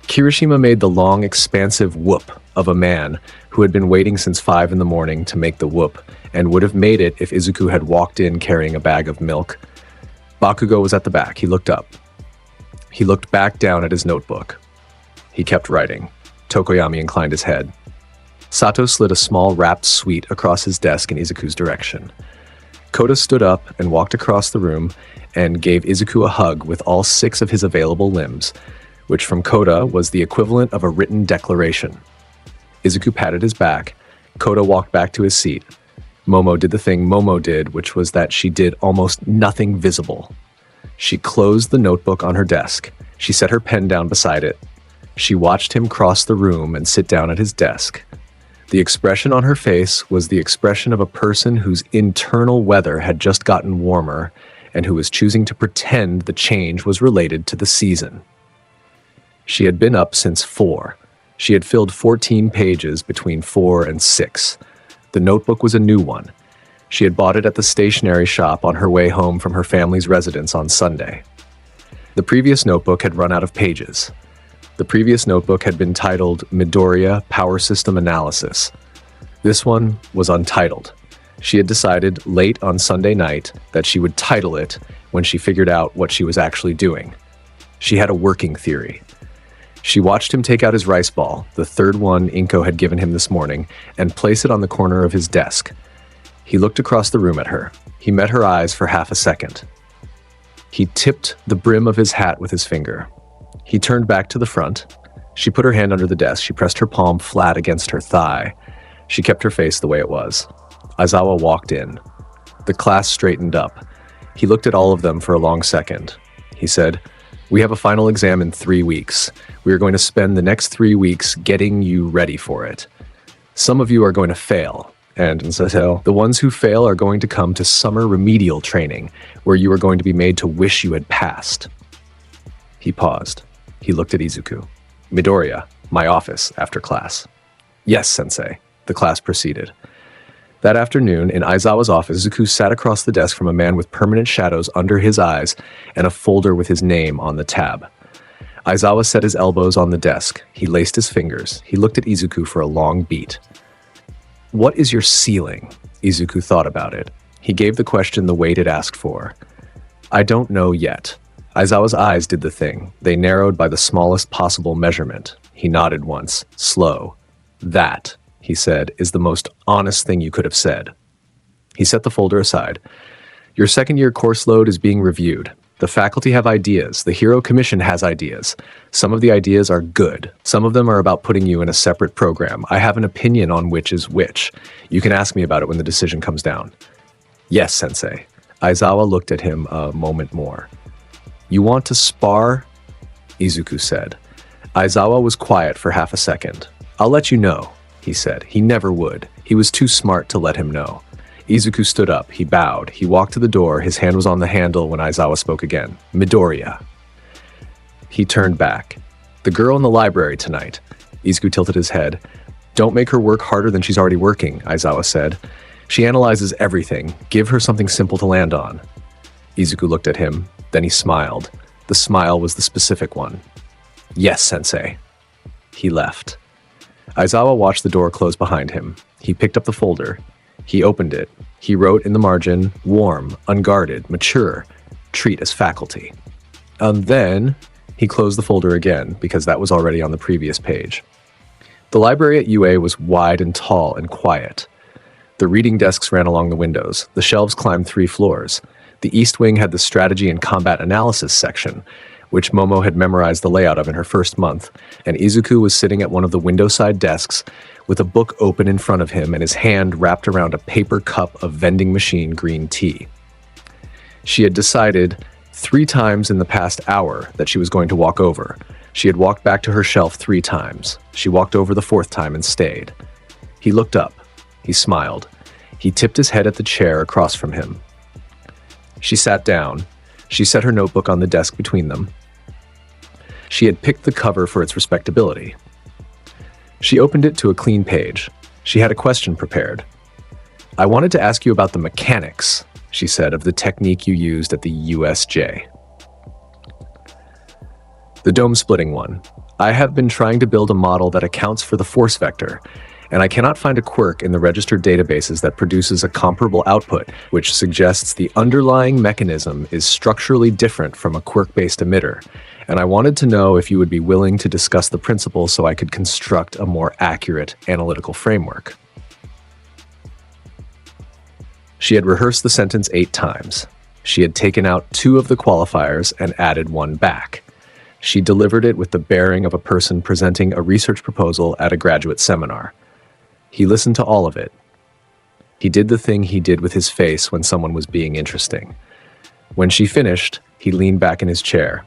Speaker 3: Kirishima made the long, expansive whoop of a man who had been waiting since 5 in the morning to make the whoop, and would have made it if Izuku had walked in carrying a bag of milk. Bakugo was at the back. He looked up. He looked back down at his notebook. He kept writing. Tokoyami inclined his head. Sato slid a small wrapped sweet across his desk in Izuku's direction. Kota stood up and walked across the room and gave Izuku a hug with all 6 of his available limbs, which from Kota was the equivalent of a written declaration. Izuku patted his back. Kota walked back to his seat. Momo did the thing Momo did, which was that she did almost nothing visible. She closed the notebook on her desk. She set her pen down beside it. She watched him cross the room and sit down at his desk. The expression on her face was the expression of a person whose internal weather had just gotten warmer and who was choosing to pretend the change was related to the season. She had been up since 4. She had filled 14 pages between 4 and 6. The notebook was a new one. She had bought it at the stationery shop on her way home from her family's residence on Sunday. The previous notebook had run out of pages. The previous notebook had been titled Midoriya Power System Analysis. This one was untitled. She had decided late on Sunday night that she would title it when she figured out what she was actually doing. She had a working theory. She watched him take out his rice ball, the third one Inko had given him this morning, and place it on the corner of his desk. He looked across the room at her. He met her eyes for half a second. He tipped the brim of his hat with his finger. He turned back to the front. She put her hand under the desk. She pressed her palm flat against her thigh. She kept her face the way it was. Aizawa walked in. The class straightened up. He looked at all of them for a long second. He said, "We have a final exam in 3 weeks. We are going to spend the next 3 weeks getting you ready for it. Some of you are going to fail, and the ones who fail are going to come to summer remedial training, where you are going to be made to wish you had passed." He paused. He looked at Izuku. "Midoriya, my office after class." "Yes, sensei," the class proceeded. That afternoon, in Aizawa's office, Izuku sat across the desk from a man with permanent shadows under his eyes and a folder with his name on the tab. Aizawa set his elbows on the desk. He laced his fingers. He looked at Izuku for a long beat. "What is your ceiling?" Izuku thought about it. He gave the question the weight it asked for. "I don't know yet." Aizawa's eyes did the thing. They narrowed by the smallest possible measurement. He nodded once, slow. "That," he said, "is the most honest thing you could have said." He set the folder aside. "Your second-year course load is being reviewed. The faculty have ideas. The Hero Commission has ideas. Some of the ideas are good. Some of them are about putting you in a separate program. I have an opinion on which is which. You can ask me about it when the decision comes down." "Yes, sensei." Aizawa looked at him a moment more. "You want to spar?" Izuku said. Aizawa was quiet for half a second. "I'll let you know," he said. He never would. He was too smart to let him know. Izuku stood up. He bowed. He walked to the door. His hand was on the handle when Aizawa spoke again. "Midoriya." He turned back. "The girl in the library tonight." Izuku tilted his head. "Don't make her work harder than she's already working," Aizawa said. "She analyzes everything. Give her something simple to land on." Izuku looked at him. Then he smiled. The smile was the specific one. "Yes, sensei." He left. Aizawa watched the door close behind him. He picked up the folder. He opened it. He wrote in the margin, "Warm, unguarded, mature, treat as faculty." And then he closed the folder again, because that was already on the previous page. The library at UA was wide and tall and quiet. The reading desks ran along the windows. The shelves climbed 3 floors. The East Wing had the strategy and combat analysis section, which Momo had memorized the layout of in her first month, and Izuku was sitting at one of the window-side desks with a book open in front of him and his hand wrapped around a paper cup of vending machine green tea. She had decided 3 times in the past hour that she was going to walk over. She had walked back to her shelf 3 times. She walked over the 4th time and stayed. He looked up. He smiled. He tipped his head at the chair across from him. She sat down. She set her notebook on the desk between them. She had picked the cover for its respectability. She opened it to a clean page. She had a question prepared. "I wanted to ask you about the mechanics," she said, "of the technique you used at the USJ. The dome-splitting one. I have been trying to build a model that accounts for the force vector, and I cannot find a quirk in the registered databases that produces a comparable output, which suggests the underlying mechanism is structurally different from a quirk-based emitter, and I wanted to know if you would be willing to discuss the principle so I could construct a more accurate analytical framework." She had rehearsed the sentence 8 times. She had taken out 2 of the qualifiers and added 1 back. She delivered it with the bearing of a person presenting a research proposal at a graduate seminar. He listened to all of it. He did the thing he did with his face when someone was being interesting. When she finished, he leaned back in his chair.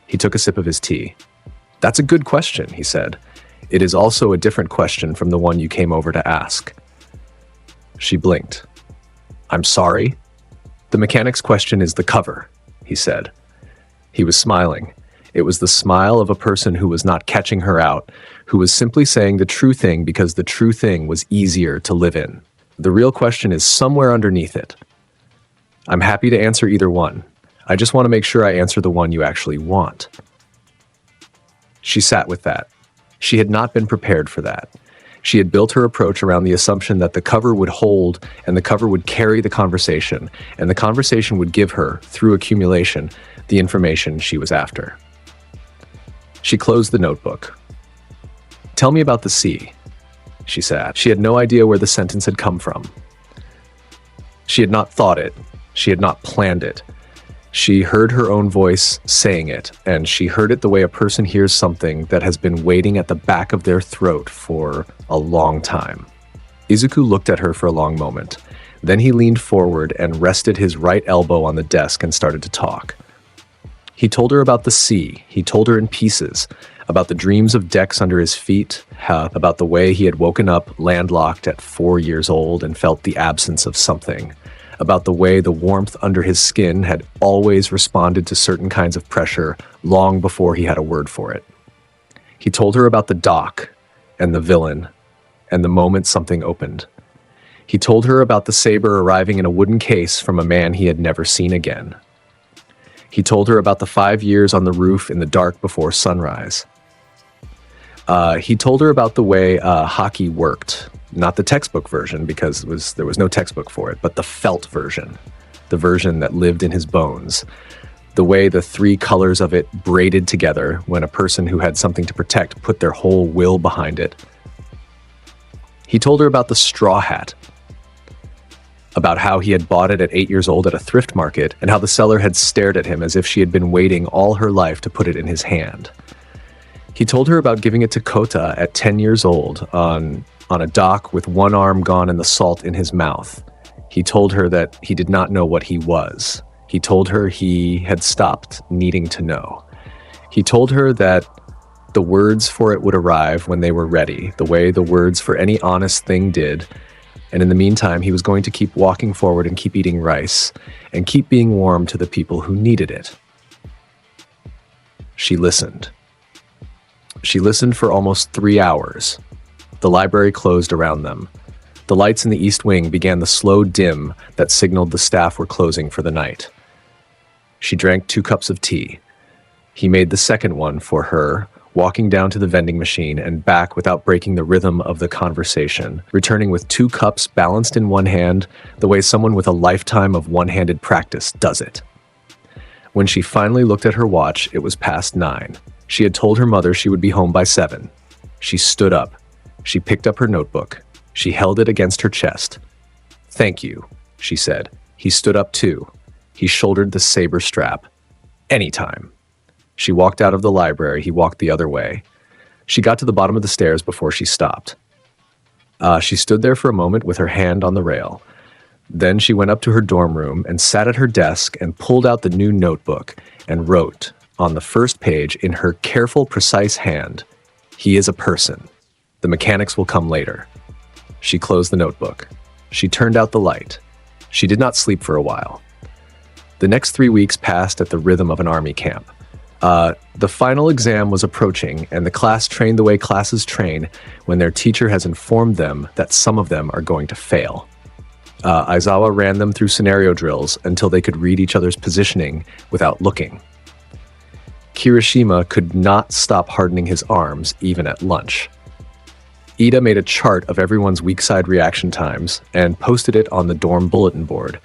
Speaker 3: He took a sip of his tea. "That's a good question," he said. "It is also a different question from the one you came over to ask." She blinked. "I'm sorry?" "The mechanics question is the cover," he said. He was smiling. It was the smile of a person who was not catching her out, who was simply saying the true thing because the true thing was easier to live in. The real question is somewhere underneath it. "I'm happy to answer either one. I just want to make sure I answer the one you actually want." She sat with that. She had not been prepared for that. She had built her approach around the assumption that the cover would hold and the cover would carry the conversation, and the conversation would give her, through accumulation, the information she was after. She closed the notebook. "Tell me about the sea," she said. She had no idea where the sentence had come from. She had not thought it. She had not planned it. She heard her own voice saying it, and she heard it the way a person hears something that has been waiting at the back of their throat for a long time. Izuku looked at her for a long moment. Then he leaned forward and rested his right elbow on the desk and started to talk. He told her about the sea. He told her in pieces, about the dreams of decks under his feet, about the way he had woken up landlocked at 4 years old and felt the absence of something, about the way the warmth under his skin had always responded to certain kinds of pressure long before he had a word for it. He told her about the dock and the villain and the moment something opened. He told her about the saber arriving in a wooden case from a man he had never seen again. He told her about the 5 years on the roof in the dark before sunrise. He told her about the way Haki worked. Not the textbook version, because there was no textbook for it, but the felt version, the version that lived in his bones. The way the 3 colors of it braided together when a person who had something to protect put their whole will behind it. He told her about the straw hat, about how he had bought it at 8 years old at a thrift market, and how the seller had stared at him as if she had been waiting all her life to put it in his hand. He told her about giving it to Kota at 10 years old on a dock with one arm gone and the salt in his mouth. He told her that he did not know what he was. He told her he had stopped needing to know. He told her that The words for it would arrive when they were ready, the way the words for any honest thing did. And in the meantime, he was going to keep walking forward and keep eating rice and keep being warm to the people who needed it. She listened. She listened for almost 3 hours. The library closed around them. The lights in the east wing began the slow dim that signaled the staff were closing for the night. She drank 2 cups of tea. He made the second one for her, walking down to the vending machine and back without breaking the rhythm of the conversation, returning with 2 cups balanced in one hand, the way someone with a lifetime of one-handed practice does it. When she finally looked at her watch, it was past 9. She had told her mother she would be home by 7. She stood up. She picked up her notebook. She held it against her chest. "Thank you," she said. He stood up too. He shouldered the saber strap. "Anytime." She walked out of the library. He walked the other way. She got to the bottom of the stairs before she stopped. She stood there for a moment with her hand on the rail. Then she went up to her dorm room and sat at her desk and pulled out the new notebook and wrote on the first page in her careful, precise hand, "He is a person. The mechanics will come later." She closed the notebook. She turned out the light. She did not sleep for a while. The next 3 weeks passed at the rhythm of an army camp. The final exam was approaching, and the class trained the way classes train when their teacher has informed them that some of them are going to fail. Aizawa ran them through scenario drills until they could read each other's positioning without looking. Kirishima could not stop hardening his arms, even at lunch. Ida made a chart of everyone's weak side reaction times and posted it on the dorm bulletin board,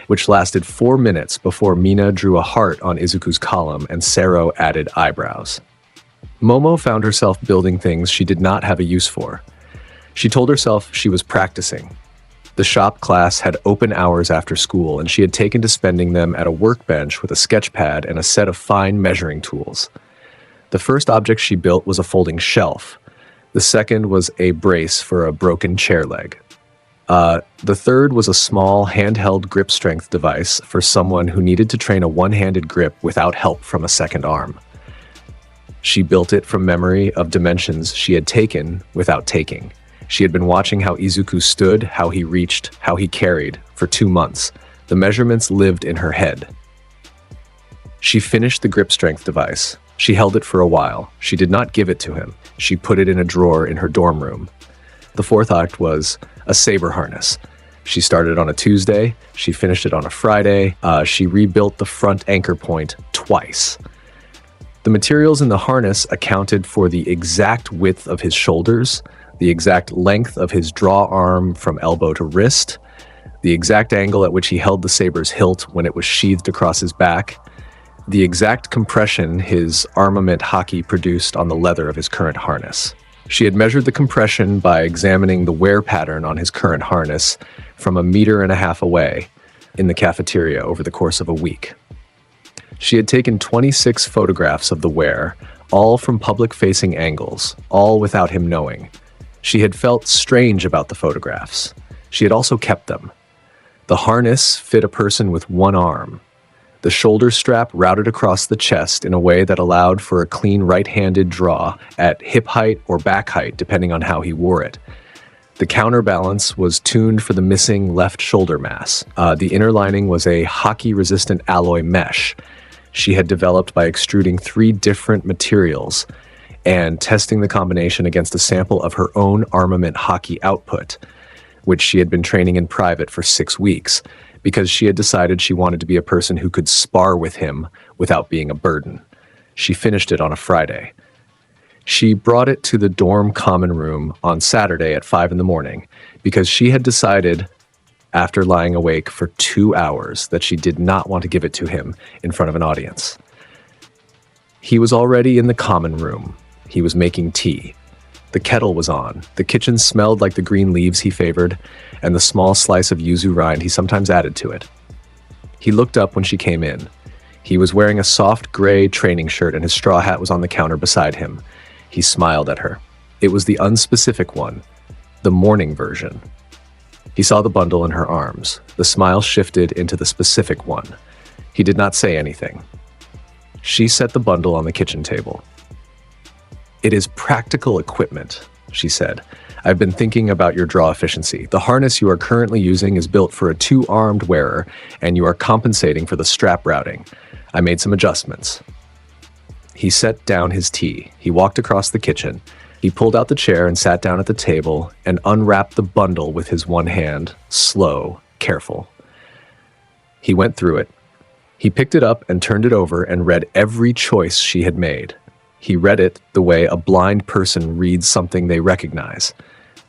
Speaker 3: which lasted 4 minutes before Mina drew a heart on Izuku's column and Sero added eyebrows. Momo found herself building things she did not have a use for. She told herself she was practicing. The shop class had open hours after school, and she had taken to spending them at a workbench with a sketch pad and a set of fine measuring tools. The first object she built was a folding shelf. The second was a brace for a broken chair leg. The third was a small handheld grip strength device for someone who needed to train a one-handed grip without help from a second arm. She built it from memory of dimensions she had taken without taking. She had been watching how Izuku stood, how he reached, how he carried, for 2 months. The measurements lived in her head. She finished the grip strength device. She held it for a while. She did not give it to him. She put it in a drawer in her dorm room. The fourth act was a saber harness. She started on a Tuesday. She finished it on a Friday. She rebuilt the front anchor point twice. The materials in the harness accounted for the exact width of his shoulders, the exact length of his draw arm from elbow to wrist, the exact angle at which he held the saber's hilt when it was sheathed across his back, the exact compression his Armament Haki produced on the leather of his current harness. She had measured the compression by examining the wear pattern on his current harness from 1.5 meters away in the cafeteria over the course of a week. She had taken 26 photographs of the wear, all from public-facing angles, all without him knowing. She had felt strange about the photographs. She had also kept them. The harness fit a person with one arm. The shoulder strap routed across the chest in a way that allowed for a clean right-handed draw at hip height or back height, depending on how he wore it. The counterbalance was tuned for the missing left shoulder mass. The inner lining was a Haki-resistant alloy mesh she had developed by extruding 3 different materials and testing the combination against a sample of her own Armament Haki output, which she had been training in private for 6 weeks, because she had decided she wanted to be a person who could spar with him without being a burden. She finished it on a Friday. She brought it to the dorm common room on Saturday at 5 a.m. because she had decided, after lying awake for 2 hours, that she did not want to give it to him in front of an audience. He was already in the common room. He was making tea. The kettle was on. The kitchen smelled like the green leaves he favored, and the small slice of yuzu rind he sometimes added to it. He looked up when she came in. He was wearing a soft gray training shirt, and his straw hat was on the counter beside him. He smiled at her. It was the unspecific one, the morning version. He saw the bundle in her arms. The smile shifted into the specific one. He did not say anything. She set the bundle on the kitchen table. "It is practical equipment," she said. "I've been thinking about your draw efficiency. The harness you are currently using is built for a 2-armed wearer, and you are compensating for the strap routing. I made some adjustments." He set down his tea. He walked across the kitchen. He pulled out the chair and sat down at the table and unwrapped the bundle with his one hand, slow, careful. He went through it. He picked it up and turned it over and read every choice she had made. He read it the way a blind person reads something they recognize,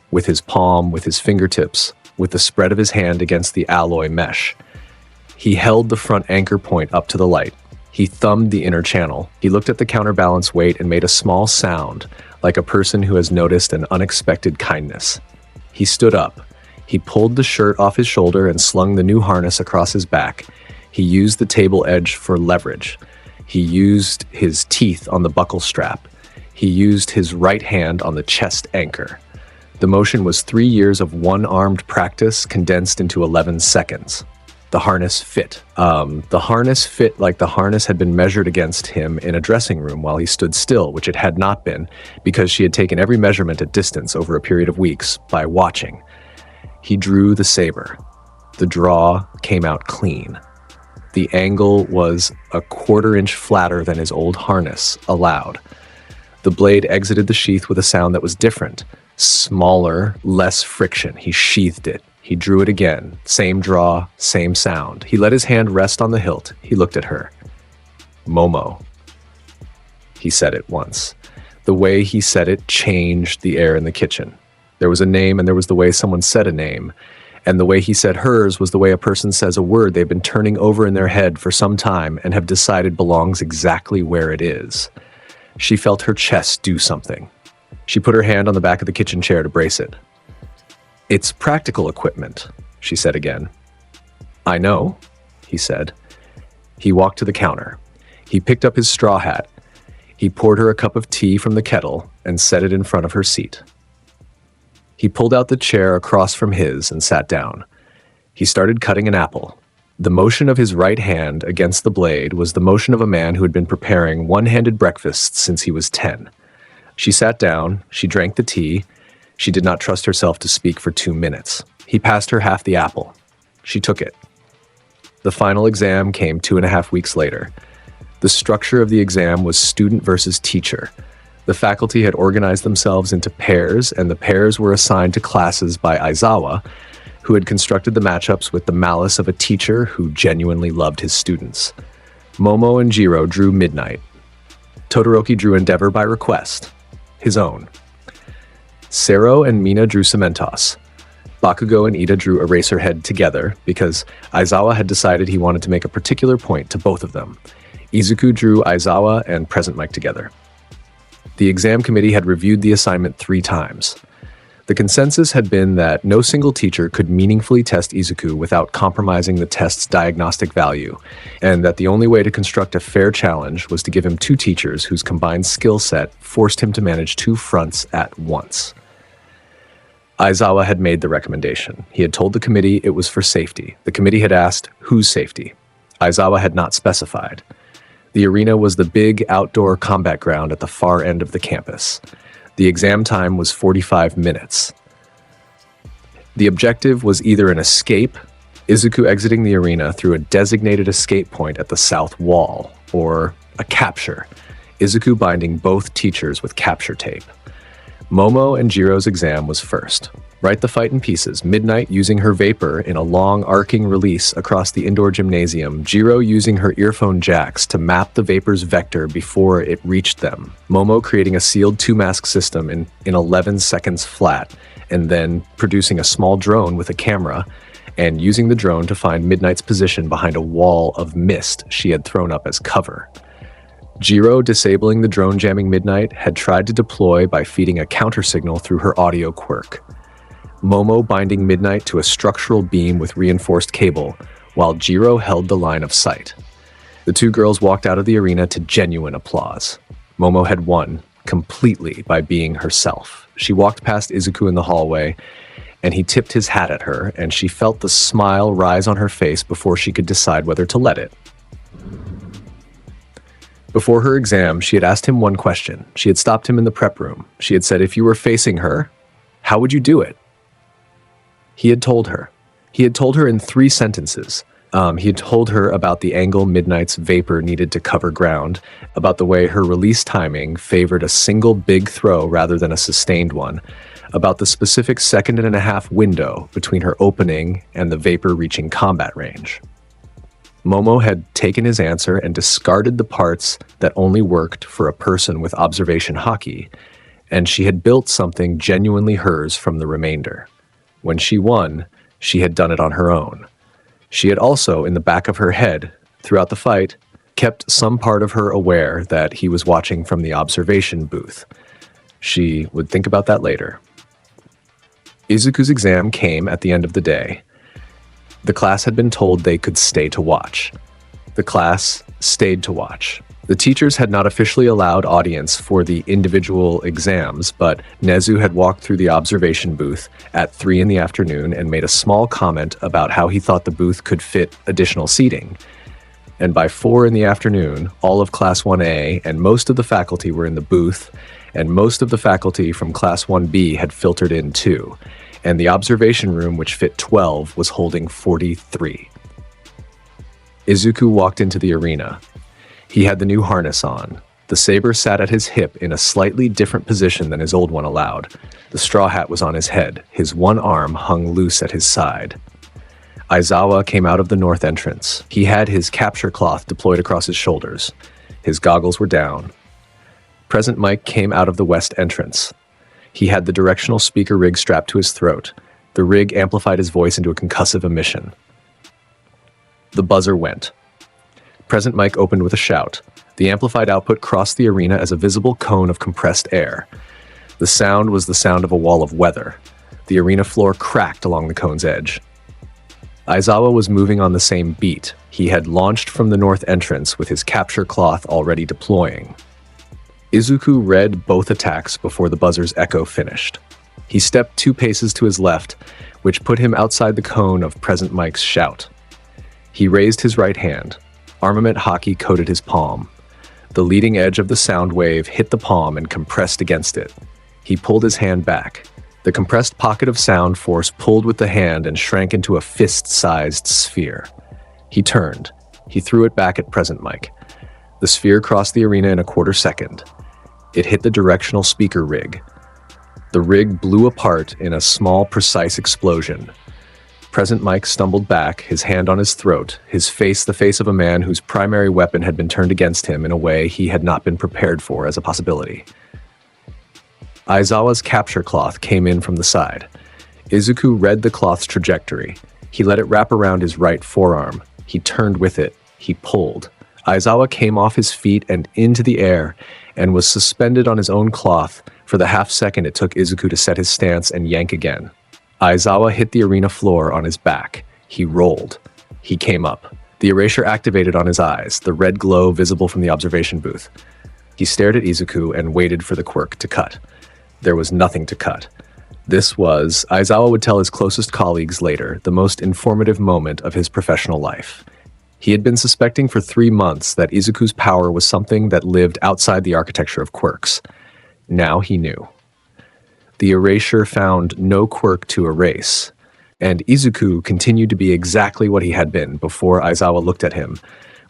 Speaker 3: with his palm, with his fingertips, with the spread of his hand against the alloy mesh. He held the front anchor point up to the light. He thumbed the inner channel. He looked at the counterbalance weight and made a small sound, like a person who has noticed an unexpected kindness. He stood up. He pulled the shirt off his shoulder and slung the new harness across his back. He used the table edge for leverage. He used his teeth on the buckle strap. He used his right hand on the chest anchor. The motion was 3 years of one-armed practice condensed into 11 seconds. The harness fit. The harness fit like the harness had been measured against him in a dressing room while he stood still, which it had not been, because she had taken every measurement at distance over a period of weeks by watching. He drew the saber. The draw came out clean. The angle was a 1/4 inch flatter than his old harness allowed. The blade exited the sheath with a sound that was different. Smaller, less friction. He sheathed it. He drew it again. Same draw, same sound. He let his hand rest on the hilt. He looked at her. "Momo," he said it once. The way he said it changed the air in the kitchen. There was a name and there was the way someone said a name. And the way he said hers was the way a person says a word they've been turning over in their head for some time and have decided belongs exactly where it is. She felt her chest do something. She put her hand on the back of the kitchen chair to brace it. "It's practical equipment," she said again. "I know," he said. He walked to the counter. He picked up his straw hat. He poured her a cup of tea from the kettle and set it in front of her seat. He pulled out the chair across from his and sat down. He started cutting an apple. The motion of his right hand against the blade was the motion of a man who had been preparing one-handed breakfasts since he was 10. She sat down. She drank the tea. She did not trust herself to speak for 2 minutes. He passed her half the apple. She took it. The final exam came 2.5 weeks later. The structure of the exam was student versus teacher. The faculty had organized themselves into pairs, and the pairs were assigned to classes by Aizawa, who had constructed the matchups with the malice of a teacher who genuinely loved his students. Momo and Jiro drew Midnight. Todoroki drew Endeavor by request, his own. Sero and Mina drew Cementos. Bakugo and Ida drew Eraserhead together because Aizawa had decided he wanted to make a particular point to both of them. Izuku drew Aizawa and Present Mic together. The exam committee had reviewed the assignment 3 times. The consensus had been that no single teacher could meaningfully test Izuku without compromising the test's diagnostic value, and that the only way to construct a fair challenge was to give him 2 teachers whose combined skill set forced him to manage 2 fronts at once. Aizawa had made the recommendation. He had told the committee it was for safety. The committee had asked, whose safety? Aizawa had not specified. The arena was the big outdoor combat ground at the far end of the campus. The exam time was 45 minutes. The objective was either an escape, Izuku exiting the arena through a designated escape point at the south wall, or a capture, Izuku binding both teachers with capture tape. Momo and Jiro's exam was first. Write the fight in pieces, Midnight using her vapor in a long arcing release across the indoor gymnasium, Jiro using her earphone jacks to map the vapor's vector before it reached them, Momo creating a sealed 2-mask system in 11 seconds flat, and then producing a small drone with a camera, and using the drone to find Midnight's position behind a wall of mist she had thrown up as cover. Jiro, disabling the drone jamming Midnight, had tried to deploy by feeding a counter signal through her audio quirk. Momo binding Midnight to a structural beam with reinforced cable, while Jiro held the line of sight. The 2 girls walked out of the arena to genuine applause. Momo had won, completely by being herself. She walked past Izuku in the hallway, and he tipped his hat at her, and she felt the smile rise on her face before she could decide whether to let it. Before her exam, she had asked him one question. She had stopped him in the prep room. She had said, if you were facing her, how would you do it? He had told her. He had told her in 3 sentences. He had told her about the angle Midnight's vapor needed to cover ground, about the way her release timing favored a single big throw rather than a sustained one, about the specific 1.5-second window between her opening and the vapor reaching combat range. Momo had taken his answer and discarded the parts that only worked for a person with Observation Haki, and she had built something genuinely hers from the remainder. When she won, she had done it on her own. She had also, in the back of her head, throughout the fight, kept some part of her aware that he was watching from the observation booth. She would think about that later. Izuku's exam came at the end of the day. The class had been told they could stay to watch. The class stayed to watch. The teachers had not officially allowed audience for the individual exams, but Nezu had walked through the observation booth at 3 in the afternoon and made a small comment about how he thought the booth could fit additional seating. And by 4 in the afternoon, all of Class 1A and most of the faculty were in the booth, and most of the faculty from Class 1B had filtered in too, and the observation room, which fit 12, was holding 43. Izuku walked into the arena. He had the new harness on. The saber sat at his hip in a slightly different position than his old one allowed. The straw hat was on his head. His one arm hung loose at his side. Aizawa came out of the north entrance. He had his capture cloth deployed across his shoulders. His goggles were down. Present Mike came out of the west entrance. He had the directional speaker rig strapped to his throat. The rig amplified his voice into a concussive emission. The buzzer went. Present Mike opened with a shout. The amplified output crossed the arena as a visible cone of compressed air. The sound was the sound of a wall of weather. The arena floor cracked along the cone's edge. Aizawa was moving on the same beat. He had launched from the north entrance with his capture cloth already deploying. Izuku read both attacks before the buzzer's echo finished. He stepped 2 paces to his left, which put him outside the cone of Present Mike's shout. He raised his right hand. Armament Haki coated his palm. The leading edge of the sound wave hit the palm and compressed against it. He pulled his hand back. The compressed pocket of sound force pulled with the hand and shrank into a fist-sized sphere. He turned. He threw it back at Present Mike. The sphere crossed the arena in a 1/4 second. It hit the directional speaker rig. The rig blew apart in a small, precise explosion. Present Mike stumbled back, his hand on his throat, his face the face of a man whose primary weapon had been turned against him in a way he had not been prepared for as a possibility. Aizawa's capture cloth came in from the side. Izuku read the cloth's trajectory. He let it wrap around his right forearm. He turned with it. He pulled. Aizawa came off his feet and into the air and was suspended on his own cloth for the half-second it took Izuku to set his stance and yank again. Aizawa hit the arena floor on his back. He rolled. He came up. The erasure activated on his eyes, the red glow visible from the observation booth. He stared at Izuku and waited for the quirk to cut. There was nothing to cut. This was, Aizawa would tell his closest colleagues later, the most informative moment of his professional life. He had been suspecting for 3 months that Izuku's power was something that lived outside the architecture of quirks. Now he knew. The erasure found no quirk to erase, and Izuku continued to be exactly what he had been before Aizawa looked at him,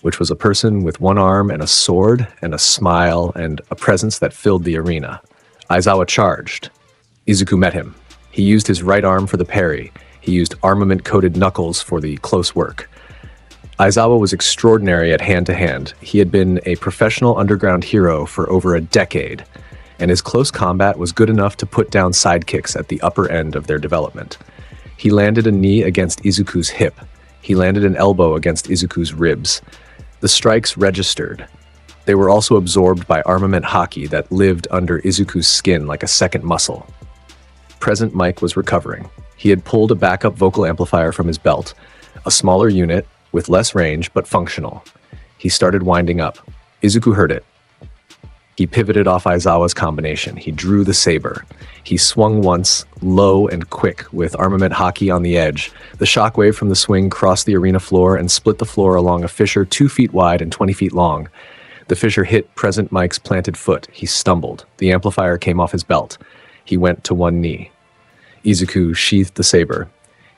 Speaker 3: which was a person with one arm and a sword and a smile and a presence that filled the arena. Aizawa charged. Izuku met him. He used his right arm for the parry. He used armament-coated knuckles for the close work. Aizawa was extraordinary at hand-to-hand. He had been a professional underground hero for over a decade, and his close combat was good enough to put down sidekicks at the upper end of their development. He landed a knee against Izuku's hip. He landed an elbow against Izuku's ribs. The strikes registered. They were also absorbed by Armament Haki that lived under Izuku's skin like a second muscle. Present Mike was recovering. He had pulled a backup vocal amplifier from his belt, a smaller unit with less range but functional. He started winding up. Izuku heard it. He pivoted off Aizawa's combination. He drew the saber. He swung once, low and quick, with Armament Haki on the edge. The shockwave from the swing crossed the arena floor and split the floor along a fissure 2 feet wide and 20 feet long. The fissure hit Present Mike's planted foot. He stumbled. The amplifier came off his belt. He went to one knee. Izuku sheathed the saber.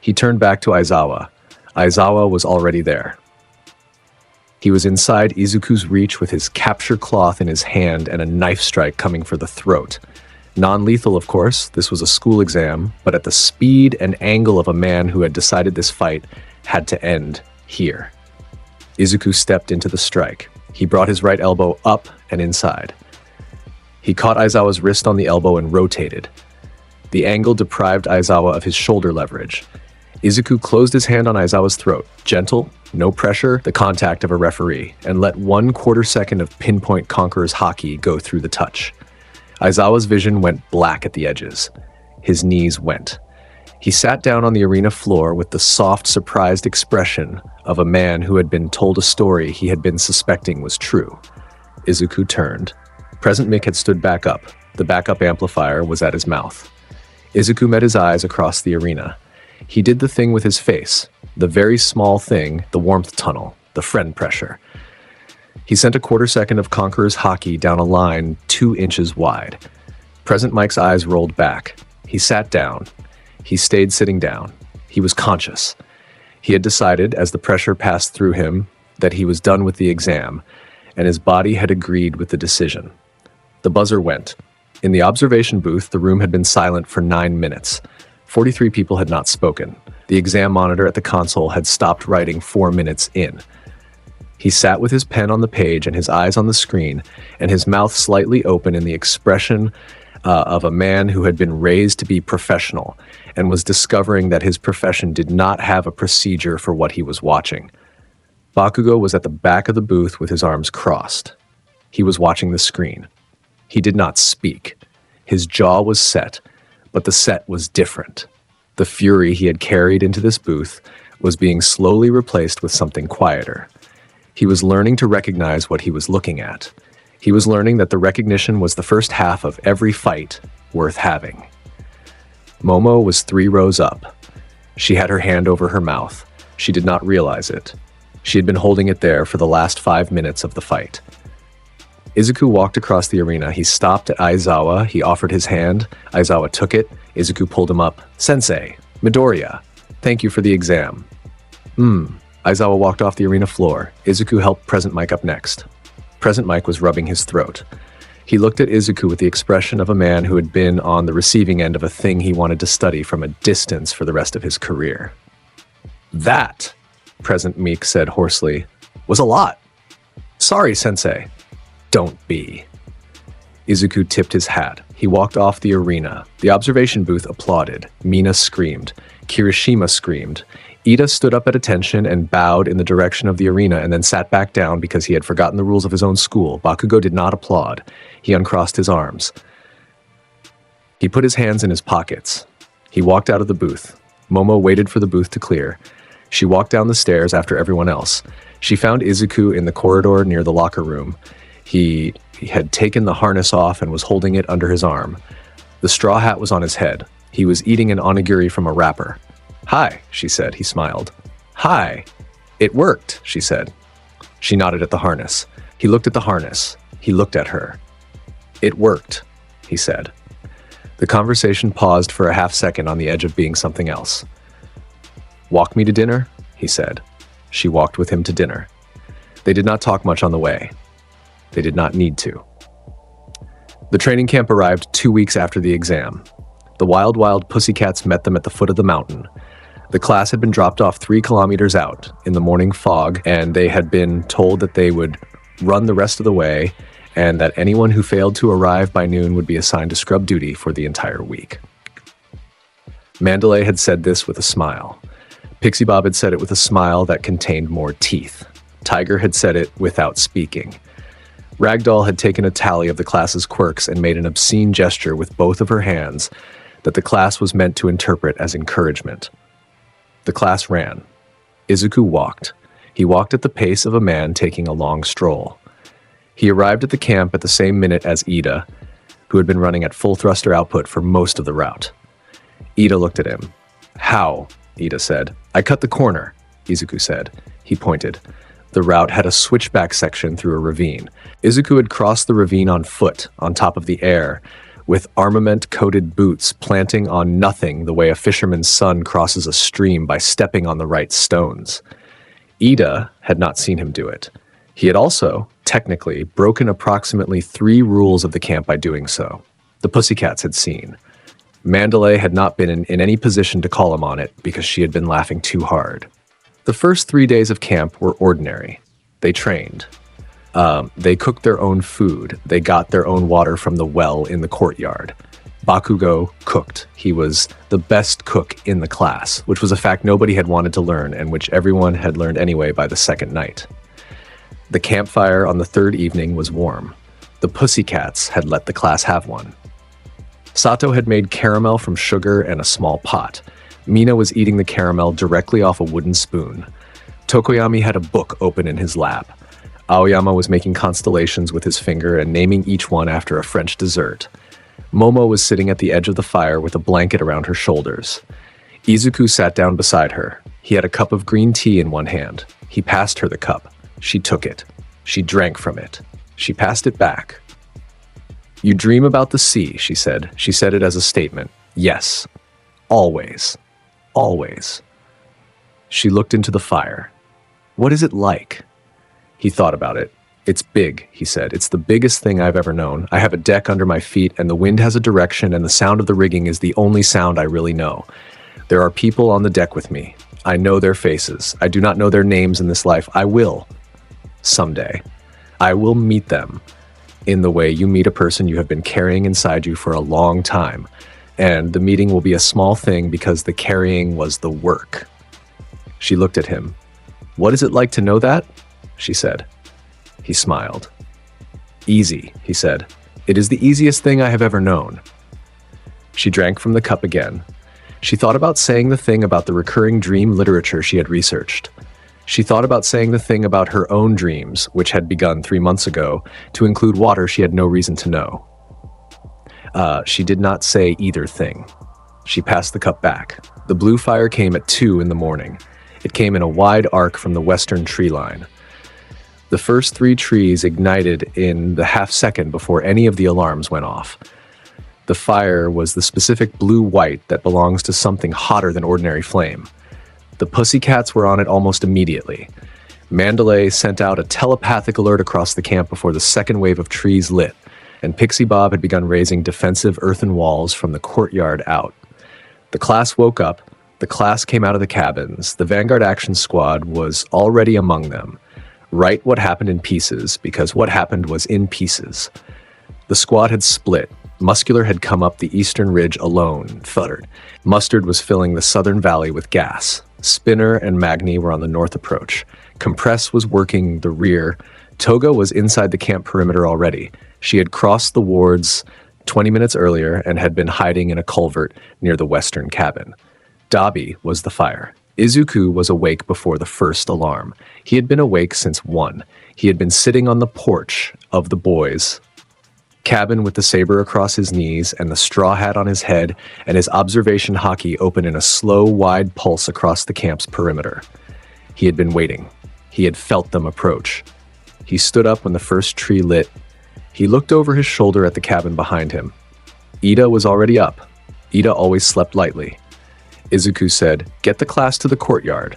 Speaker 3: He turned back to Aizawa. Aizawa was already there. He was inside Izuku's reach with his capture cloth in his hand and a knife strike coming for the throat. Non-lethal, of course. This was a school exam, but at the speed and angle of a man who had decided this fight had to end here. Izuku stepped into the strike. He brought his right elbow up and inside. He caught Aizawa's wrist on the elbow and rotated. The angle deprived Aizawa of his shoulder leverage. Izuku closed his hand on Aizawa's throat, gentle, no pressure, the contact of a referee, and let 1/4 second of pinpoint Conqueror's Haki go through the touch. Aizawa's vision went black at the edges. His knees went. He sat down on the arena floor with the soft, surprised expression of a man who had been told a story he had been suspecting was true. Izuku turned. Present Mick had stood back up. The backup amplifier was at his mouth. Izuku met his eyes across the arena. He did the thing with his face, the very small thing, the warmth tunnel, the friend pressure. He sent a 1/4 second of Conqueror's Haki down a line 2 inches wide. Present Mike's eyes rolled back. He sat down. He stayed sitting down. He was conscious. He had decided, as the pressure passed through him, that he was done with the exam, and his body had agreed with the decision. The buzzer went. In the observation booth, the room had been silent for 9 minutes. 43 people had not spoken. The exam monitor at the console had stopped writing 4 minutes in. He sat with his pen on the page and his eyes on the screen, and his mouth slightly open in the expression of a man who had been raised to be professional and was discovering that his profession did not have a procedure for what he was watching. Bakugo was at the back of the booth with his arms crossed. He was watching the screen. He did not speak. His jaw was set, but the set was different. The fury he had carried into this booth was being slowly replaced with something quieter. He was learning to recognize what he was looking at. He was learning that the recognition was the first half of every fight worth having. Momo was 3 rows up. She had her hand over her mouth. She did not realize it. She had been holding it there for the last 5 minutes of the fight. Izuku walked across the arena. He stopped at Aizawa. He offered his hand. Aizawa took it. Izuku pulled him up. "Sensei, Midoriya, thank you for the exam." Aizawa walked off the arena floor. Izuku helped Present Mike up next. Present Mike was rubbing his throat. He looked at Izuku with the expression of a man who had been on the receiving end of a thing he wanted to study from a distance for the rest of his career. "That," Present Meek said hoarsely, "was a lot. Sorry, Sensei." "Don't be." Izuku tipped his hat. He walked off the arena. The observation booth applauded. Mina screamed. Kirishima screamed. Ida stood up at attention and bowed in the direction of the arena and then sat back down because he had forgotten the rules of his own school. Bakugo did not applaud. He uncrossed his arms. He put his hands in his pockets. He walked out of the booth. Momo waited for the booth to clear. She walked down the stairs after everyone else. She found Izuku in the corridor near the locker room. He had taken the harness off and was holding it under his arm. The straw hat was on his head. He was eating an onigiri from a wrapper. "Hi," she said. He smiled. "Hi." "It worked," she said. She nodded at the harness. He looked at the harness. He looked at her. "It worked," he said. The conversation paused for a half second on the edge of being something else. "Walk me to dinner?" he said. She walked with him to dinner. They did not talk much on the way. They did not need to. The training camp arrived 2 weeks after the exam. The wild pussycats met them at the foot of the mountain. The class had been dropped off 3 kilometers out in the morning fog, and they had been told that they would run the rest of the way and that anyone who failed to arrive by noon would be assigned to scrub duty for the entire week. Mandalay had said this with a smile. Pixie Bob had said it with a smile that contained more teeth. Tiger had said it without speaking. Ragdoll had taken a tally of the class's quirks and made an obscene gesture with both of her hands that the class was meant to interpret as encouragement. The class ran. Izuku walked. He walked at the pace of a man taking a long stroll. He arrived at the camp at the same minute as Ida, who had been running at full thruster output for most of the route. Ida looked at him. "How?" Ida said. "I cut the corner," Izuku said. He pointed. The route had a switchback section through a ravine. Izuku had crossed the ravine on foot, on top of the air, with armament-coated boots planting on nothing the way a fisherman's son crosses a stream by stepping on the right stones. Ida had not seen him do it. He had also, technically, broken approximately 3 rules of the camp by doing so. The Pussycats had seen. Mandalay had not been in any position to call him on it because she had been laughing too hard. The first 3 days of camp were ordinary. They trained. They cooked their own food. They got their own water from the well in the courtyard. Bakugo cooked. He was the best cook in the class, which was a fact nobody had wanted to learn and which everyone had learned anyway by the second night. The campfire on the 3rd evening was warm. The Pussycats had let the class have one. Sato had made caramel from sugar and a small pot. Mina was eating the caramel directly off a wooden spoon. Tokoyami had a book open in his lap. Aoyama was making constellations with his finger and naming each one after a French dessert. Momo was sitting at the edge of the fire with a blanket around her shoulders. Izuku sat down beside her. He had a cup of green tea in one hand. He passed her the cup. She took it. She drank from it. She passed it back. "You dream about the sea," she said. She said it as a statement. Yes. Always. Always. She looked into the fire. "What is it like?" He thought about it. "It's big," he said. "It's the biggest thing I've ever known. I have a deck under my feet, and the wind has a direction, and the sound of the rigging is the only sound I really know. There are people on the deck with me. I know their faces. I do not know their names in this life. I will. Someday. I will meet them in the way you meet a person you have been carrying inside you for a long time. And the meeting will be a small thing because the carrying was the work." She looked at him. "What is it like to know that?" she said. He smiled. "Easy," he said. "It is the easiest thing I have ever known." She drank from the cup again. She thought about saying the thing about the recurring dream literature she had researched. She thought about saying the thing about her own dreams, which had begun 3 months ago, to include water she had no reason to know. She did not say either thing. She passed the cup back. The blue fire came at 2 in the morning. It came in a wide arc from the western tree line. The first 3 trees ignited in the half-second before any of the alarms went off. The fire was the specific blue-white that belongs to something hotter than ordinary flame. The Pussycats were on it almost immediately. Mandalay sent out a telepathic alert across the camp before the second wave of trees lit, and Pixie Bob had begun raising defensive earthen walls from the courtyard out. The class woke up. The class came out of the cabins. The Vanguard Action Squad was already among them. Write what happened in pieces, because what happened was in pieces. The squad had split. Muscular had come up the eastern ridge alone, thuttered. Mustard was filling the southern valley with gas. Spinner and Magni were on the north approach. Compress was working the rear. Toga was inside the camp perimeter already. She had crossed the wards 20 minutes earlier and had been hiding in a culvert near the western cabin. Dabi was the fire. Izuku was awake before the first alarm. He had been awake since 1. He had been sitting on the porch of the boys' cabin with the saber across his knees and the straw hat on his head and his observation haki open in a slow, wide pulse across the camp's perimeter. He had been waiting. He had felt them approach. He stood up when the first tree lit. He looked over his shoulder at the cabin behind him. Ida was already up. Ida always slept lightly. Izuku said, "Get the class to the courtyard.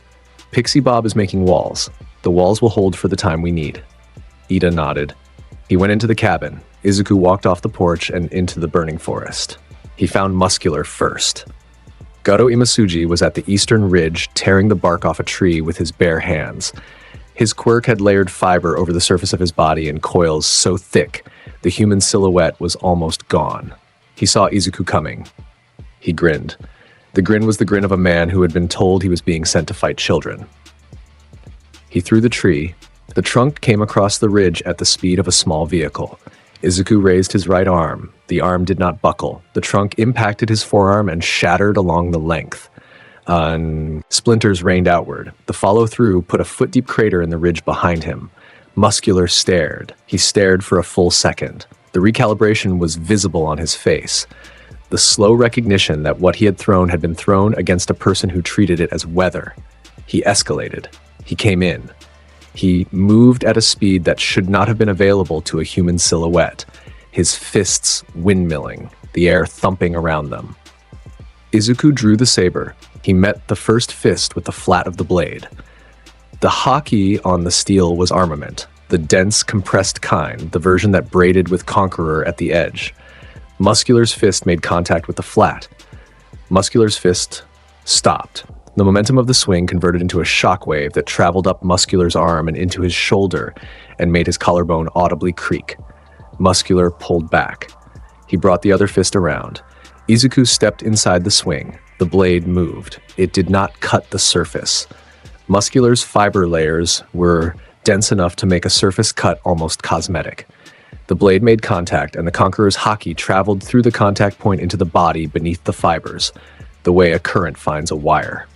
Speaker 3: Pixie Bob is making walls. The walls will hold for the time we need." Ida nodded. He went into the cabin. Izuku walked off the porch and into the burning forest. He found Muscular first. Garo Imasuji was at the eastern ridge tearing the bark off a tree with his bare hands. His quirk had layered fiber over the surface of his body in coils so thick the human silhouette was almost gone. He saw Izuku coming. He grinned. The grin was the grin of a man who had been told he was being sent to fight children. He threw the tree. The trunk came across the ridge at the speed of a small vehicle. Izuku raised his right arm. The arm did not buckle. The trunk impacted his forearm and shattered along the length. Splinters rained outward. The follow-through put a foot-deep crater in the ridge behind him. Muscular stared. He stared for a full second. The recalibration was visible on his face. The slow recognition that what he had been thrown against a person who treated it as weather. He escalated. He came in. He moved at a speed that should not have been available to a human silhouette, his fists windmilling, the air thumping around them. Izuku drew the saber. He met the first fist with the flat of the blade. The haki on the steel was armament, the dense, compressed kind, the version that braided with Conqueror at the edge. Muscular's fist made contact with the flat. Muscular's fist stopped. The momentum of the swing converted into a shockwave that traveled up Muscular's arm and into his shoulder and made his collarbone audibly creak. Muscular pulled back. He brought the other fist around. Izuku stepped inside the swing. The blade moved. It did not cut the surface. Muscular's fiber layers were dense enough to make a surface cut almost cosmetic. The blade made contact, and the Conqueror's haki traveled through the contact point into the body beneath the fibers, the way a current finds a wire.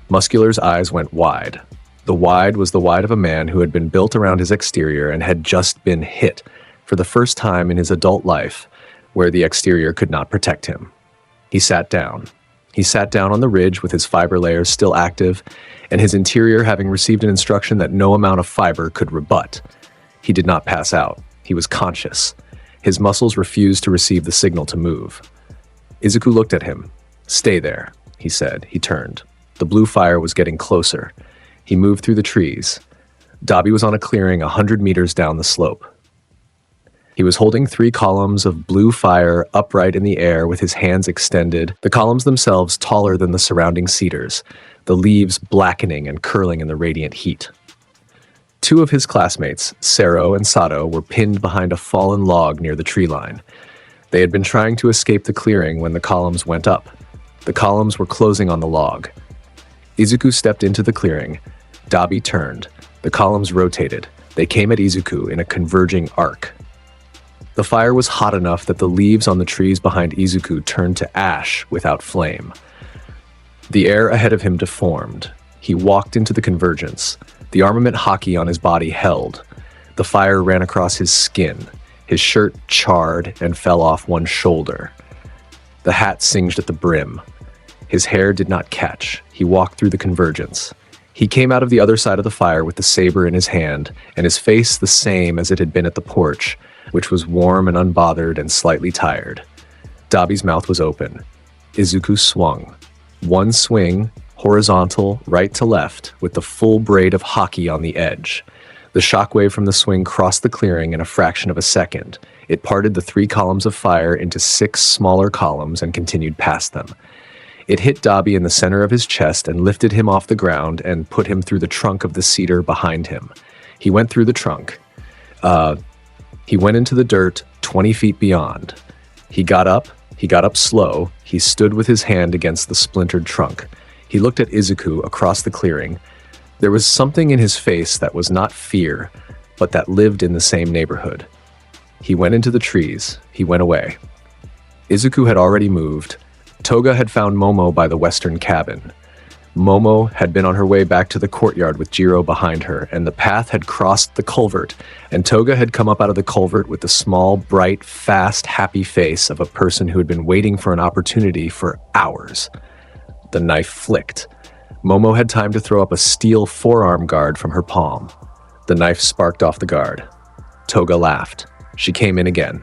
Speaker 3: Muscular's eyes went wide. The wide was the wide of a man who had been built around his exterior and had just been hit, for the first time in his adult life, where the exterior could not protect him. He sat down. He sat down on the ridge with his fiber layers still active, and his interior having received an instruction that no amount of fiber could rebut. He did not pass out. He was conscious. His muscles refused to receive the signal to move. Izuku looked at him. "Stay there," he said. He turned. The blue fire was getting closer. He moved through the trees. Dabi was on a clearing 100 meters down the slope. He was holding 3 columns of blue fire upright in the air with his hands extended, the columns themselves taller than the surrounding cedars, the leaves blackening and curling in the radiant heat. 2 of his classmates, Sero and Sato, were pinned behind a fallen log near the tree line. They had been trying to escape the clearing when the columns went up. The columns were closing on the log. Izuku stepped into the clearing. Dabi turned. The columns rotated. They came at Izuku in a converging arc. The fire was hot enough that the leaves on the trees behind Izuku turned to ash without flame. The air ahead of him deformed. He walked into the convergence. The Armament Haki on his body held. The fire ran across his skin. His shirt charred and fell off one shoulder. The hat singed at the brim. His hair did not catch. He walked through the convergence. He came out of the other side of the fire with the saber in his hand, and his face the same as it had been at the porch, which was warm and unbothered and slightly tired. Dabi's mouth was open. Izuku swung. One swing, horizontal, right to left, with the full braid of haki on the edge. The shockwave from the swing crossed the clearing in a fraction of a second. It parted the 3 columns of fire into 6 smaller columns and continued past them. It hit Dabi in the center of his chest and lifted him off the ground and put him through the trunk of the cedar behind him. He went through the trunk. He went into the dirt 20 feet beyond. He got up slow. He stood with his hand against the splintered trunk. He looked at Izuku across the clearing. There was something in his face that was not fear, but that lived in the same neighborhood. He went into the trees. He went away. Izuku had already moved. Toga had found Momo by the western cabin. Momo had been on her way back to the courtyard with Jiro behind her, and the path had crossed the culvert, and Toga had come up out of the culvert with the small, bright, fast, happy face of a person who had been waiting for an opportunity for hours. The knife flicked. Momo had time to throw up a steel forearm guard from her palm. The knife sparked off the guard. Toga laughed. She came in again.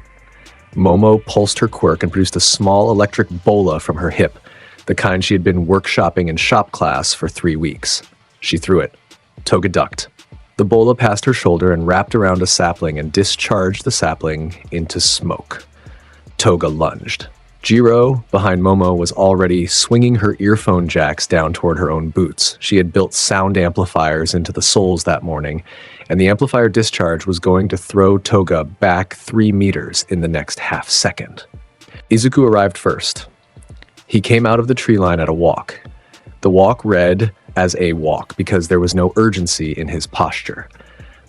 Speaker 3: Momo pulsed her quirk and produced a small electric bola from her hip, the kind she had been workshopping in shop class for 3 weeks. She threw it. Toga ducked. The bola passed her shoulder and wrapped around a sapling and discharged the sapling into smoke. Toga lunged. Jiro, behind Momo, was already swinging her earphone jacks down toward her own boots. She had built sound amplifiers into the soles that morning, and the amplifier discharge was going to throw Toga back 3 meters in the next half second. Izuku arrived first. He came out of the tree line at a walk. The walk read as a walk because there was no urgency in his posture.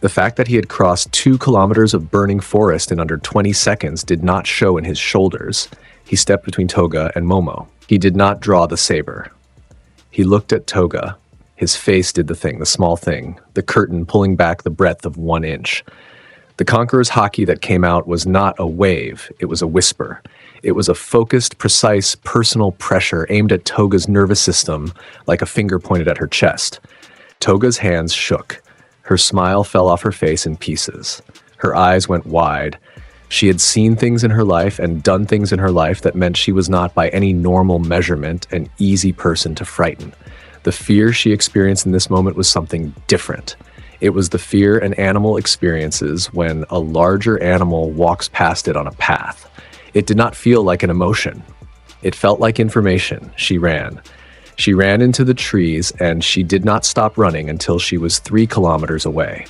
Speaker 3: The fact that he had crossed 2 kilometers of burning forest in under 20 seconds did not show in his shoulders. He stepped between Toga and Momo. He did not draw the saber. He looked at Toga. His face did the thing, the small thing, the curtain pulling back the breadth of 1 inch. The Conqueror's haki that came out was not a wave, it was a whisper. It was a focused, precise, personal pressure aimed at Toga's nervous system like a finger pointed at her chest. Toga's hands shook. Her smile fell off her face in pieces. Her eyes went wide. She had seen things in her life and done things in her life that meant she was not, by any normal measurement, an easy person to frighten. The fear she experienced in this moment was something different. It was the fear an animal experiences when a larger animal walks past it on a path. It did not feel like an emotion. It felt like information. She ran. She ran into the trees, and she did not stop running until she was 3 kilometers away.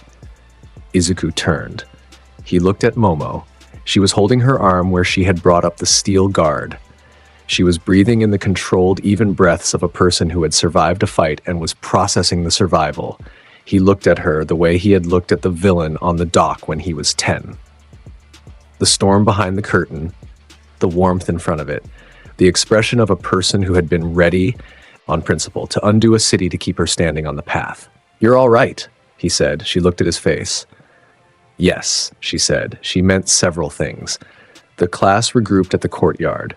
Speaker 3: Izuku turned. He looked at Momo. She was holding her arm where she had brought up the steel guard. She was breathing in the controlled, even breaths of a person who had survived a fight and was processing the survival. He looked at her the way he had looked at the villain on the dock when he was 10. The storm behind the curtain, the warmth in front of it, the expression of a person who had been ready, on principle, to undo a city to keep her standing on the path. "You're all right," he said. She looked at his face. "Yes," she said. She meant several things. The class regrouped at the courtyard.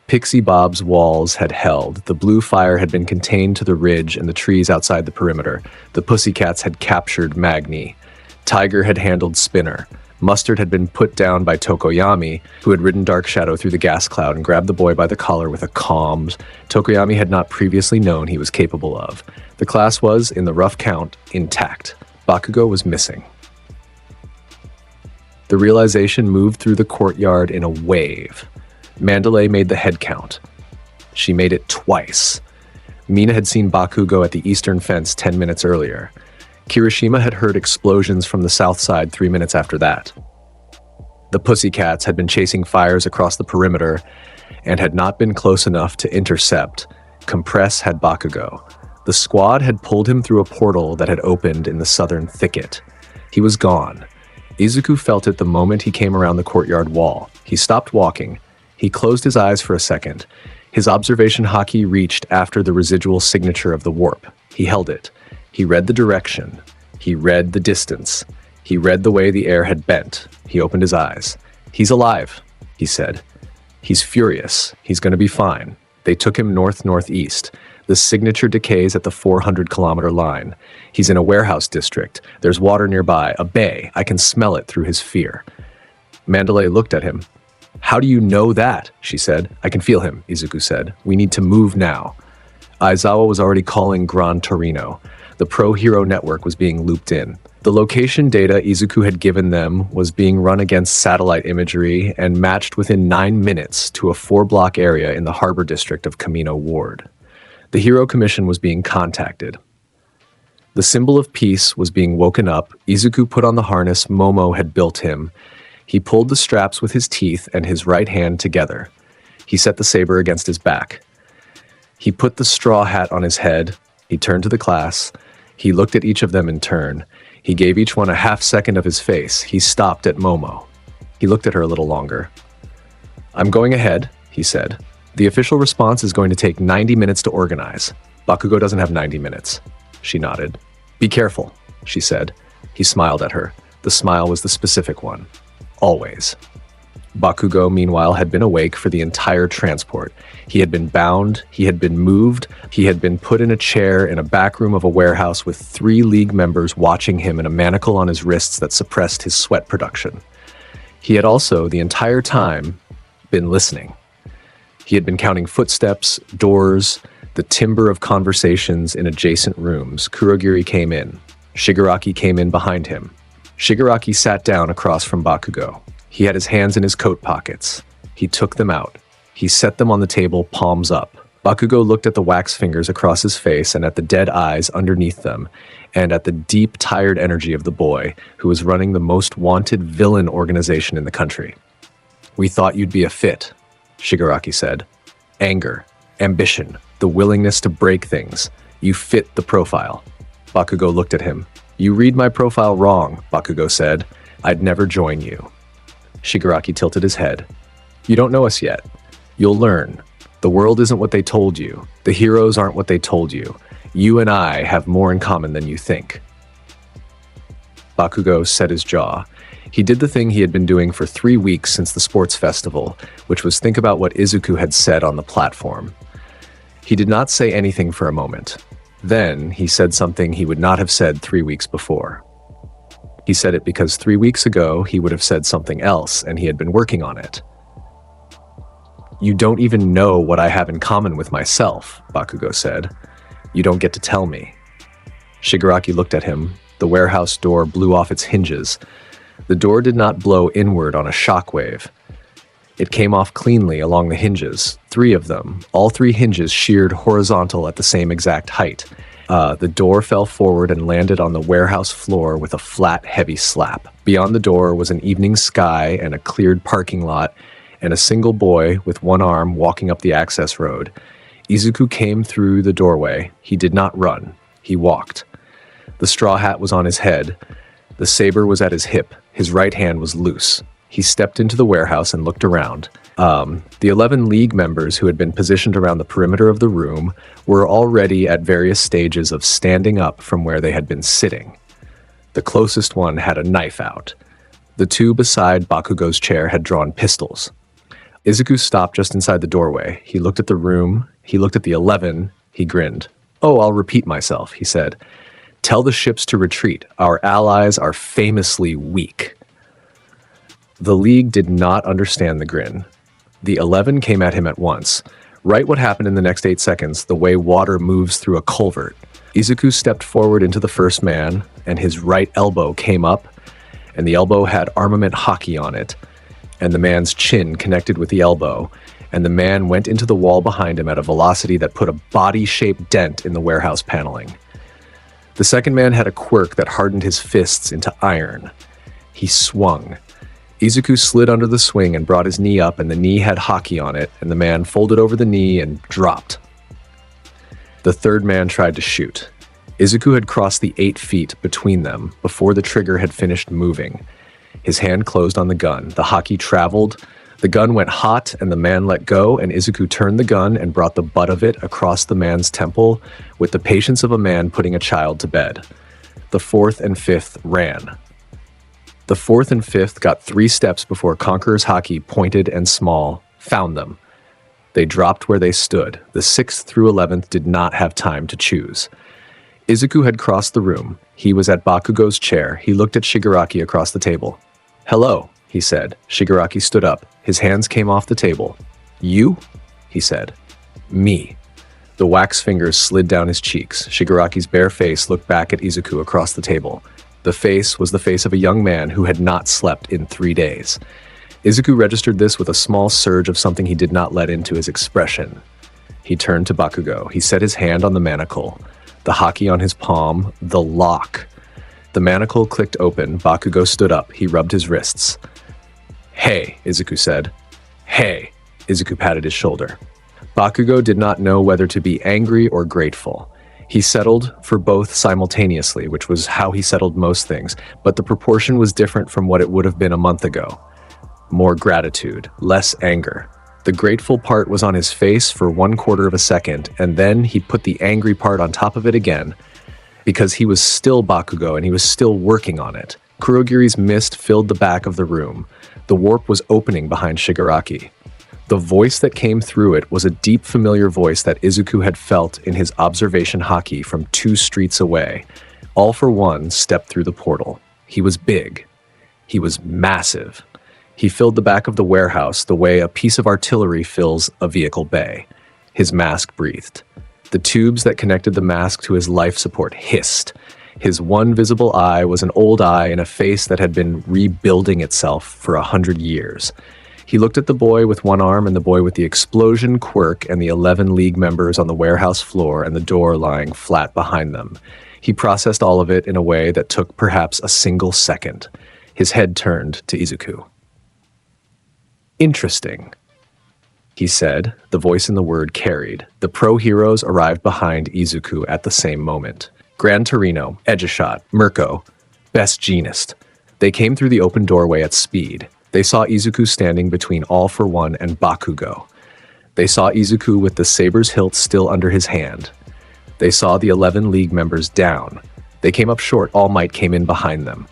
Speaker 3: Pixie Bob's walls had held. The blue fire had been contained to the ridge and the trees outside the perimeter. The Pussycats had captured Magni. Tiger had handled Spinner. Mustard had been put down by Tokoyami, who had ridden Dark Shadow through the gas cloud and grabbed the boy by the collar with a calm Tokoyami had not previously known he was capable of. The class was, in the rough count, intact. Bakugo was missing. The realization moved through the courtyard in a wave. Mandalay made the head count. She made it twice. Mina had seen Bakugo at the eastern fence 10 minutes earlier. Kirishima had heard explosions from the south side 3 minutes after that. The Pussycats had been chasing fires across the perimeter and had not been close enough to intercept. Compress had Bakugo. The squad had pulled him through a portal that had opened in the southern thicket. He was gone. Izuku felt it the moment he came around the courtyard wall. He stopped walking. He closed his eyes for a second. His observation haki reached after the residual signature of the warp. He held it. He read the direction. He read the distance. He read the way the air had bent. He opened his eyes. "He's alive," he said. "He's furious. He's going to be fine." They took him north-northeast. The signature decays at the 400-kilometer line. He's in a warehouse district. There's water nearby, a bay. I can smell it through his fear. Mandalay looked at him. "How do you know that?" she said. "I can feel him," Izuku said. "We need to move now." Aizawa was already calling Gran Torino. The pro-hero network was being looped in. The location data Izuku had given them was being run against satellite imagery and matched within 9 minutes to a 4-block area in the harbor district of Camino Ward. The Hero Commission was being contacted. The symbol of peace was being woken up. Izuku put on the harness Momo had built him. He pulled the straps with his teeth and his right hand together. He set the saber against his back. He put the straw hat on his head. He turned to the class. He looked at each of them in turn. He gave each one a half-second of his face. He stopped at Momo. He looked at her a little longer. "I'm going ahead," he said. "The official response is going to take 90 minutes to organize. Bakugo doesn't have 90 minutes. She nodded. "Be careful," she said. He smiled at her. The smile was the specific one. Always. Bakugo, meanwhile, had been awake for the entire transport. He had been bound, he had been moved, he had been put in a chair in a back room of a warehouse with 3 League members watching him and a manacle on his wrists that suppressed his sweat production. He had also, the entire time, been listening. He had been counting footsteps, doors, the timbre of conversations in adjacent rooms. Kurogiri came in. Shigaraki came in behind him. Shigaraki sat down across from Bakugo. He had his hands in his coat pockets. He took them out. He set them on the table, palms up. Bakugo looked at the wax fingers across his face and at the dead eyes underneath them, and at the deep, tired energy of the boy who was running the most wanted villain organization in the country. "We thought you'd be a fit," Shigaraki said. "Anger, ambition, the willingness to break things. You fit the profile." Bakugo looked at him. "You read my profile wrong," Bakugo said. "I'd never join you." Shigaraki tilted his head. "You don't know us yet. You'll learn. The world isn't what they told you. The heroes aren't what they told you. You and I have more in common than you think." Bakugo set his jaw. He did the thing he had been doing for 3 weeks since the sports festival, which was think about what Izuku had said on the platform. He did not say anything for a moment. Then he said something he would not have said 3 weeks before. He said it because 3 weeks ago he would have said something else and he had been working on it. "You don't even know what I have in common with myself," Bakugo said. "You don't get to tell me." Shigaraki looked at him. The warehouse door blew off its hinges. The door did not blow inward on a shockwave. It came off cleanly along the hinges, 3 of them. All 3 hinges sheared horizontal at the same exact height. The door fell forward and landed on the warehouse floor with a flat, heavy slap. Beyond the door was an evening sky and a cleared parking lot, and a single boy with one arm walking up the access road. Izuku came through the doorway. He did not run. He walked. The straw hat was on his head. The saber was at his hip. His right hand was loose. He stepped into the warehouse and looked around. The 11 League members who had been positioned around the perimeter of the room were already at various stages of standing up from where they had been sitting. The closest one had a knife out. The 2 beside Bakugo's chair had drawn pistols. Izuku stopped just inside the doorway. He looked at the room. He looked at the 11. He grinned. "Oh, I'll repeat myself," he said. "Tell the ships to retreat. Our allies are famously weak." The League did not understand the grin. The 11 came at him at once. Write what happened in the next 8 seconds, the way water moves through a culvert. Izuku stepped forward into the first man, and his right elbow came up, and the elbow had Armament Haki on it, and the man's chin connected with the elbow, and the man went into the wall behind him at a velocity that put a body-shaped dent in the warehouse paneling. The second man had a quirk that hardened his fists into iron. He swung. Izuku slid under the swing and brought his knee up, and the knee had Haki on it, and the man folded over the knee and dropped. The third man tried to shoot. Izuku had crossed the 8 feet between them before the trigger had finished moving. His hand closed on the gun. The Haki traveled. The gun went hot, and the man let go, and Izuku turned the gun and brought the butt of it across the man's temple with the patience of a man putting a child to bed. The 4th and 5th ran. The 4th and 5th got 3 steps before Conqueror's Haki, pointed and small, found them. They dropped where they stood. The 6th through 11th did not have time to choose. Izuku had crossed the room. He was at Bakugo's chair. He looked at Shigaraki across the table. "Hello," he said. Shigaraki stood up. His hands came off the table. "You?" he said. "Me." The wax fingers slid down his cheeks. Shigaraki's bare face looked back at Izuku across the table. The face was the face of a young man who had not slept in 3 days. Izuku registered this with a small surge of something he did not let into his expression. He turned to Bakugo. He set his hand on the manacle. The Haki on his palm. The lock. The manacle clicked open. Bakugo stood up. He rubbed his wrists. "Hey," Izuku said. "Hey." Izuku patted his shoulder. Bakugo did not know whether to be angry or grateful. He settled for both simultaneously, which was how he settled most things, but the proportion was different from what it would have been a month ago. More gratitude, less anger. The grateful part was on his face for 1/4 of a second, and then he put the angry part on top of it again, because he was still Bakugo and he was still working on it. Kurogiri's mist filled the back of the room. The warp was opening behind Shigaraki. The voice that came through it was a deep, familiar voice that Izuku had felt in his Observation Haki from 2 streets away. All for One stepped through the portal. He was big. He was massive. He filled the back of the warehouse the way a piece of artillery fills a vehicle bay. His mask breathed. The tubes that connected the mask to his life support hissed. His one visible eye was an old eye in a face that had been rebuilding itself for 100 years. He looked at the boy with one arm and the boy with the explosion, Quirk, and the 11 League members on the warehouse floor and the door lying flat behind them. He processed all of it in a way that took perhaps a single second. His head turned to Izuku. "Interesting," he said. The voice in the word carried. The pro-heroes arrived behind Izuku at the same moment. Gran Torino, Edgeshot, Mirko, Best Genist. They came through the open doorway at speed. They saw Izuku standing between All for One and Bakugo. They saw Izuku with the saber's hilt still under his hand. They saw the 11 League members down. They came up short. All Might came in behind them.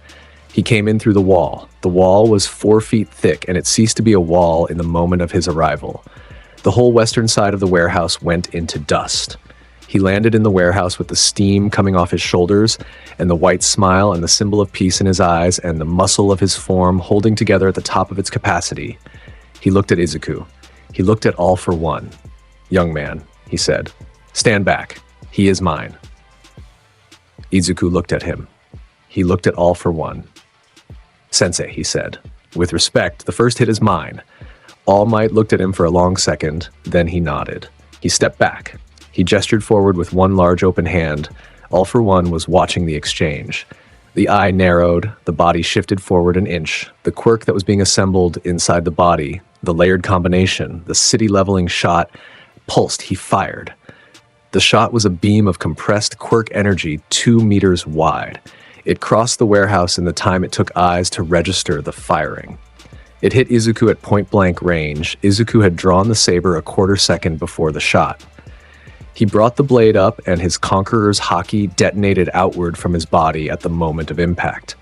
Speaker 3: He came in through the wall. The wall was 4 feet thick, and it ceased to be a wall in the moment of his arrival. The whole western side of the warehouse went into dust. He landed in the warehouse with the steam coming off his shoulders, and the white smile and the symbol of peace in his eyes, and the muscle of his form holding together at the top of its capacity. He looked at Izuku. He looked at All for One. "Young man," he said, "stand back. He is mine." Izuku looked at him. He looked at All for One. "Sensei," he said, "with respect, the first hit is mine." All Might looked at him for a long second, then he nodded. He stepped back. He gestured forward with one large open hand. All for One was watching the exchange. The eye narrowed, the body shifted forward an inch. The quirk that was being assembled inside the body, the layered combination, the city-leveling shot, pulsed. He fired. The shot was a beam of compressed quirk energy 2 meters wide. It crossed the warehouse in the time it took eyes to register the firing. It hit Izuku at point-blank range. Izuku had drawn the saber a quarter second before the shot. He brought the blade up, and his Conqueror's Haki detonated outward from his body at the moment of impact.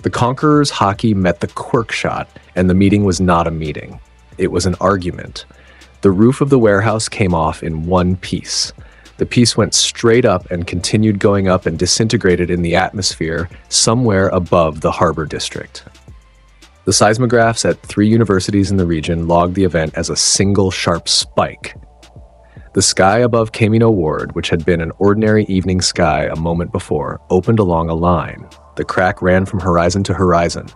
Speaker 3: The Conqueror's Haki met the quirk shot, and the meeting was not a meeting. It was an argument. The roof of the warehouse came off in one piece. The piece went straight up and continued going up and disintegrated in the atmosphere somewhere above the harbor district. The seismographs at 3 universities in the region logged the event as a single sharp spike. The sky above Kamino Ward, which had been an ordinary evening sky a moment before, opened along a line. The crack ran from horizon to horizon.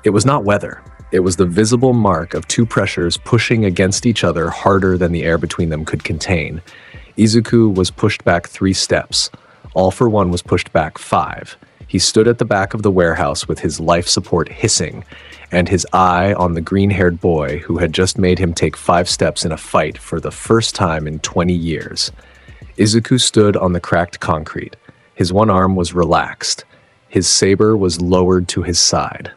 Speaker 3: It was not weather. It was the visible mark of 2 pressures pushing against each other harder than the air between them could contain. Izuku was pushed back 3 steps. All for One was pushed back 5. He stood at the back of the warehouse with his life support hissing, and his eye on the green-haired boy who had just made him take 5 steps in a fight for the first time in 20 years. Izuku stood on the cracked concrete. His one arm was relaxed. His saber was lowered to his side.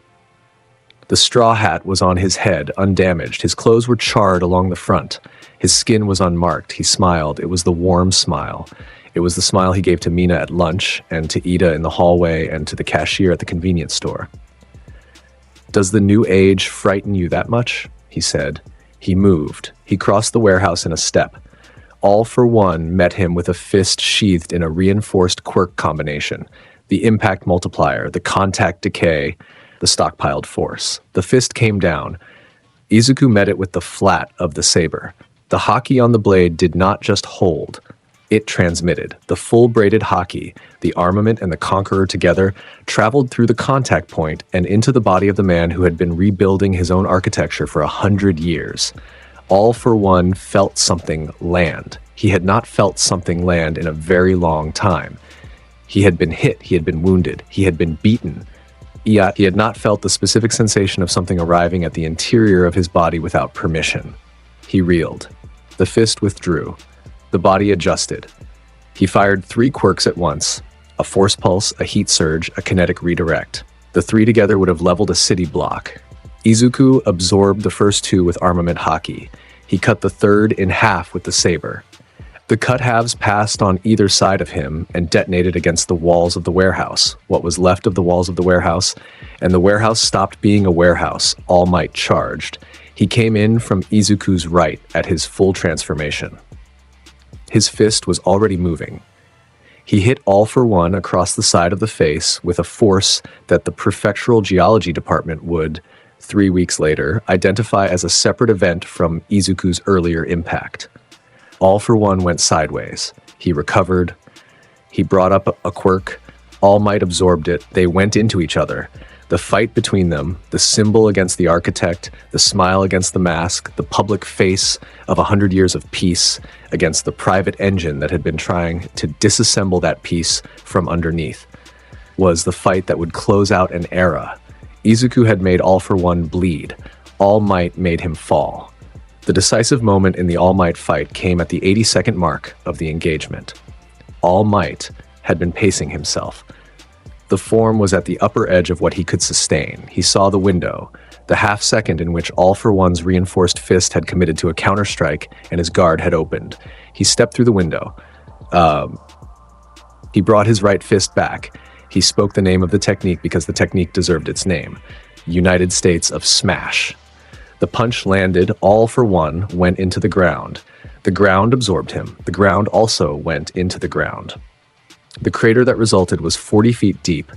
Speaker 3: The straw hat was on his head, undamaged. His clothes were charred along the front. His skin was unmarked. He smiled. It was the warm smile. It was the smile he gave to Mina at lunch, and to Ida in the hallway, and to the cashier at the convenience store. "Does the new age frighten you that much?" he said. He moved. He crossed the warehouse in a step. All for One met him with a fist sheathed in a reinforced quirk combination. The impact multiplier, the contact decay, the stockpiled force. The fist came down. Izuku met it with the flat of the saber. The Haki on the blade did not just hold. It transmitted. The full braided Haki, the armament and the Conqueror together, traveled through the contact point and into the body of the man who had been rebuilding his own architecture for 100 years. All for One felt something land. He had not felt something land in a very long time. He had been hit, he had been wounded, he had been beaten. Yet he had not felt the specific sensation of something arriving at the interior of his body without permission. He reeled. The fist withdrew. The body adjusted. He fired 3 quirks at once: a force pulse, a heat surge, a kinetic redirect. The 3 together would have leveled a city block. Izuku absorbed the first 2 with Armament Haki. He cut the third in half with the saber. The cut halves passed on either side of him and detonated against the walls of the warehouse, what was left of the walls of the warehouse, and the warehouse stopped being a warehouse. All Might charged. He came in from Izuku's right at his full transformation. His fist was already moving. He hit All for One across the side of the face with a force that the prefectural geology department would, 3 weeks later, identify as a separate event from Izuku's earlier impact. All for One went sideways. He recovered. He brought up a quirk. All Might absorbed it. They went into each other. The fight between them, the symbol against the architect, the smile against the mask, the public face of 100 years of peace against the private engine that had been trying to disassemble that piece from underneath, was the fight that would close out an era. Izuku had made All for One bleed. All Might made him fall. The decisive moment in the All Might fight came at the 82nd mark of the engagement. All Might had been pacing himself. The form was at the upper edge of what he could sustain. He saw the window, the half second in which All for One's reinforced fist had committed to a counterstrike and his guard had opened. He stepped through the window. He brought his right fist back. He spoke the name of the technique because the technique deserved its name. United States of Smash. The punch landed, all for one, went into the ground. The ground absorbed him. The ground also went into the ground. The crater that resulted was 40 feet deep,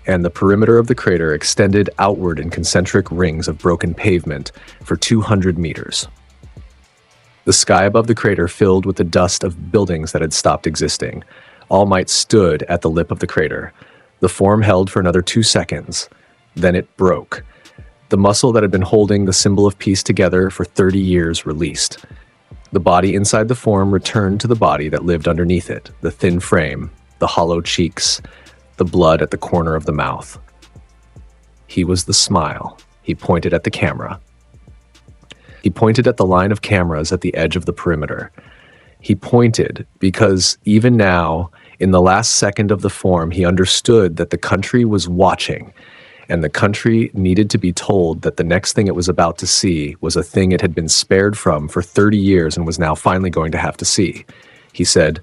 Speaker 3: and the perimeter of the crater extended outward in concentric rings of broken pavement for 200 meters. The sky above the crater filled with the dust of buildings that had stopped existing. All Might stood at the lip of the crater. The form held for another 2 seconds. Then it broke. The muscle that had been holding the symbol of peace together for 30 years released. The body inside the form returned to the body that lived underneath it, the thin frame, the hollow cheeks, the blood at the corner of the mouth. He was the smile. He pointed at the camera. He pointed at the line of cameras at the edge of the perimeter. He pointed because even now, in the last second of the form, he understood that the country was watching, and the country needed to be told that the next thing it was about to see was a thing it had been spared from for 30 years and was now finally going to have to see. He said,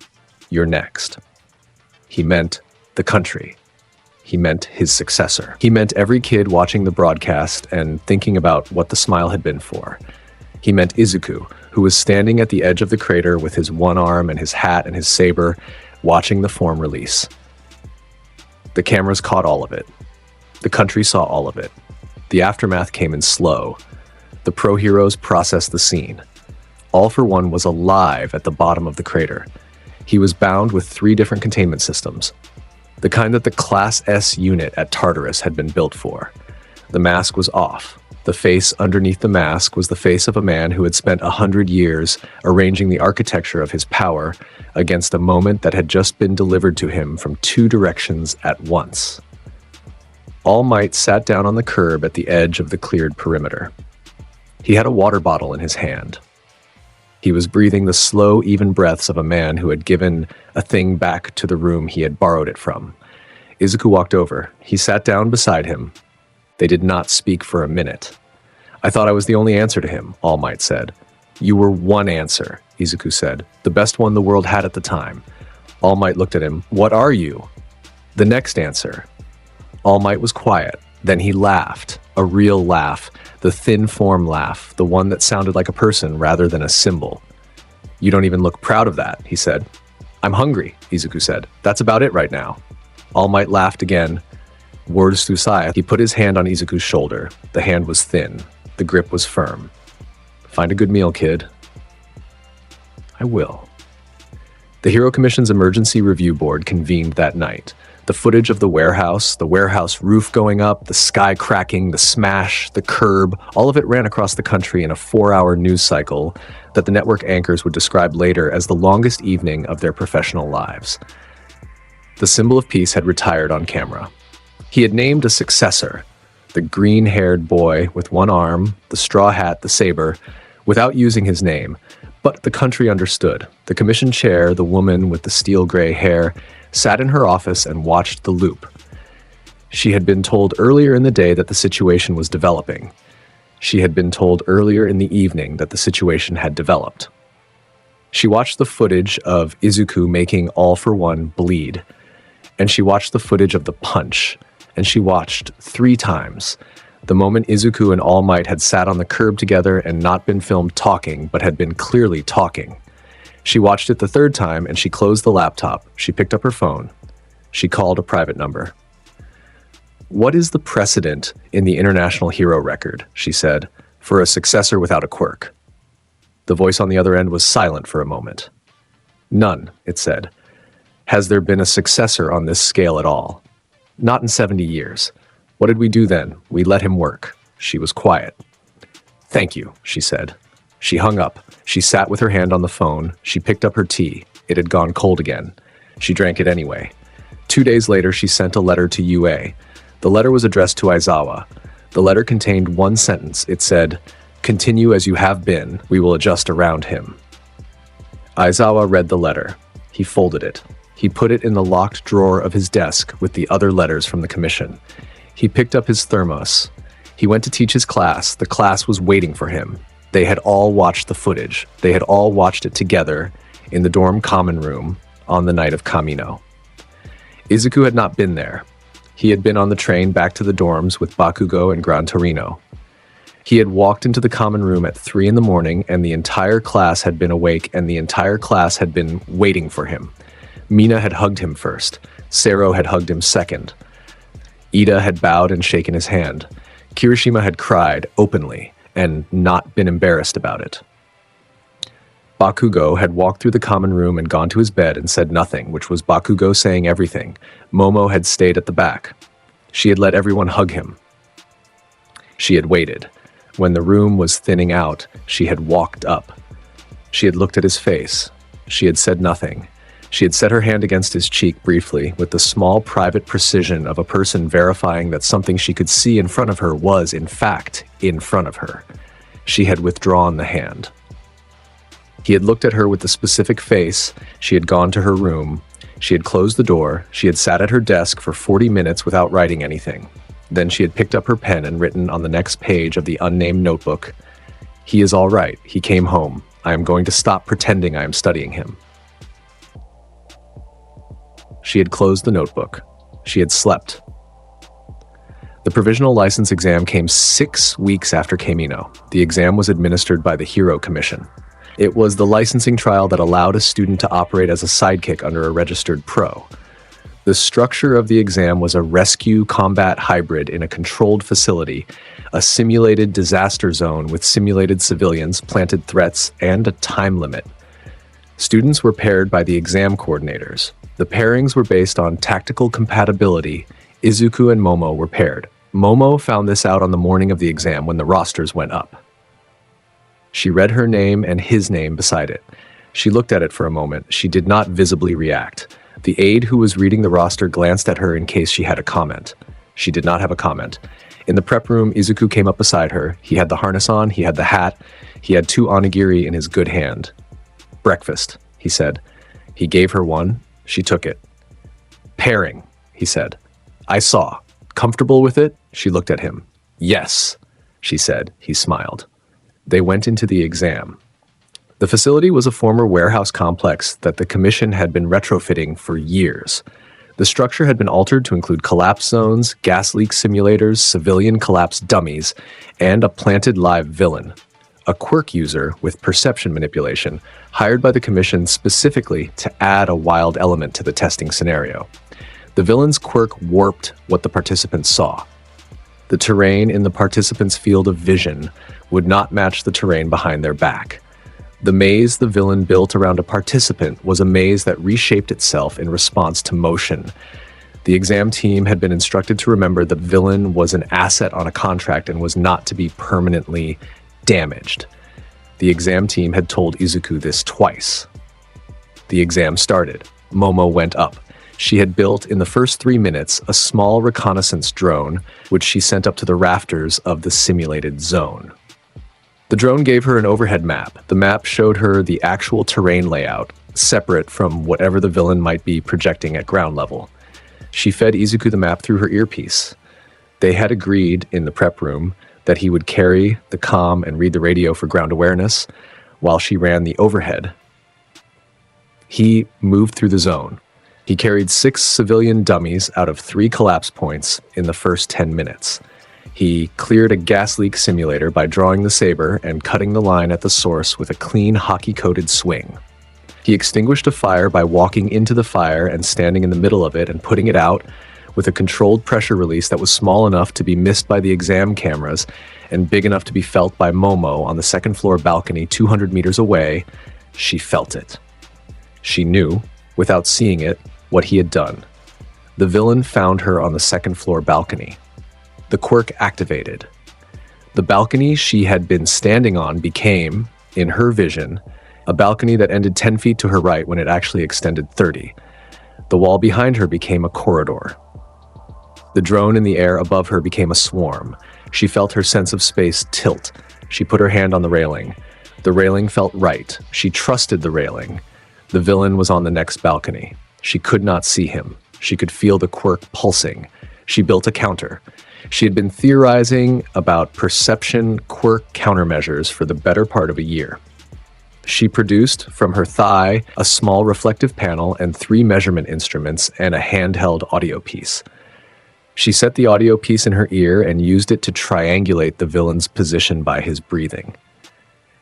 Speaker 3: "You're next." He meant the country. He meant his successor. He meant every kid watching the broadcast and thinking about what the smile had been for. He meant Izuku, who was standing at the edge of the crater with his one arm and his hat and his saber, watching the form release. The cameras caught all of it. The country saw all of it. The aftermath came in slow. The pro-heroes processed the scene. All for One was alive at the bottom of the crater. He was bound with 3 different containment systems, the kind that the Class S unit at Tartarus had been built for. The mask was off. The face underneath the mask was the face of a man who had spent 100 years arranging the architecture of his power against a moment that had just been delivered to him from 2 directions at once. All Might sat down on the curb at the edge of the cleared perimeter. He had a water bottle in his hand. He was breathing the slow, even breaths of a man who had given a thing back to the room he had borrowed it from. Izuku walked over. He sat down beside him. They did not speak for a minute. "I thought I was the only answer to him," All Might said. "You were one answer," Izuku said, "the best one the world had at the time." All Might looked at him. "What are you?" "The next answer." All Might was quiet. Then he laughed, a real laugh, the thin form laugh, the one that sounded like a person rather than a symbol. "You don't even look proud of that," he said. "I'm hungry," Izuku said. "That's about it right now." All Might laughed again. Words through sigh. He put his hand on Izuku's shoulder. The hand was thin. The grip was firm. "Find a good meal, kid." "I will." The Hero Commission's Emergency Review Board convened that night. The footage of the warehouse roof going up, the sky cracking, the smash, the curb, all of it ran across the country in a 4-hour news cycle that the network anchors would describe later as the longest evening of their professional lives. The symbol of peace had retired on camera. He had named a successor, the green-haired boy with one arm, the straw hat, the saber, without using his name, but the country understood. The commission chair, the woman with the steel-gray hair, sat in her office and watched the loop. She had been told earlier in the day that the situation was developing. She had been told earlier in the evening that the situation had developed. She watched the footage of Izuku making All for One bleed, and she watched the footage of the punch, and she watched 3 times. The moment Izuku and All Might had sat on the curb together and not been filmed talking, but had been clearly talking. She watched it the 3rd time, and she closed the laptop. She picked up her phone. She called a private number. "What is the precedent in the international hero record," she said, "for a successor without a quirk?" The voice on the other end was silent for a moment. "None," it said. "Has there been a successor on this scale at all?" "Not in 70 years. What did we do then? We let him work." She was quiet. "Thank you," she said. She hung up. She sat with her hand on the phone. She picked up her tea. It had gone cold again. She drank it anyway. 2 days later, she sent a letter to UA. The letter was addressed to Aizawa. The letter contained 1 sentence. It said, "Continue as you have been. We will adjust around him." Aizawa read the letter. He folded it. He put it in the locked drawer of his desk with the other letters from the commission. He picked up his thermos. He went to teach his class. The class was waiting for him. They had all watched the footage. They had all watched it together in the dorm common room on the night of Kamino. Izuku had not been there. He had been on the train back to the dorms with Bakugo and Gran Torino. He had walked into the common room at 3 in the morning, and the entire class had been awake, and the entire class had been waiting for him. Mina had hugged him first. Sero had hugged him second. Ida had bowed and shaken his hand. Kirishima had cried openly and not been embarrassed about it. Bakugo had walked through the common room and gone to his bed and said nothing, which was Bakugo saying everything. Momo had stayed at the back. She had let everyone hug him. She had waited. When the room was thinning out, she had walked up. She had looked at his face. She had said nothing. She had set her hand against his cheek briefly, with the small private precision of a person verifying that something she could see in front of her was, in fact, in front of her. She had withdrawn the hand. He had looked at her with the specific face. She had gone to her room. She had closed the door. She had sat at her desk for 40 minutes without writing anything. Then she had picked up her pen and written on the next page of the unnamed notebook, "He is all right. He came home. I am going to stop pretending I am studying him." She had closed the notebook. She had slept. The provisional license exam came 6 weeks after Kamino. The exam was administered by the Hero Commission. It was the licensing trial that allowed a student to operate as a sidekick under a registered pro. The structure of the exam was a rescue combat hybrid in a controlled facility, a simulated disaster zone with simulated civilians, planted threats, and a time limit. Students were paired by the exam coordinators. The pairings were based on tactical compatibility. Izuku and Momo were paired. Momo found this out on the morning of the exam when the rosters went up. She read her name and his name beside it. She looked at it for a moment. She did not visibly react. The aide who was reading the roster glanced at her in case she had a comment. She did not have a comment. In the prep room, Izuku came up beside her. He had the harness on, he had the hat, he had 2 onigiri in his good hand. "Breakfast," he said. He gave her one. She took it. "Pairing," he said. "I saw. Comfortable with it?" She looked at him. "Yes," she said. He smiled. They went into the exam. The facility was a former warehouse complex that the Commission had been retrofitting for years. The structure had been altered to include collapse zones, gas leak simulators, civilian collapse dummies, and a planted live villain, a Quirk user with perception manipulation, hired by the Commission specifically to add a wild element to the testing scenario. The villain's Quirk warped what the participants saw. The terrain in the participants' field of vision would not match the terrain behind their back. The maze the villain built around a participant was a maze that reshaped itself in response to motion. The exam team had been instructed to remember the villain was an asset on a contract and was not to be permanently damaged. The exam team had told Izuku this twice. The exam started. Momo went up. She had built, in the first 3 minutes, a small reconnaissance drone, which she sent up to the rafters of the simulated zone. The drone gave her an overhead map. The map showed her the actual terrain layout, separate from whatever the villain might be projecting at ground level. She fed Izuku the map through her earpiece. They had agreed in the prep room that he would carry the comm and read the radio for ground awareness while she ran the overhead. He moved through the zone. He carried 6 civilian dummies out of 3 collapse points in the first 10 minutes. He cleared a gas leak simulator by drawing the saber and cutting the line at the source with a clean hockey-coated swing. He extinguished a fire by walking into the fire and standing in the middle of it and putting it out with a controlled pressure release that was small enough to be missed by the exam cameras and big enough to be felt by Momo on the second-floor balcony 200 meters away. She felt it. She knew, without seeing it, what he had done. The villain found her on the second-floor balcony. The quirk activated. The balcony she had been standing on became, in her vision, a balcony that ended 10 feet to her right when it actually extended 30. The wall behind her became a corridor. The drone in the air above her became a swarm. She felt her sense of space tilt. She put her hand on the railing. The railing felt right. She trusted the railing. The villain was on the next balcony. She could not see him. She could feel the quirk pulsing. She built a counter. She had been theorizing about perception quirk countermeasures for the better part of a year. She produced, from her thigh, a small reflective panel and 3 measurement instruments and a handheld audio piece. She set the audio piece in her ear and used it to triangulate the villain's position by his breathing.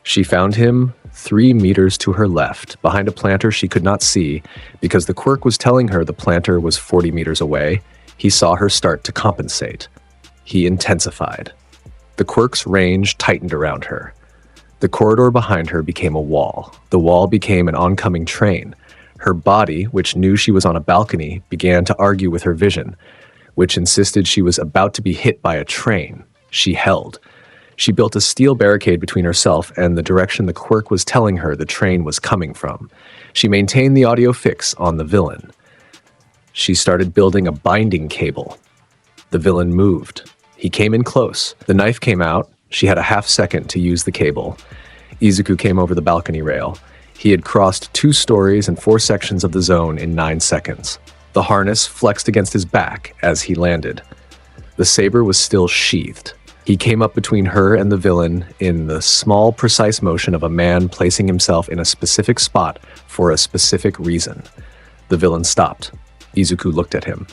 Speaker 3: She found him 3 meters to her left, behind a planter she could not see because the Quirk was telling her the planter was 40 meters away. He saw her start to compensate. He intensified. The Quirk's range tightened around her. The corridor behind her became a wall. The wall became an oncoming train. Her body, which knew she was on a balcony, began to argue with her vision, which insisted she was about to be hit by a train. She held. She built a steel barricade between herself and the direction the Quirk was telling her the train was coming from. She maintained the audio fix on the villain. She started building a binding cable. The villain moved. He came in close. The knife came out. She had a half second to use the cable. Izuku came over the balcony rail. He had crossed 2 stories and 4 sections of the zone in 9 seconds. The harness flexed against his back as he landed. The saber was still sheathed. He came up between her and the villain in the small, precise motion of a man placing himself in a specific spot for a specific reason. The villain stopped. Izuku looked at him.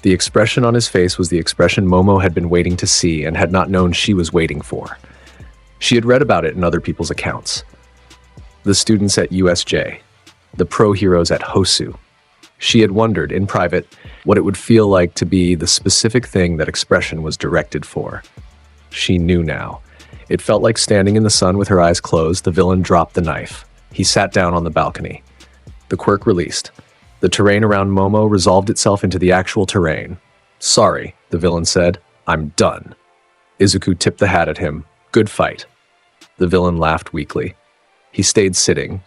Speaker 3: The expression on his face was the expression Momo had been waiting to see and had not known she was waiting for. She had read about it in other people's accounts. The students at USJ, the pro heroes at Hosu. She had wondered, in private, what it would feel like to be the specific thing that expression was directed for. She knew now. It felt like standing in the sun with her eyes closed. The villain dropped the knife. He sat down on the balcony. The Quirk released. The terrain around Momo resolved itself into the actual terrain. "Sorry," the villain said. "I'm done." Izuku tipped the hat at him. "Good fight." The villain laughed weakly. He stayed sitting.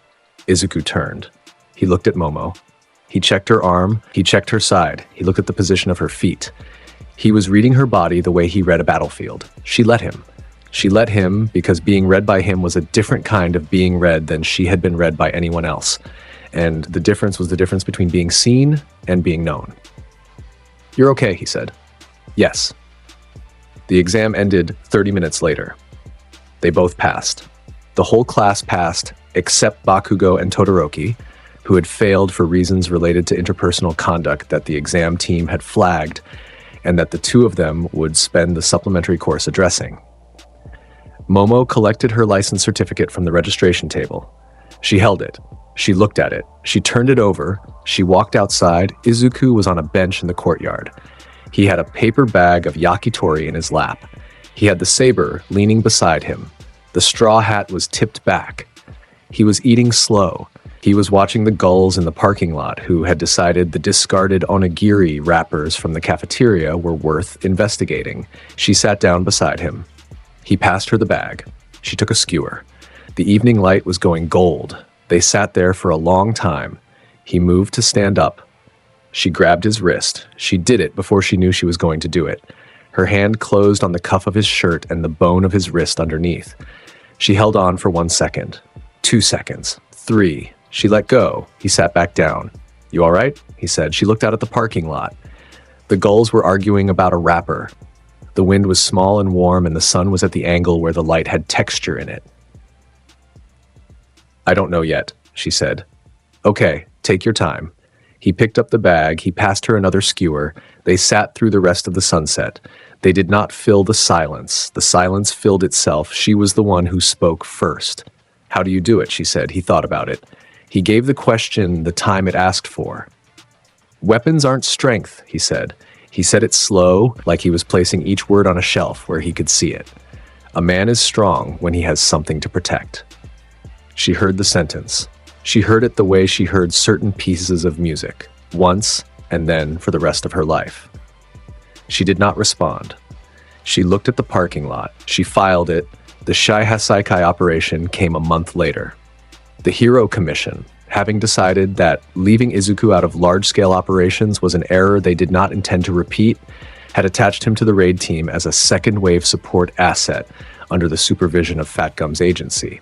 Speaker 3: Izuku turned. He looked at Momo. He checked her arm. He checked her side. He looked at the position of her feet. He was reading her body the way he read a battlefield. She let him. She let him because being read by him was a different kind of being read than she had been read by anyone else. And the difference was the difference between being seen and being known. "You're okay," he said. "Yes." The exam ended 30 minutes later. They both passed. The whole class passed except Bakugo and Todoroki, who had failed for reasons related to interpersonal conduct that the exam team had flagged and that the 2 of them would spend the supplementary course addressing. Momo collected her license certificate from the registration table. She held it. She looked at it. She turned it over. She walked outside. Izuku was on a bench in the courtyard. He had a paper bag of yakitori in his lap. He had the saber leaning beside him. The straw hat was tipped back. He was eating slow. He was watching the gulls in the parking lot who had decided the discarded onigiri wrappers from the cafeteria were worth investigating. She sat down beside him. He passed her the bag. She took a skewer. The evening light was going gold. They sat there for a long time. He moved to stand up. She grabbed his wrist. She did it before she knew she was going to do it. Her hand closed on the cuff of his shirt and the bone of his wrist underneath. She held on for 1 second, 2 seconds, 3. She let go. He sat back down. "You all right?" he said. She looked out at the parking lot. The gulls were arguing about a wrapper. The wind was small and warm, and the sun was at the angle where the light had texture in it. "I don't know yet," she said. "Okay, take your time." He picked up the bag. He passed her another skewer. They sat through the rest of the sunset. They did not fill the silence. The silence filled itself. She was the one who spoke first. "How do you do it?" she said. He thought about it. He gave the question the time it asked for. "Weapons aren't strength," he said. He said it slow, like he was placing each word on a shelf where he could see it. "A man is strong when he has something to protect." She heard the sentence. She heard it the way she heard certain pieces of music, once and then for the rest of her life. She did not respond. She looked at the parking lot. She filed it. The Shaiha Saikai operation came a month later. The Hero Commission, having decided that leaving Izuku out of large-scale operations was an error they did not intend to repeat, had attached him to the raid team as a second-wave support asset under the supervision of Fat Gum's agency.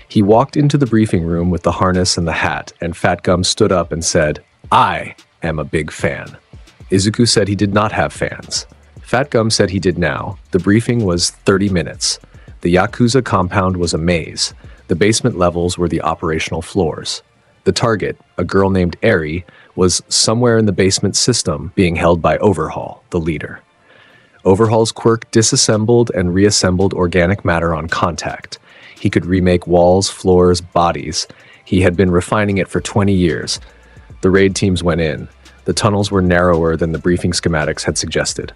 Speaker 3: He walked into the briefing room with the harness and the hat, and Fat Gum stood up and said, "I am a big fan." Izuku said he did not have fans. Fat Gum said he did now. The briefing was 30 minutes. The Yakuza compound was a maze. The basement levels were the operational floors. The target, a girl named Eri, was somewhere in the basement system being held by Overhaul, the leader. Overhaul's quirk disassembled and reassembled organic matter on contact. He could remake walls, floors, bodies. He had been refining it for 20 years. The raid teams went in. The tunnels were narrower than the briefing schematics had suggested.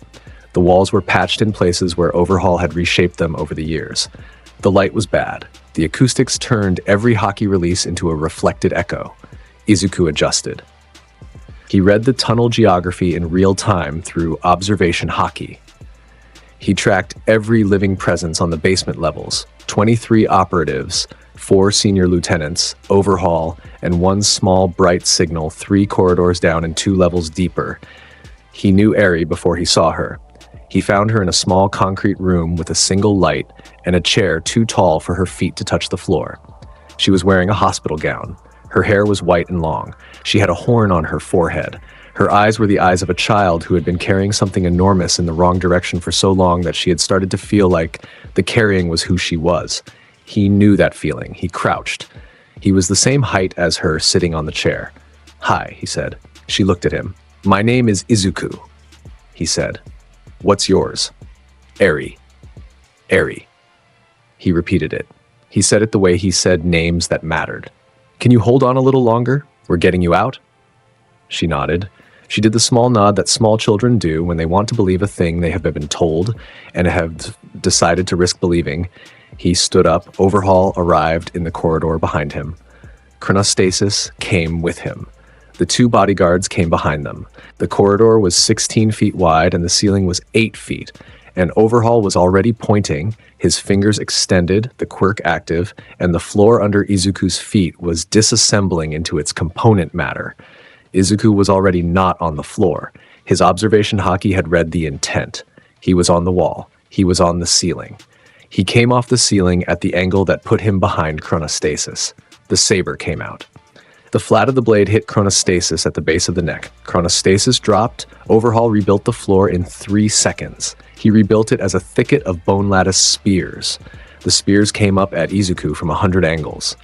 Speaker 3: The walls were patched in places where Overhaul had reshaped them over the years. The light was bad. The acoustics turned every Haki release into a reflected echo. Izuku adjusted. He read the tunnel geography in real time through Observation Haki. He tracked every living presence on the basement levels, 23 operatives, 4 senior lieutenants, Overhaul, and 1 small bright signal 3 corridors down and 2 levels deeper. He knew Eri before he saw her. He found her in a small concrete room with a single light and a chair too tall for her feet to touch the floor. She was wearing a hospital gown. Her hair was white and long. She had a horn on her forehead. Her eyes were the eyes of a child who had been carrying something enormous in the wrong direction for so long that she had started to feel like the carrying was who she was. He knew that feeling. He crouched. He was the same height as her, sitting on the chair. "Hi," he said. She looked at him. "My name is Izuku," he said. "What's yours?" "Eri." "Eri." He repeated it. He said it the way he said names that mattered. "Can you hold on a little longer? We're getting you out?" She nodded. She did the small nod that small children do when they want to believe a thing they have been told and have decided to risk believing. He stood up. Overhaul arrived in the corridor behind him. Chronostasis came with him. The 2 bodyguards came behind them. The corridor was 16 feet wide and the ceiling was 8 feet, and Overhaul was already pointing, his fingers extended, the quirk active, and the floor under Izuku's feet was disassembling into its component matter. Izuku was already not on the floor. His observation haki had read the intent. He was on the wall. He was on the ceiling. He came off the ceiling at the angle that put him behind chronostasis. The saber came out. The flat of the blade hit chronostasis at the base of the neck. Chronostasis dropped. Overhaul rebuilt the floor in 3 seconds. He rebuilt it as a thicket of bone lattice spears. The spears came up at Izuku from 100 angles.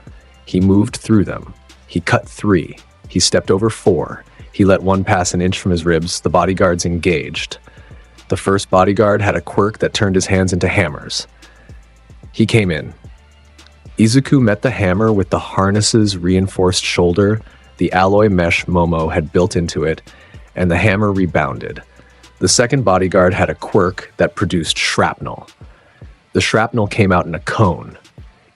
Speaker 3: He moved through them. He cut 3. He stepped over 4. He let 1 pass an inch from his ribs. The bodyguards engaged. The first bodyguard had a quirk that turned his hands into hammers. He came in. Izuku met the hammer with the harness's reinforced shoulder. The alloy mesh Momo had built into it, and the hammer rebounded. The second bodyguard had a quirk that produced shrapnel. The shrapnel came out in a cone.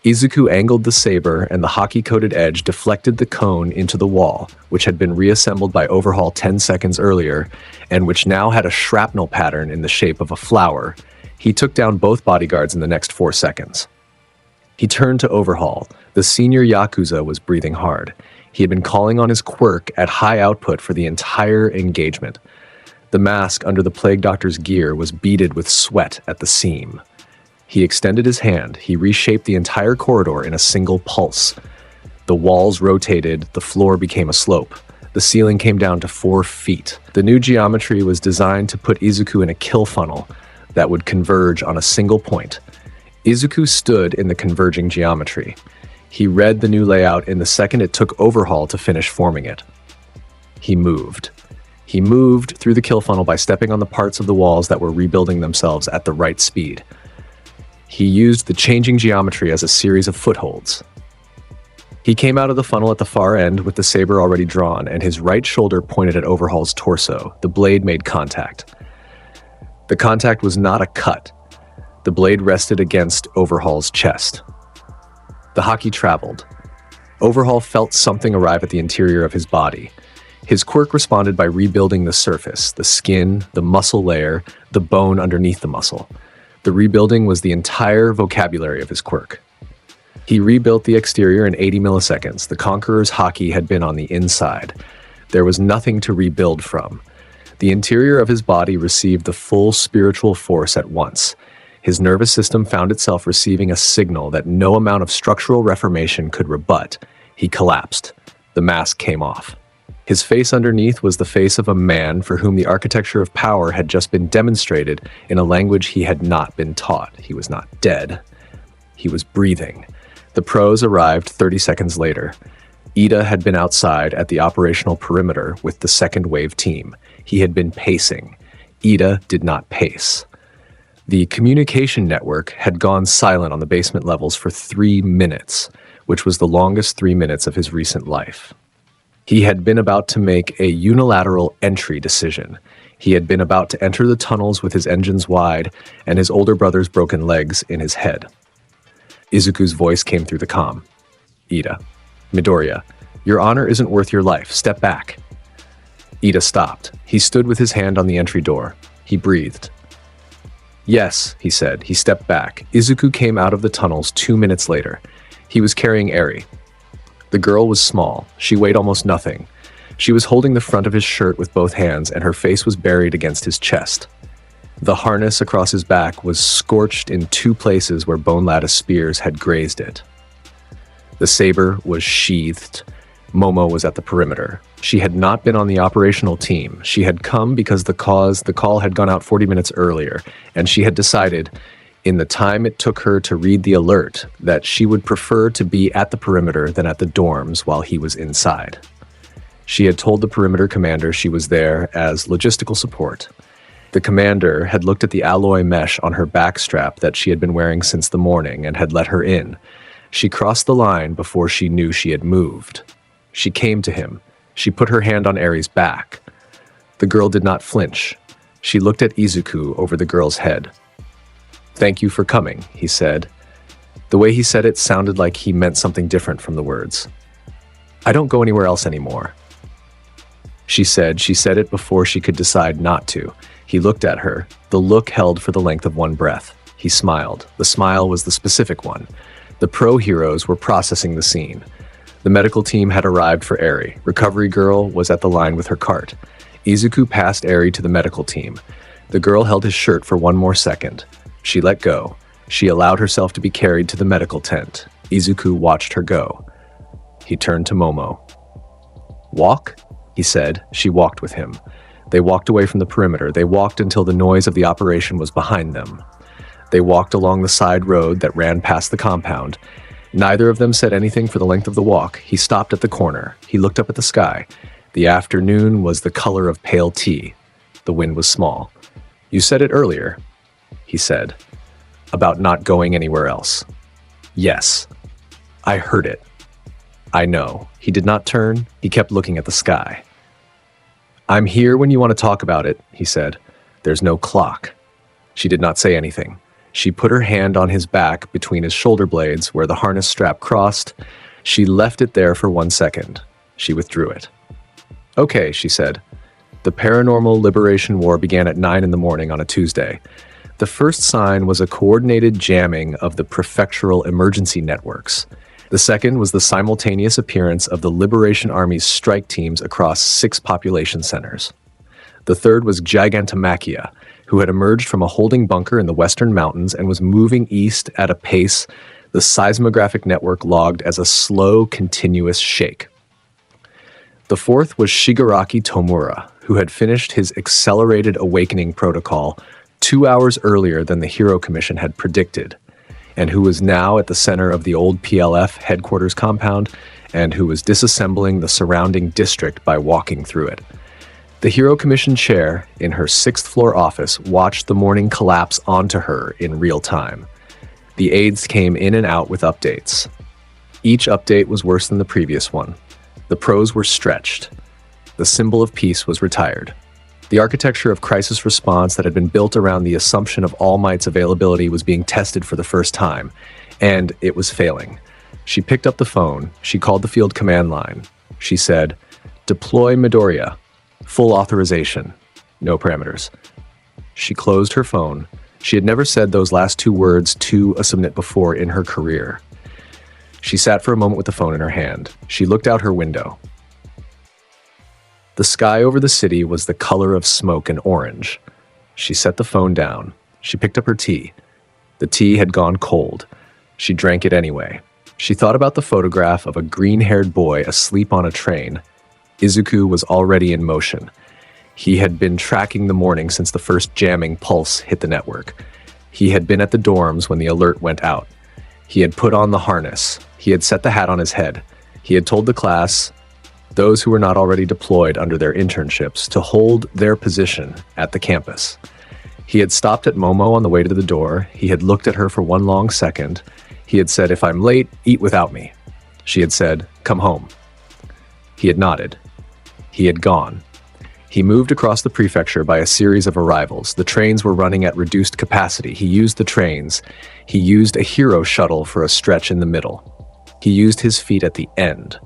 Speaker 3: Izuku angled the saber, and the haki-coated edge deflected the cone into the wall, which had been reassembled by Overhaul 10 seconds earlier, and which now had a shrapnel pattern in the shape of a flower. He took down both bodyguards in the next 4 seconds. He turned to Overhaul. The senior Yakuza was breathing hard. He had been calling on his quirk at high output for the entire engagement. The mask under the Plague Doctor's gear was beaded with sweat at the seam. He extended his hand. He reshaped the entire corridor in a single pulse. The walls rotated. The floor became a slope. The ceiling came down to 4 feet. The new geometry was designed to put Izuku in a kill funnel that would converge on a single point. Izuku stood in the converging geometry. He read the new layout in the second it took Overhaul to finish forming it. He moved. He moved through the kill funnel by stepping on the parts of the walls that were rebuilding themselves at the right speed. He used the changing geometry as a series of footholds. He came out of the funnel at the far end with the saber already drawn, and his right shoulder pointed at Overhaul's torso. The blade made contact. The contact was not a cut. The blade rested against Overhaul's chest. The haki traveled. Overhaul felt something arrive at the interior of his body. His quirk responded by rebuilding the surface, the skin, the muscle layer, the bone underneath the muscle. The rebuilding was the entire vocabulary of his quirk. He rebuilt the exterior in 80 milliseconds. The Conqueror's haki had been on the inside. There was nothing to rebuild from. The interior of his body received the full spiritual force at once. His nervous system found itself receiving a signal that no amount of structural reformation could rebut. He collapsed. The mask came off. His face underneath was the face of a man for whom the architecture of power had just been demonstrated in a language he had not been taught. He was not dead. He was breathing. The pros arrived 30 seconds later. Ida had been outside at the operational perimeter with the second wave team. He had been pacing. Ida did not pace. The communication network had gone silent on the basement levels for 3 minutes, which was the longest 3 minutes of his recent life. He had been about to make a unilateral entry decision. He had been about to enter the tunnels with his engines wide and his older brother's broken legs in his head. Izuku's voice came through the comm. Ida. Midoriya, your honor isn't worth your life. Step back. Ida stopped. He stood with his hand on the entry door. He breathed. Yes, he said. He stepped back. Izuku came out of the tunnels 2 minutes later. He was carrying Eri. The girl was small. She weighed almost nothing. She was holding the front of his shirt with both hands, and her face was buried against his chest. The harness across his back was scorched in 2 places where bone lattice spears had grazed it. The saber was sheathed. Momo was at the perimeter. She had not been on the operational team. She had come because the call had gone out 40 minutes earlier, and she had decided, in the time it took her to read the alert, that she would prefer to be at the perimeter than at the dorms while he was inside. She had told the perimeter commander she was there as logistical support. The commander had looked at the alloy mesh on her back strap that she had been wearing since the morning and had let her in. She crossed the line before she knew she had moved. She came to him. She put her hand on Eri's back. The girl did not flinch. She looked at Izuku over the girl's head. "Thank you for coming," he said. The way he said it sounded like he meant something different from the words. "I don't go anywhere else anymore." She said it before she could decide not to. He looked at her. The look held for the length of one breath. He smiled. The smile was the specific one. The pro heroes were processing the scene. The medical team had arrived for Eri. Recovery girl was at the line with her cart. Izuku passed Eri to the medical team. The girl held his shirt for 1 more second. She let go. She allowed herself to be carried to the medical tent. Izuku watched her go. He turned to Momo. "Walk?" he said. She walked with him. They walked away from the perimeter. They walked until the noise of the operation was behind them. They walked along the side road that ran past the compound. Neither of them said anything for the length of the walk. He stopped at the corner. He looked up at the sky. The afternoon was the color of pale tea. The wind was small. "You said it earlier," he said, "about not going anywhere else." "Yes, I heard it. I know." He did not turn. He kept looking at the sky. "I'm here when you want to talk about it," he said. "There's no clock." She did not say anything. She put her hand on his back between his shoulder blades where the harness strap crossed. She left it there for 1 second. She withdrew it. "Okay," she said. The Paranormal Liberation War began at 9 in the morning on a Tuesday. The first sign was a coordinated jamming of the prefectural emergency networks. The second was the simultaneous appearance of the Liberation Army's strike teams across 6 population centers. The third was Gigantomachia, who had emerged from a holding bunker in the western mountains and was moving east at a pace the seismographic network logged as a slow, continuous shake. The fourth was Shigaraki Tomura, who had finished his accelerated awakening protocol 2 hours earlier than the Hero Commission had predicted, and who was now at the center of the old PLF headquarters compound, and who was disassembling the surrounding district by walking through it. The Hero Commission chair, in her 6th floor office, watched the morning collapse onto her in real time. The aides came in and out with updates. Each update was worse than the previous one. The pros were stretched. The symbol of peace was retired. The architecture of crisis response that had been built around the assumption of All Might's availability was being tested for the first time, and it was failing. She picked up the phone. She called the field command line. She said, "Deploy Midoriya. Full authorization. No parameters." She closed her phone. She had never said those last 2 words to a submit before in her career. She sat for a moment with the phone in her hand. She looked out her window. The sky over the city was the color of smoke and orange. She set the phone down. She picked up her tea. The tea had gone cold. She drank it anyway. She thought about the photograph of a green-haired boy asleep on a train. Izuku was already in motion. He had been tracking the morning since the first jamming pulse hit the network. He had been at the dorms when the alert went out. He had put on the harness. He had set the hat on his head. He had told the class, those who were not already deployed under their internships, to hold their position at the campus. He had stopped at Momo on the way to the door. He had looked at her for one long second. He had said, "If I'm late, eat without me." She had said, "Come home." He had nodded. He had gone. He moved across the prefecture by a series of arrivals. The trains were running at reduced capacity. He used the trains. He used a hero shuttle for a stretch in the middle. He used his feet at the end.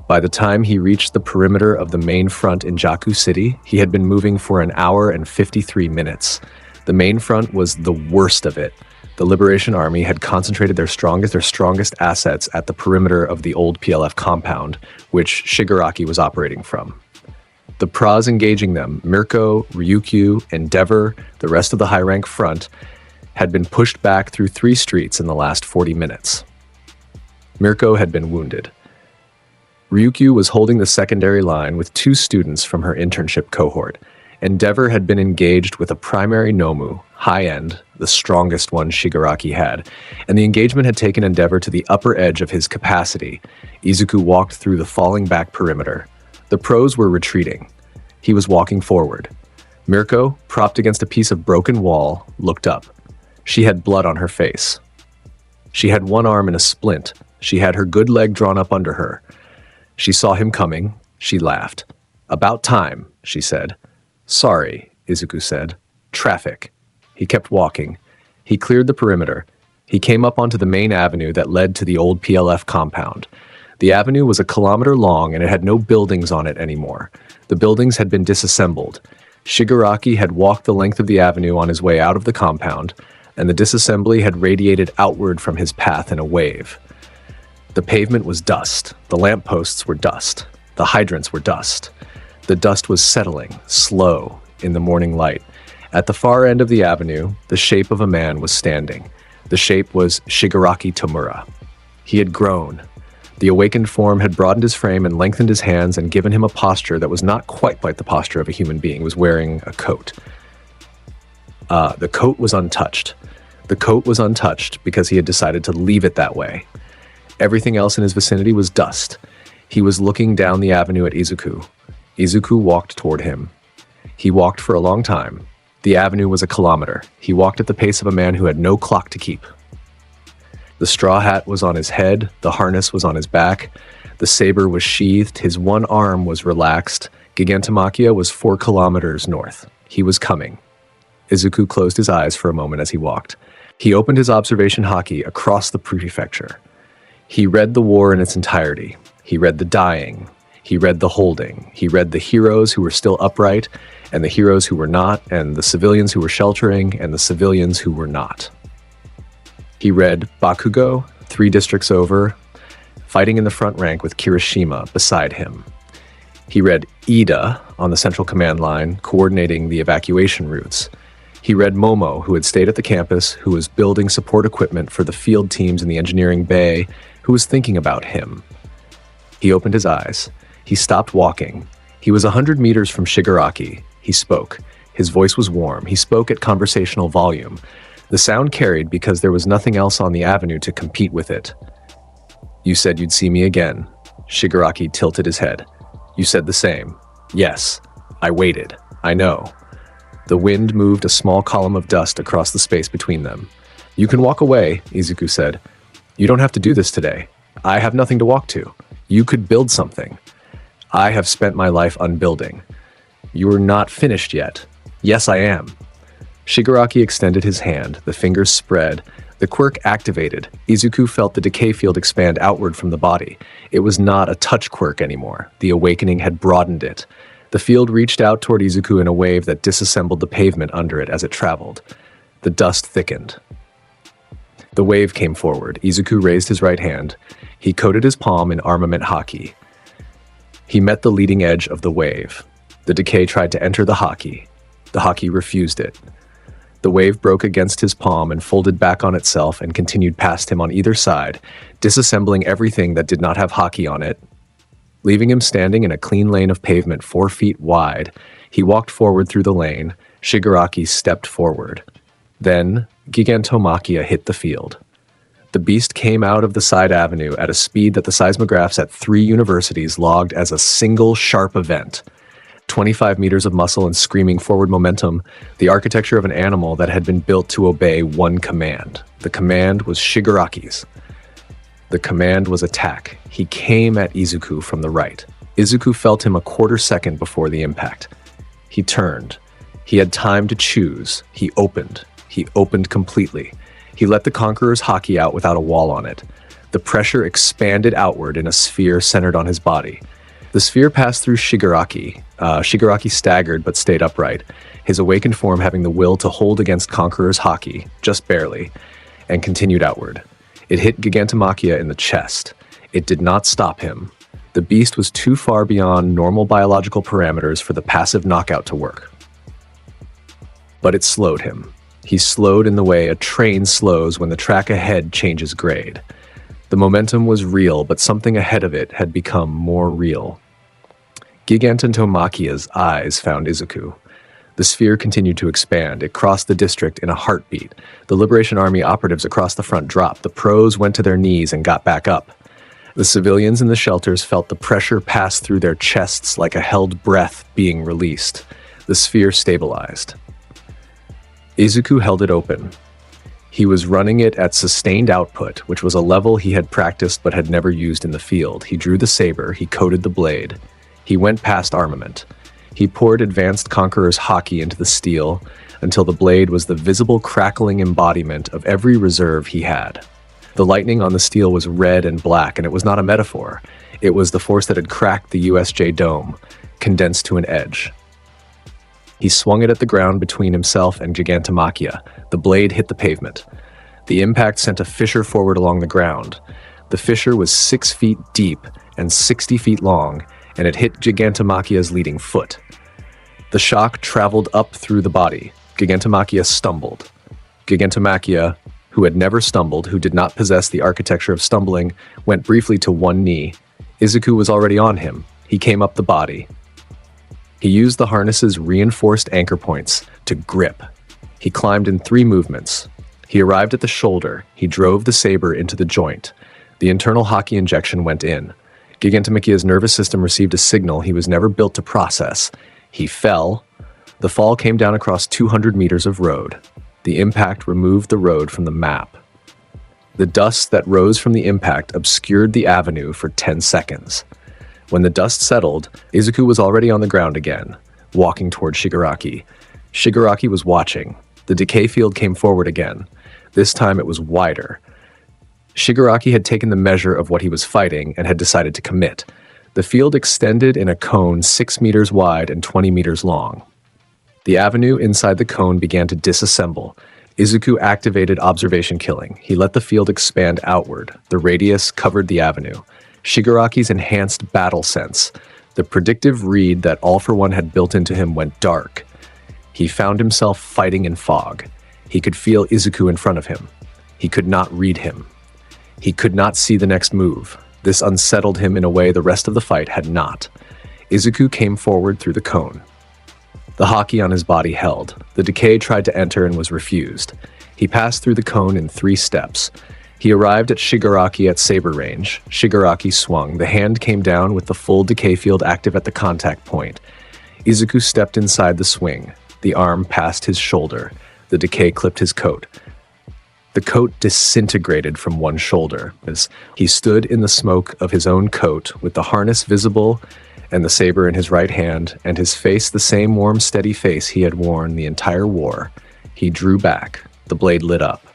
Speaker 3: By the time he reached the perimeter of the main front in Jaku City, he had been moving for an hour and 53 minutes. The main front was the worst of it. The Liberation Army had concentrated their strongest assets at the perimeter of the old PLF compound, which Shigaraki was operating from. The pras engaging them, Mirko, Ryukyu, Endeavor, the rest of the high-rank front, had been pushed back through 3 streets in the last 40 minutes. Mirko had been wounded. Ryukyu was holding the secondary line with 2 students from her internship cohort. Endeavor had been engaged with a primary Nomu, high-end, the strongest one Shigaraki had, and the engagement had taken Endeavor to the upper edge of his capacity. Izuku walked through the falling back perimeter. The pros were retreating. He was walking forward. Mirko, propped against a piece of broken wall, looked up. She had blood on her face. She had one arm in a splint. She had her good leg drawn up under her. She saw him coming. She laughed. "About time," she said. "Sorry," Izuku said. "Traffic." He kept walking. He cleared the perimeter. He came up onto the main avenue that led to the old PLF compound. The avenue was a kilometer long and it had no buildings on it anymore. The buildings had been disassembled. Shigaraki had walked the length of the avenue on his way out of the compound, and the disassembly had radiated outward from his path in a wave. The pavement was dust. The lampposts were dust. The hydrants were dust. The dust was settling, slow, in the morning light. At the far end of the avenue, the shape of a man was standing. The shape was Shigaraki Tomura. He had grown. The awakened form had broadened his frame and lengthened his hands and given him a posture that was not quite like the posture of a human being. He was wearing a coat. The coat was untouched. The coat was untouched because he had decided to leave it that way. Everything else in his vicinity was dust. He was looking down the avenue at Izuku. Izuku walked toward him. He walked for a long time. The avenue was a kilometer. He walked at the pace of a man who had no clock to keep. The straw hat was on his head. The harness was on his back. The saber was sheathed. His one arm was relaxed. Gigantomachia was 4 kilometers north. He was coming. Izuku closed his eyes for a moment as he walked. He opened his observation haki across the prefecture. He read the war in its entirety. He read the dying. He read the holding. He read the heroes who were still upright, and the heroes who were not, and the civilians who were sheltering, and the civilians who were not. He read Bakugo, 3 districts over, fighting in the front rank with Kirishima beside him. He read Ida on the central command line, coordinating the evacuation routes. He read Momo, who had stayed at the campus, who was building support equipment for the field teams in the engineering bay, who was thinking about him. He opened his eyes. He stopped walking. He was 100 meters from Shigaraki. He spoke. His voice was warm. He spoke at conversational volume. The sound carried because there was nothing else on the avenue to compete with it. "You said you'd see me again." Shigaraki tilted his head. "You said the same." "Yes. I waited. I know." The wind moved a small column of dust across the space between them. "You can walk away," Izuku said. "You don't have to do this today. I have nothing to walk to. You could build something. I have spent my life unbuilding. You are not finished yet." "Yes, I am." Shigaraki extended his hand. The fingers spread. The quirk activated. Izuku felt the decay field expand outward from the body. It was not a touch quirk anymore. The awakening had broadened it. The field reached out toward Izuku in a wave that disassembled the pavement under it as it traveled. The dust thickened. The wave came forward. Izuku raised his right hand. He coated his palm in Armament Haki. He met the leading edge of the wave. The decay tried to enter the Haki. The Haki refused it. The wave broke against his palm and folded back on itself and continued past him on either side, disassembling everything that did not have Haki on it. Leaving him standing in a clean lane of pavement 4 feet wide, he walked forward through the lane. Shigaraki stepped forward. Then, Gigantomachia hit the field. The beast came out of the side avenue at a speed that the seismographs at 3 universities logged as a single sharp event. 25 meters of muscle and screaming forward momentum, the architecture of an animal that had been built to obey one command. The command was Shigaraki's. The command was attack. He came at Izuku from the right. Izuku felt him a quarter second before the impact. He turned. He had time to choose. He opened. He opened completely. He let the Conqueror's Haki out without a wall on it. The pressure expanded outward in a sphere centered on his body. The sphere passed through Shigaraki. Shigaraki staggered but stayed upright, his awakened form having the will to hold against Conqueror's Haki, just barely, and continued outward. It hit Gigantomachia in the chest. It did not stop him. The beast was too far beyond normal biological parameters for the passive knockout to work. But it slowed him. He slowed in the way a train slows when the track ahead changes grade. The momentum was real, but something ahead of it had become more real. Gigantomachia's eyes found Izuku. The sphere continued to expand. It crossed the district in a heartbeat. The Liberation Army operatives across the front dropped. The pros went to their knees and got back up. The civilians in the shelters felt the pressure pass through their chests like a held breath being released. The sphere stabilized. Izuku held it open. He was running it at sustained output, which was a level he had practiced but had never used in the field. He drew the saber, he coated the blade. He went past armament. He poured advanced Conqueror's Haki into the steel until the blade was the visible crackling embodiment of every reserve he had. The lightning on the steel was red and black, and it was not a metaphor. It was the force that had cracked the USJ dome, condensed to an edge. He swung it at the ground between himself and Gigantomachia. The blade hit the pavement. The impact sent a fissure forward along the ground. The fissure was 6 feet deep and 60 feet long, and it hit Gigantomachia's leading foot. The shock traveled up through the body. Gigantomachia stumbled. Gigantomachia, who had never stumbled, who did not possess the architecture of stumbling, went briefly to one knee. Izuku was already on him. He came up the body. He used the harness's reinforced anchor points to grip. He climbed in 3 movements. He arrived at the shoulder. He drove the saber into the joint. The internal Haki injection went in. Gigantomachia's nervous system received a signal he was never built to process. He fell. The fall came down across 200 meters of road. The impact removed the road from the map. The dust that rose from the impact obscured the avenue for 10 seconds. When the dust settled, Izuku was already on the ground again, walking toward Shigaraki. Shigaraki was watching. The decay field came forward again. This time it was wider. Shigaraki had taken the measure of what he was fighting and had decided to commit. The field extended in a cone 6 meters wide and 20 meters long. The avenue inside the cone began to disassemble. Izuku activated observation killing. He let the field expand outward. The radius covered the avenue. Shigaraki's enhanced battle sense, the predictive read that All for One had built into him, went dark. He found himself fighting in fog. He could feel Izuku in front of him. He could not read him. He could not see the next move. This unsettled him in a way the rest of the fight had not. Izuku came forward through the cone. The Haki on his body held. The decay tried to enter and was refused. He passed through the cone in 3 steps. He arrived at Shigaraki at saber range. Shigaraki swung. The hand came down with the full decay field active at the contact point. Izuku stepped inside the swing. The arm passed his shoulder. The decay clipped his coat. The coat disintegrated from one shoulder as he stood in the smoke of his own coat with the harness visible and the saber in his right hand, and his face the same warm, steady face he had worn the entire war. He drew back. The blade lit up.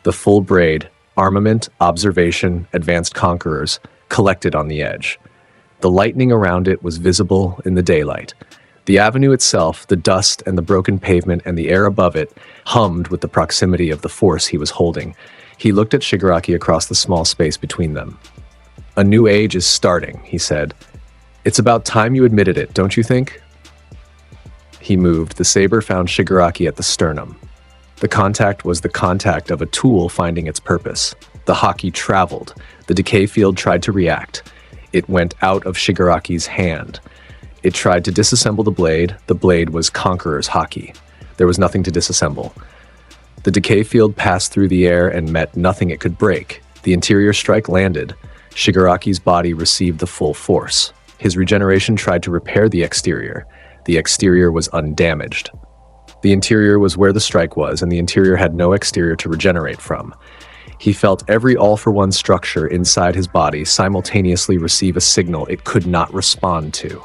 Speaker 3: The full braid, armament, observation, advanced conquerors, collected on the edge. The lightning around it was visible in the daylight. The avenue itself, the dust and the broken pavement and the air above it, hummed with the proximity of the force he was holding. He looked at Shigaraki across the small space between them. "A new age is starting," he said. "It's about time you admitted it, don't you think?" He moved. The saber found Shigaraki at the sternum. The contact was the contact of a tool finding its purpose. The Haki traveled. The decay field tried to react. It went out of Shigaraki's hand. It tried to disassemble the blade. The blade was Conqueror's Haki. There was nothing to disassemble. The decay field passed through the air and met nothing it could break. The interior strike landed. Shigaraki's body received the full force. His regeneration tried to repair the exterior. The exterior was undamaged. The interior was where the strike was, and the interior had no exterior to regenerate from. He felt every all-for-one structure inside his body simultaneously receive a signal it could not respond to.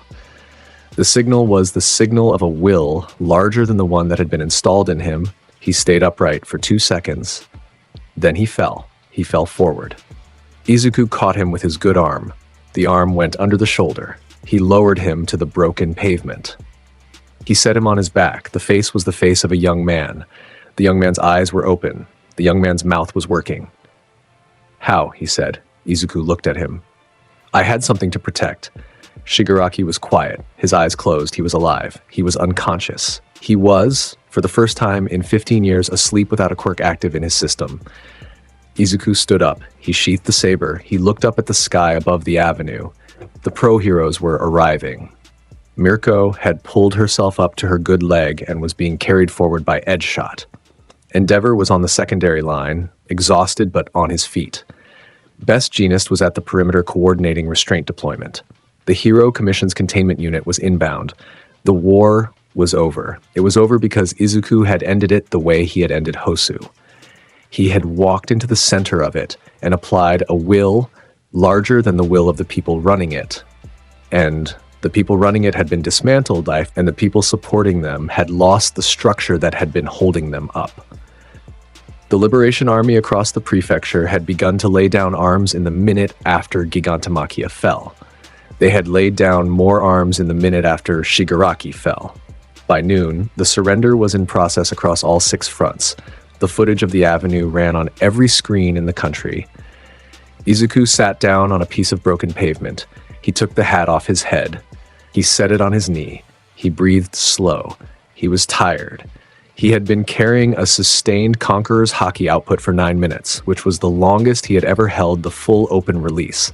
Speaker 3: The signal was the signal of a will larger than the one that had been installed in him. He stayed upright for 2 seconds. Then he fell. He fell forward. Izuku caught him with his good arm. The arm went under the shoulder. He lowered him to the broken pavement. He set him on his back. The face was the face of a young man. The young man's eyes were open. The young man's mouth was working. "How?" he said. Izuku looked at him. "I had something to protect." Shigaraki was quiet. His eyes closed. He was alive. He was unconscious. He was, for the first time in 15 years, asleep without a quirk active in his system. Izuku stood up. He sheathed the saber. He looked up at the sky above the avenue. The pro heroes were arriving. Mirko had pulled herself up to her good leg and was being carried forward by Edgeshot. Endeavor was on the secondary line, exhausted but on his feet. Best Jeanist was at the perimeter coordinating restraint deployment. The Hero Commission's containment unit was inbound. The war was over. It was over because Izuku had ended it the way he had ended Hosu. He had walked into the center of it and applied a will larger than the will of the people running it. And the people running it had been dismantled, and the people supporting them had lost the structure that had been holding them up. The Liberation Army across the prefecture had begun to lay down arms in the minute after Gigantomachia fell. They had laid down more arms in the minute after Shigaraki fell. By noon, the surrender was in process across all 6 fronts. The footage of the avenue ran on every screen in the country. Izuku sat down on a piece of broken pavement. He took the hat off his head. He set it on his knee. He breathed slow. He was tired. He had been carrying a sustained Conqueror's Haki output for 9 minutes, which was the longest he had ever held the full open release.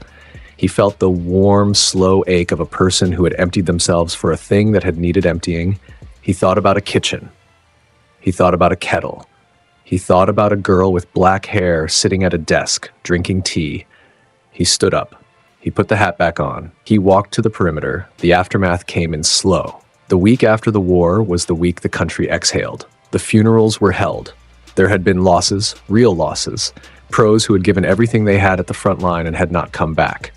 Speaker 3: He felt the warm, slow ache of a person who had emptied themselves for a thing that had needed emptying. He thought about a kitchen. He thought about a kettle. He thought about a girl with black hair sitting at a desk, drinking tea. He stood up. He put the hat back on. He walked to the perimeter. The aftermath came in slow. The week after the war was the week the country exhaled. The funerals were held. There had been losses, real losses. Pros who had given everything they had at the front line and had not come back.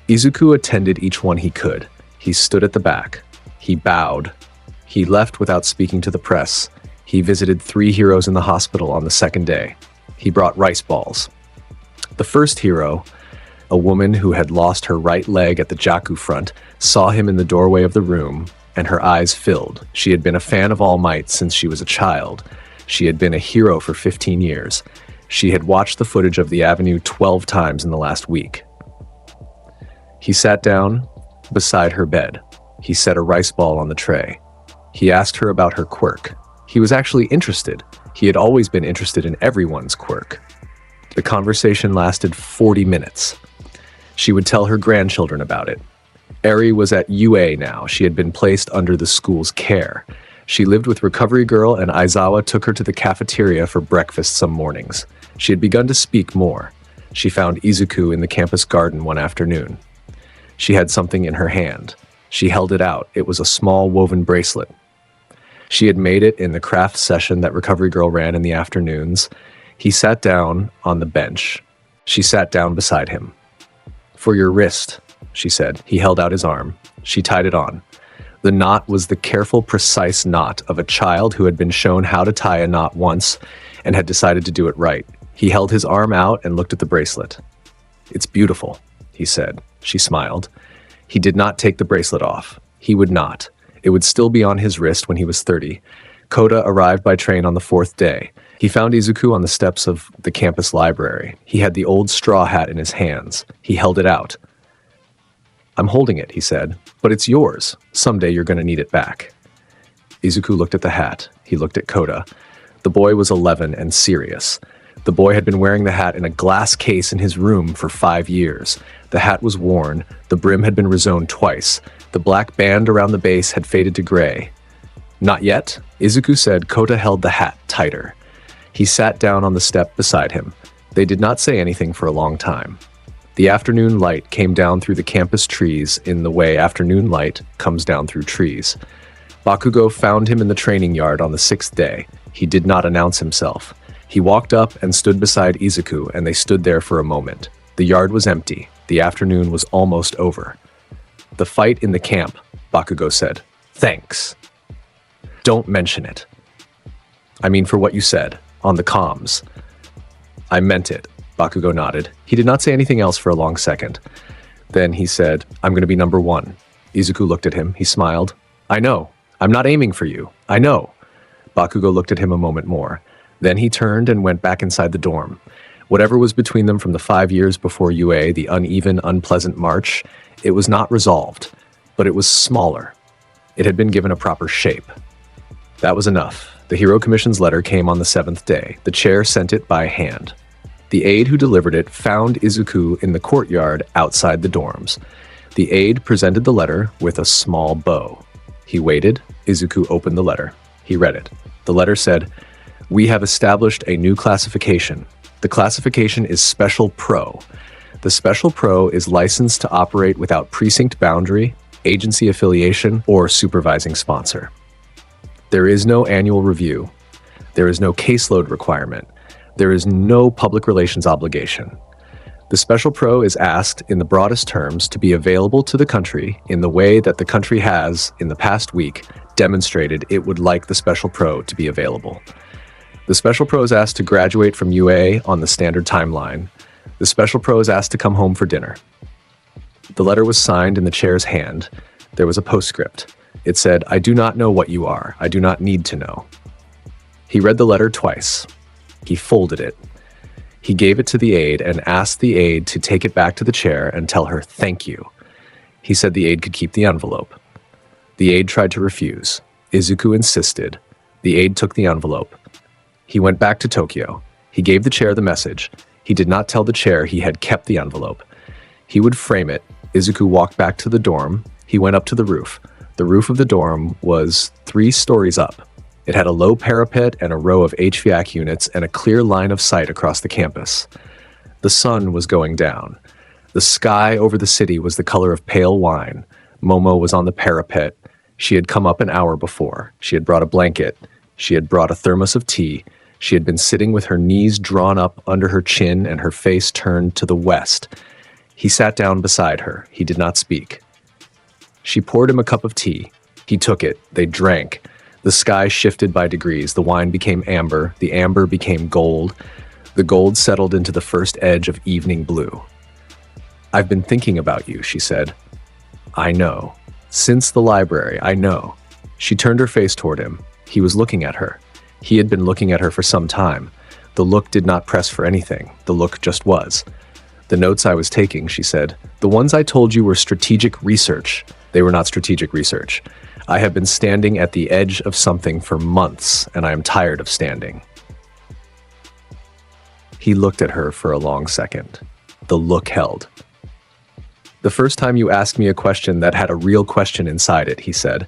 Speaker 3: Izuku attended each one he could. He stood at the back. He bowed. He left without speaking to the press. He visited 3 heroes in the hospital on the second day. He brought rice balls. The first hero, a woman who had lost her right leg at the Jaku front, saw him in the doorway of the room, and her eyes filled. She had been a fan of All Might since she was a child. She had been a hero for 15 years. She had watched the footage of the avenue 12 times in the last week. He sat down beside her bed. He set a rice ball on the tray. He asked her about her quirk. He was actually interested. He had always been interested in everyone's quirk. The conversation lasted 40 minutes. She would tell her grandchildren about it. Eri was at UA now. She had been placed under the school's care. She lived with Recovery Girl, and Aizawa took her to the cafeteria for breakfast some mornings. She had begun to speak more. She found Izuku in the campus garden one afternoon. She had something in her hand. She held it out. It was a small woven bracelet. She had made it in the craft session that Recovery Girl ran in the afternoons. He sat down on the bench. She sat down beside him. "For your wrist," she said. He held out his arm. She tied it on. The knot was the careful, precise knot of a child who had been shown how to tie a knot once and had decided to do it right. He held his arm out and looked at the bracelet. "It's beautiful," he said. She smiled. He did not take the bracelet off. He would not. It would still be on his wrist when he was 30. Koda arrived by train on the 4th day. He found Izuku on the steps of the campus library. He had the old straw hat in his hands. He held it out. "I'm holding it," he said, "but it's yours. Someday you're going to need it back." Izuku looked at the hat. He looked at Koda. The boy was 11 and serious. The boy had been wearing the hat in a glass case in his room for 5 years. The hat was worn. The brim had been rezoned twice. The black band around the base had faded to gray. "Not yet," Izuku said. Koda held the hat tighter. He sat down on the step beside him. They did not say anything for a long time. The afternoon light came down through the campus trees in the way afternoon light comes down through trees. Bakugo found him in the training yard on the 6th day. He did not announce himself. He walked up and stood beside Izuku, and they stood there for a moment. The yard was empty. The afternoon was almost over. "The fight in the camp," Bakugo said. "Thanks. Don't mention it. I mean for what you said, on the comms." "I meant it," Bakugo nodded. He did not say anything else for a long second. Then he said, "I'm going to be number 1. Izuku looked at him. He smiled. "I know. I'm not aiming for you. I know." Bakugo looked at him a moment more. Then he turned and went back inside the dorm. Whatever was between them from the 5 years before UA, the uneven, unpleasant march, it was not resolved, but it was smaller. It had been given a proper shape. That was enough. The Hero Commission's letter came on the 7th day. The chair sent it by hand. The aide who delivered it found Izuku in the courtyard outside the dorms. The aide presented the letter with a small bow. He waited. Izuku opened the letter. He read it. The letter said, "We have established a new classification. The classification is Special Pro. The Special Pro is licensed to operate without precinct boundary, agency affiliation, or supervising sponsor. There is no annual review. There is no caseload requirement. There is no public relations obligation. The Special Pro is asked, in the broadest terms, to be available to the country in the way that the country has, in the past week, demonstrated it would like the Special Pro to be available. The Special Pro is asked to graduate from UA on the standard timeline. The Special Pro is asked to come home for dinner." The letter was signed in the chair's hand. There was a postscript. It said, "I do not know what you are. I do not need to know." He read the letter twice. He folded it. He gave it to the aide and asked the aide to take it back to the chair and tell her thank you. He said the aide could keep the envelope. The aide tried to refuse. Izuku insisted. The aide took the envelope. He went back to Tokyo. He gave the chair the message. He did not tell the chair he had kept the envelope. He would frame it. Izuku walked back to the dorm. He went up to the roof. The roof of the dorm was 3 stories up. It had a low parapet and a row of HVAC units and a clear line of sight across the campus. The sun was going down. The sky over the city was the color of pale wine. Momo was on the parapet. She had come up an hour before. She had brought a blanket. She had brought a thermos of tea. She had been sitting with her knees drawn up under her chin and her face turned to the west. He sat down beside her. He did not speak. She poured him a cup of tea. He took it. They drank. The sky shifted by degrees. The wine became amber. The amber became gold. The gold settled into the first edge of evening blue. "I've been thinking about you," she said. "I know. Since the library, I know." She turned her face toward him. He was looking at her. He had been looking at her for some time. The look did not press for anything. The look just was. "The notes I was taking," she said. "The ones I told you were strategic research. They were not strategic research. I have been standing at the edge of something for months, and I am tired of standing." He looked at her for a long second. The look held. "The first time you asked me a question that had a real question inside it," he said.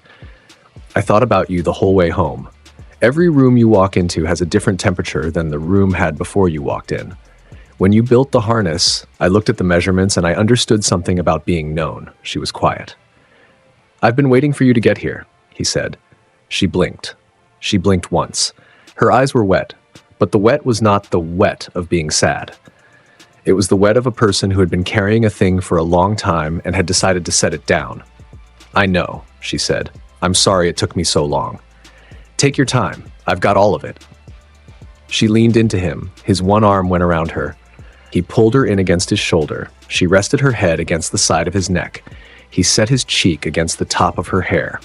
Speaker 3: "I thought about you the whole way home. Every room you walk into has a different temperature than the room had before you walked in. When you built the harness, I looked at the measurements and I understood something about being known." She was quiet. "I've been waiting for you to get here," he said. She blinked. She blinked once. Her eyes were wet, but the wet was not the wet of being sad. It was the wet of a person who had been carrying a thing for a long time and had decided to set it down. "I know," she said. "I'm sorry it took me so long. Take your time. I've got all of it." She leaned into him. His one arm went around her. He pulled her in against his shoulder. She rested her head against the side of his neck. He set his cheek against the top of her hair.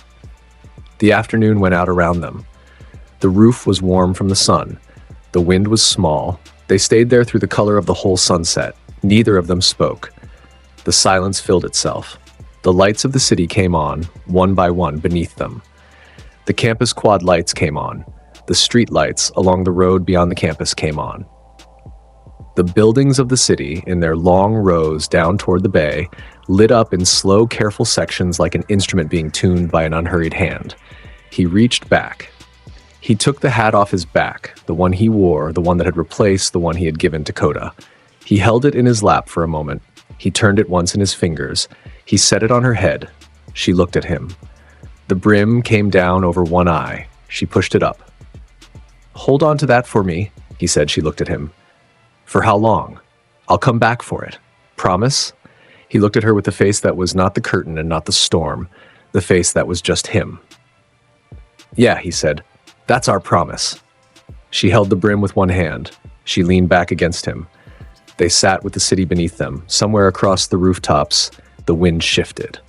Speaker 3: The afternoon went out around them. The roof was warm from the sun. The wind was small. They stayed there through the color of the whole sunset. Neither of them spoke. The silence filled itself. The lights of the city came on, one by one, beneath them. The campus quad lights came on. The street lights along the road beyond the campus came on. The buildings of the city, in their long rows down toward the bay, lit up in slow, careful sections like an instrument being tuned by an unhurried hand. He reached back. He took the hat off his back, the one he wore, the one that had replaced the one he had given to Koda. He held it in his lap for a moment. He turned it once in his fingers. He set it on her head. She looked at him. The brim came down over one eye. She pushed it up. "Hold on to that for me," he said. She looked at him. "For how long? I'll come back for it. Promise?" He looked at her with the face that was not the curtain and not the storm, the face that was just him. "Yeah," he said. "That's our promise." She held the brim with one hand. She leaned back against him. They sat with the city beneath them. Somewhere across the rooftops, the wind shifted.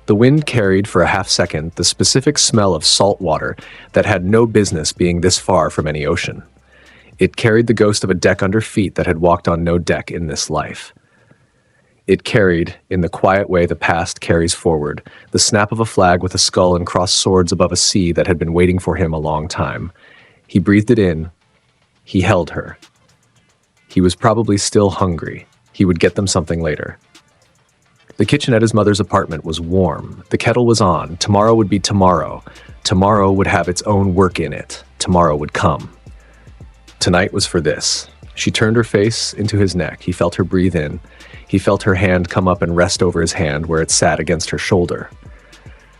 Speaker 3: The wind carried for a half second the specific smell of salt water that had no business being this far from any ocean. It carried the ghost of a deck under feet that had walked on no deck in this life. It carried, in the quiet way the past carries forward, the snap of a flag with a skull and crossed swords above a sea that had been waiting for him a long time. He breathed it in. He held her. He was probably still hungry. He would get them something later. The kitchen at his mother's apartment was warm. The kettle was on. Tomorrow would be tomorrow. Tomorrow would have its own work in it. Tomorrow would come. Tonight was for this. She turned her face into his neck. He felt her breathe in. He felt her hand come up and rest over his hand where it sat against her shoulder.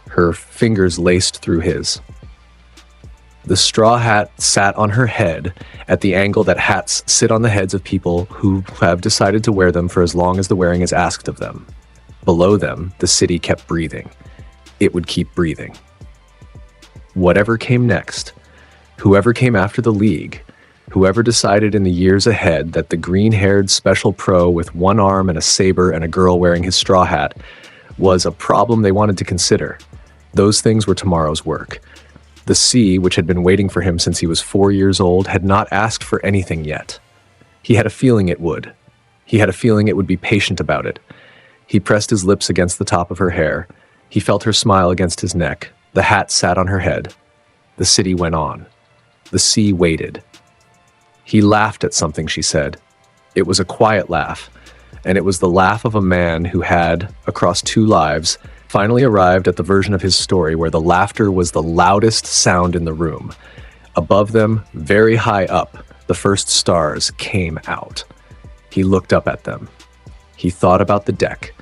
Speaker 3: Her fingers laced through his. The straw hat sat on her head at the angle that hats sit on the heads of people who have decided to wear them for as long as the wearing is asked of them. Below them, the city kept breathing. It would keep breathing. Whatever came next, whoever came after the League, whoever decided in the years ahead that the green-haired special pro with one arm and a saber and a girl wearing his straw hat was a problem they wanted to consider. Those things were tomorrow's work. The sea, which had been waiting for him since he was 4 years old, had not asked for anything yet. He had a feeling it would. He had a feeling it would be patient about it. He pressed his lips against the top of her hair. He felt her smile against his neck. The hat sat on her head. The city went on. The sea waited. He laughed at something she said. It was a quiet laugh, and it was the laugh of a man who had, across 2 lives, finally arrived at the version of his story where the laughter was the loudest sound in the room. Above them, very high up, the first stars came out. He looked up at them. He thought about the deck.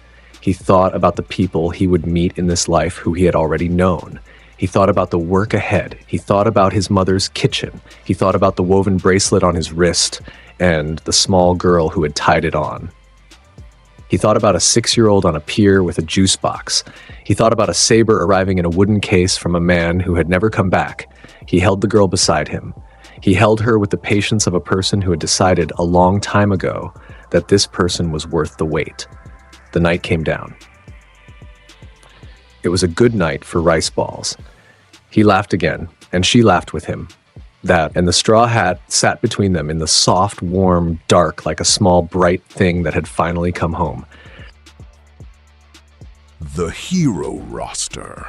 Speaker 3: He thought about the people he would meet in this life who he had already known. He thought about the work ahead. He thought about his mother's kitchen. He thought about the woven bracelet on his wrist and the small girl who had tied it on. He thought about a 6-year-old on a pier with a juice box. He thought about a saber arriving in a wooden case from a man who had never come back. He held the girl beside him. He held her with the patience of a person who had decided a long time ago that this person was worth the wait. The night came down. It was a good night for rice balls. He laughed again, and she laughed with him. That and the straw hat sat between them in the soft, warm dark like a small, bright thing that had finally come home.
Speaker 2: The hero roster.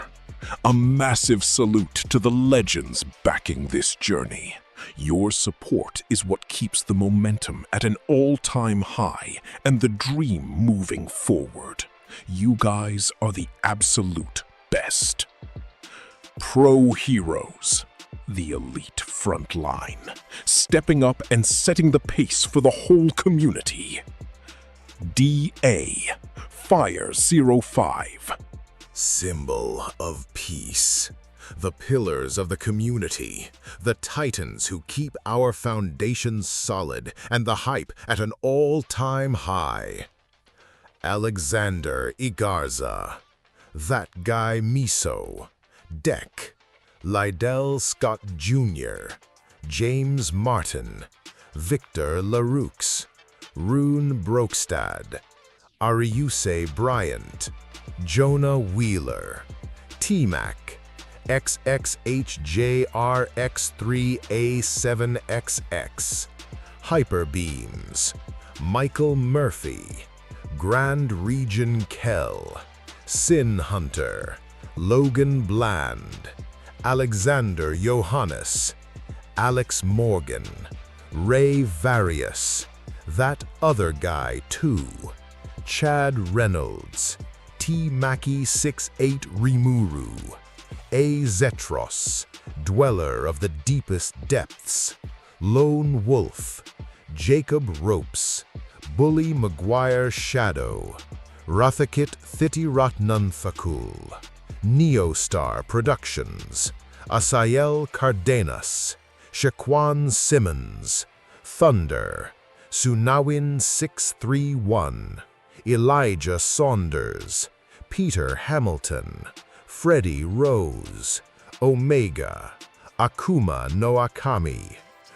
Speaker 2: A massive salute to the legends backing this journey. Your support is what keeps the momentum at an all-time high and the dream moving forward. You guys are the absolute best. Pro heroes, the elite front line, stepping up and setting the pace for the whole community. DA, Fire 05.
Speaker 1: Symbol of peace. The pillars of the community, the titans who keep our foundations solid and the hype at an all-time high. Alexander Igarza, That Guy Miso, Deck, Lydell Scott Jr., James Martin, Victor Laroux, Rune Brokstad, Ariuse Bryant, Jonah Wheeler, T-Mac, XXHJRX3A7XX, Hyperbeams, Michael Murphy, Grand Region Kell, Sin Hunter, Logan Bland, Alexander Johannes, Alex Morgan, Ray Various, That Other Guy Too, Chad Reynolds, T Mackie 68 Rimuru, A Zetros,
Speaker 4: dweller of the deepest depths, Lone Wolf, Jacob Ropes, Bully Maguire Shadow, Rathakit Thitiratnun Thakul, Neostar Productions, Asael Cardenas, Shaquan Simmons, Thunder, Sunawin 631, Elijah Saunders, Peter Hamilton, Freddie Rose, Omega, Akuma no Akami,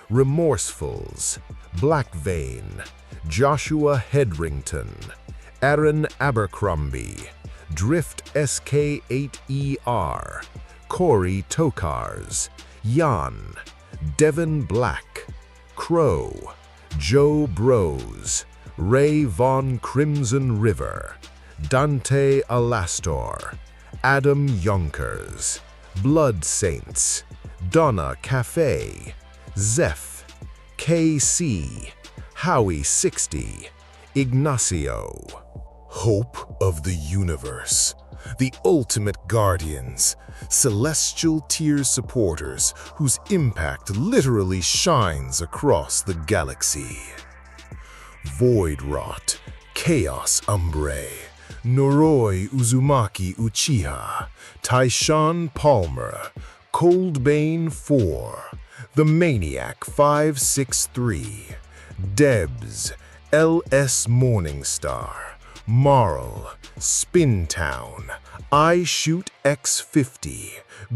Speaker 4: Remorsefuls, Black Vein, Joshua Hedrington, Aaron Abercrombie, Drift SK8ER, Corey Tokars, Jan, Devin Black, Crow, Joe Bros, Ray Von Crimson River, Dante Alastor, Adam Yonkers, Blood Saints, Donna Cafe, Zeph, KC, Howie 60, Ignacio.
Speaker 1: Hope of the universe, the ultimate guardians, celestial tier supporters whose impact literally shines across the galaxy. Void Rot, Chaos Umbre, Noroi Uzumaki Uchiha, Tyshawn Palmer, Coldbane 4, The Maniac 563, Debs, LS Morningstar, Marl, Spintown, I Shoot X50,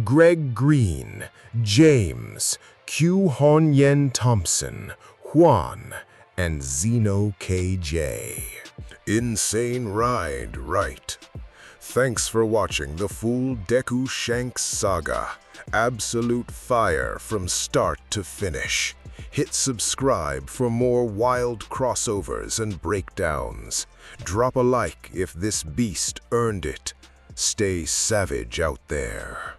Speaker 1: Greg Green, James, Q Hon Yen Thompson, Juan, and Zeno KJ. Insane ride, right? Thanks for watching the full Deku Shanks saga. Absolute fire from start to finish. Hit subscribe for more wild crossovers and breakdowns. Drop a like if this beast earned it. Stay savage out there.